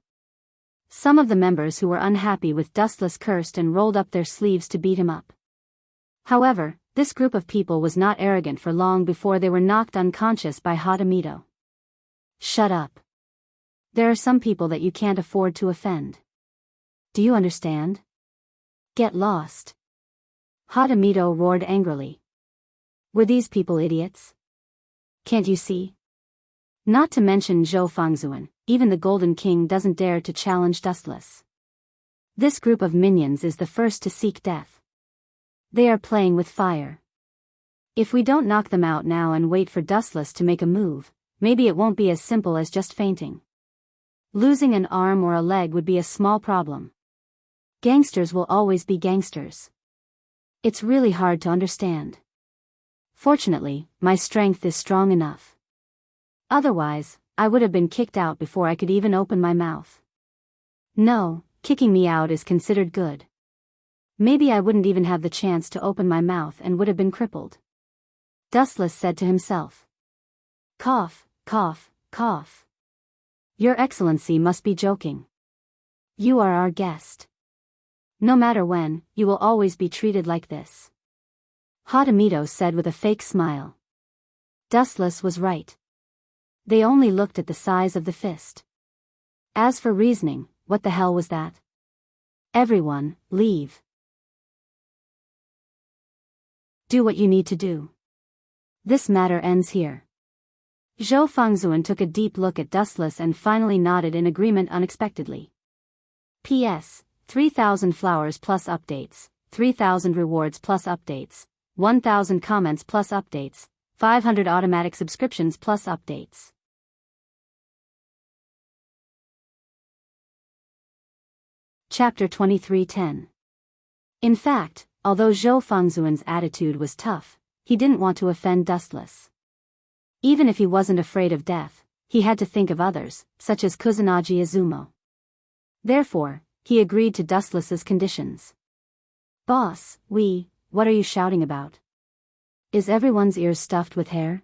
Some of the members who were unhappy with Dustless cursed and rolled up their sleeves to beat him up. However, this group of people was not arrogant for long before they were knocked unconscious by Hatamito. Shut up. There are some people that you can't afford to offend. Do you understand? Get lost. Hatamito roared angrily. Were these people idiots? Can't you see? Not to mention Zhou Fengzuan, even the Golden King doesn't dare to challenge Dustless. This group of minions is the first to seek death. They are playing with fire. If we don't knock them out now and wait for Dustless to make a move, maybe it won't be as simple as just fainting. Losing an arm or a leg would be a small problem. Gangsters will always be gangsters. It's really hard to understand. Fortunately, my strength is strong enough. Otherwise, I would have been kicked out before I could even open my mouth. No, kicking me out is considered good. Maybe I wouldn't even have the chance to open my mouth and would have been crippled. Dustless said to himself. Cough, cough, cough. Your Excellency must be joking. You are our guest. No matter when, you will always be treated like this. Hadamito said with a fake smile. Dustless was right. They only looked at the size of the fist. As for reasoning, what the hell was that? Everyone, leave. Do what you need to do. This matter ends here. Zhou Fengzuan took a deep look at Dustless and finally nodded in agreement unexpectedly. P.S. 3,000 flowers plus updates, 3,000 rewards plus updates, 1,000 comments plus updates, 500 automatic subscriptions plus updates. Chapter 23:10. In fact, although Zhou Fengzuan's attitude was tough, he didn't want to offend Dustless. Even if he wasn't afraid of death, he had to think of others, such as Kusanagi Izumo. Therefore, he agreed to Dustless's conditions. Boss, what are you shouting about? Is everyone's ears stuffed with hair?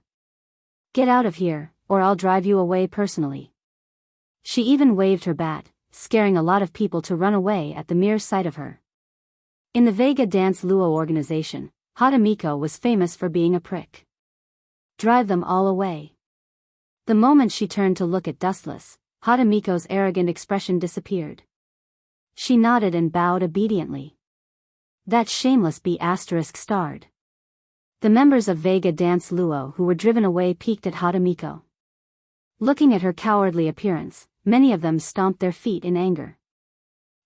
Get out of here, or I'll drive you away personally. She even waved her bat, scaring a lot of people to run away at the mere sight of her. In the Vega Dance Luo organization, Hadamiko was famous for being a prick. Drive them all away. The moment she turned to look at Dustless, Hadamiko's arrogant expression disappeared. She nodded and bowed obediently. That shameless B** starred. The members of Vega Dance Luo who were driven away peeked at Hadamiko. Looking at her cowardly appearance, many of them stomped their feet in anger.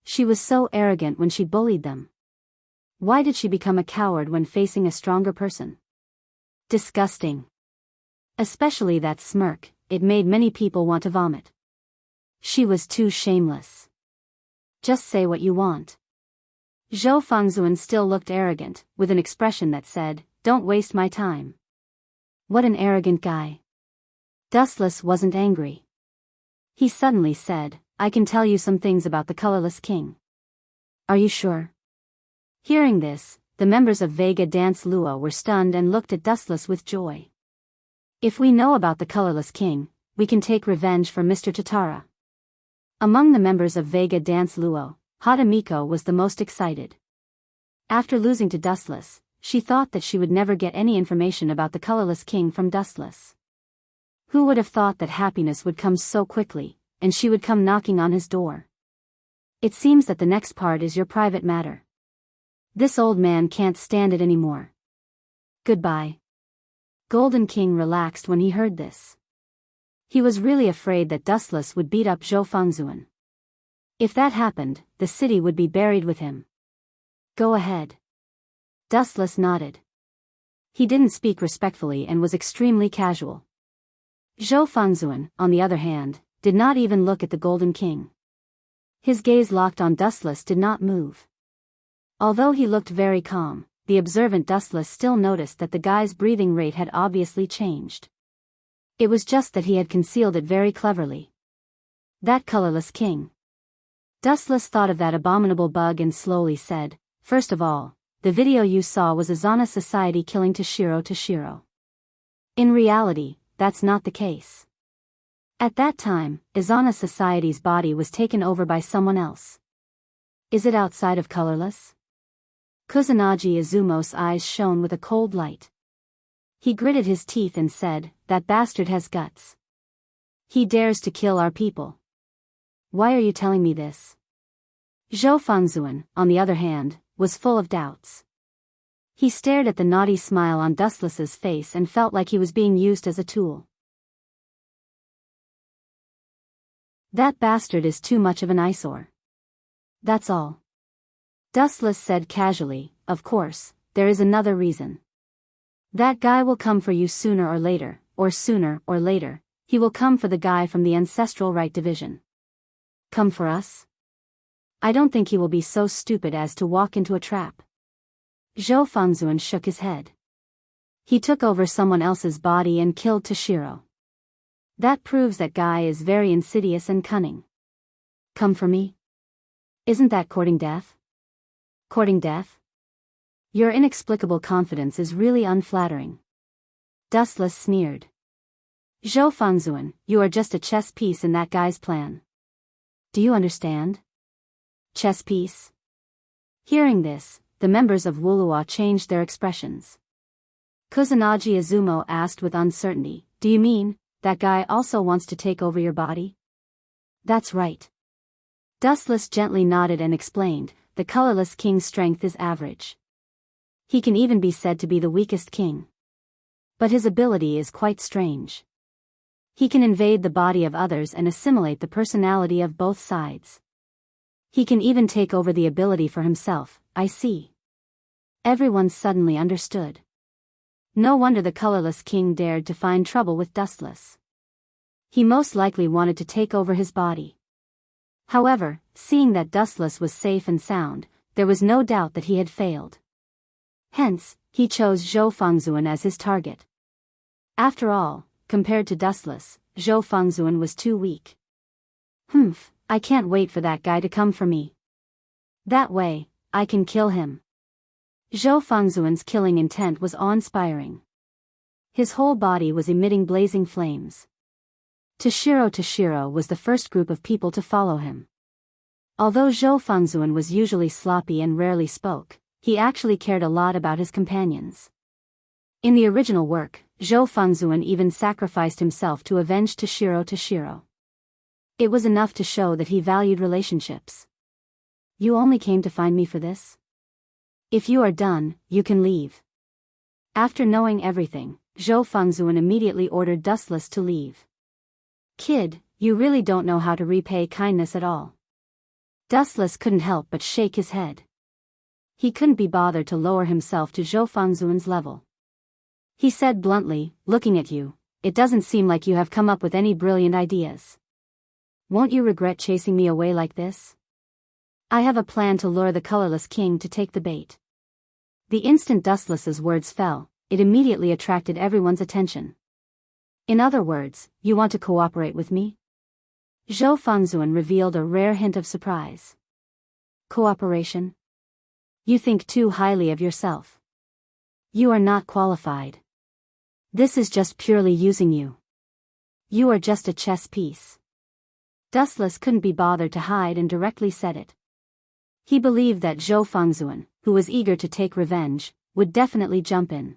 She was so arrogant when she bullied them. Why did she become a coward when facing a stronger person? Disgusting. Especially that smirk, it made many people want to vomit. She was too shameless. Just say what you want. Zhou Fengzuan still looked arrogant, with an expression that said, "Don't waste my time." What an arrogant guy. Dustless wasn't angry. He suddenly said, "I can tell you some things about the colorless king." Are you sure? Hearing this, the members of Vega Dance Luo were stunned and looked at Dustless with joy. If we know about the colorless king, we can take revenge for Mr. Tatara. Among the members of Vega Dance Luo, Hadamiko was the most excited. After losing to Dustless, she thought that she would never get any information about the colorless king from Dustless. Who would have thought that happiness would come so quickly, and she would come knocking on his door? It seems that the next part is your private matter. This old man can't stand it anymore. Goodbye. Golden King relaxed when he heard this. He was really afraid that Dustless would beat up Zhou Fengzuan. If that happened, the city would be buried with him. Go ahead. Dustless nodded. He didn't speak respectfully and was extremely casual. Zhou Fengzuan, on the other hand, did not even look at the Golden King. His gaze locked on Dustless did not move. Although he looked very calm, the observant Dustless still noticed that the guy's breathing rate had obviously changed. It was just that he had concealed it very cleverly. That colorless king. Dustless thought of that abominable bug and slowly said, "First of all, the video you saw was Azana Society killing Toshiro. In reality, that's not the case. At that time, Azana Society's body was taken over by someone else. Is it outside of colorless?" Kusanagi Izumo's eyes shone with a cold light. He gritted his teeth and said, "That bastard has guts. He dares to kill our people. Why are you telling me this?" Zhou Fengzuan, on the other hand, was full of doubts. He stared at the naughty smile on Dustless's face and felt like he was being used as a tool. That bastard is too much of an eyesore. That's all. Dustless said casually, "Of course, there is another reason. That guy will come for you sooner or later, or sooner or later, he will come for the guy from the Ancestral Right Division." Come for us? I don't think he will be so stupid as to walk into a trap. Zhou Fengzuan shook his head. He took over someone else's body and killed Toshiro. That proves that guy is very insidious and cunning. Come for me? Isn't that courting death? Courting death? Your inexplicable confidence is really unflattering. Dustless sneered. Zhou Fengzuan, you are just a chess piece in that guy's plan. Do you understand? Chess piece? Hearing this, the members of Wulua changed their expressions. Kusanagi Izumo asked with uncertainty. Do you mean, that guy also wants to take over your body? That's right. Dustless gently nodded and explained, the colorless king's strength is average. He can even be said to be the weakest king. But his ability is quite strange. He can invade the body of others and assimilate the personality of both sides. He can even take over the ability for himself. I see. Everyone suddenly understood. No wonder the colorless king dared to find trouble with Dustless. He most likely wanted to take over his body. However, seeing that Dustless was safe and sound, there was no doubt that he had failed. Hence, he chose Zhou Fengzuan as his target. After all, compared to Dustless, Zhou Fengzuan was too weak. I can't wait for that guy to come for me. That way, I can kill him. Zhou Fengzuan's killing intent was awe-inspiring. His whole body was emitting blazing flames. Toshiro was the first group of people to follow him. Although Zhou Fengzuan was usually sloppy and rarely spoke, he actually cared a lot about his companions. In the original work, Zhou Fengzuan even sacrificed himself to avenge Toshiro. It was enough to show that he valued relationships. You only came to find me for this? If you are done, you can leave. After knowing everything, Zhou Fengzuan immediately ordered Dustless to leave. Kid, you really don't know how to repay kindness at all. Dustless couldn't help but shake his head. He couldn't be bothered to lower himself to Zhou Fengzuan's level. He said bluntly, looking at you, it doesn't seem like you have come up with any brilliant ideas. Won't you regret chasing me away like this? I have a plan to lure the colorless king to take the bait. The instant Dustless's words fell, it immediately attracted everyone's attention. In other words, you want to cooperate with me? Zhou Fengzuan revealed a rare hint of surprise. Cooperation? You think too highly of yourself. You are not qualified. This is just purely using you. You are just a chess piece. Dustless couldn't be bothered to hide and directly said it. He believed that Zhou Fengzuan, who was eager to take revenge, would definitely jump in.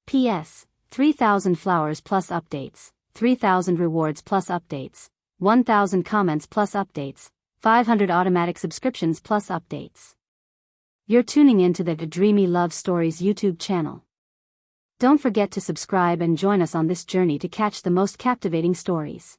P.S. 3,000 flowers plus updates, 3,000 rewards plus updates, 1,000 comments plus updates, 500 automatic subscriptions plus updates. You're tuning into the Dreamy Love Stories YouTube channel. Don't forget to subscribe and join us on this journey to catch the most captivating stories.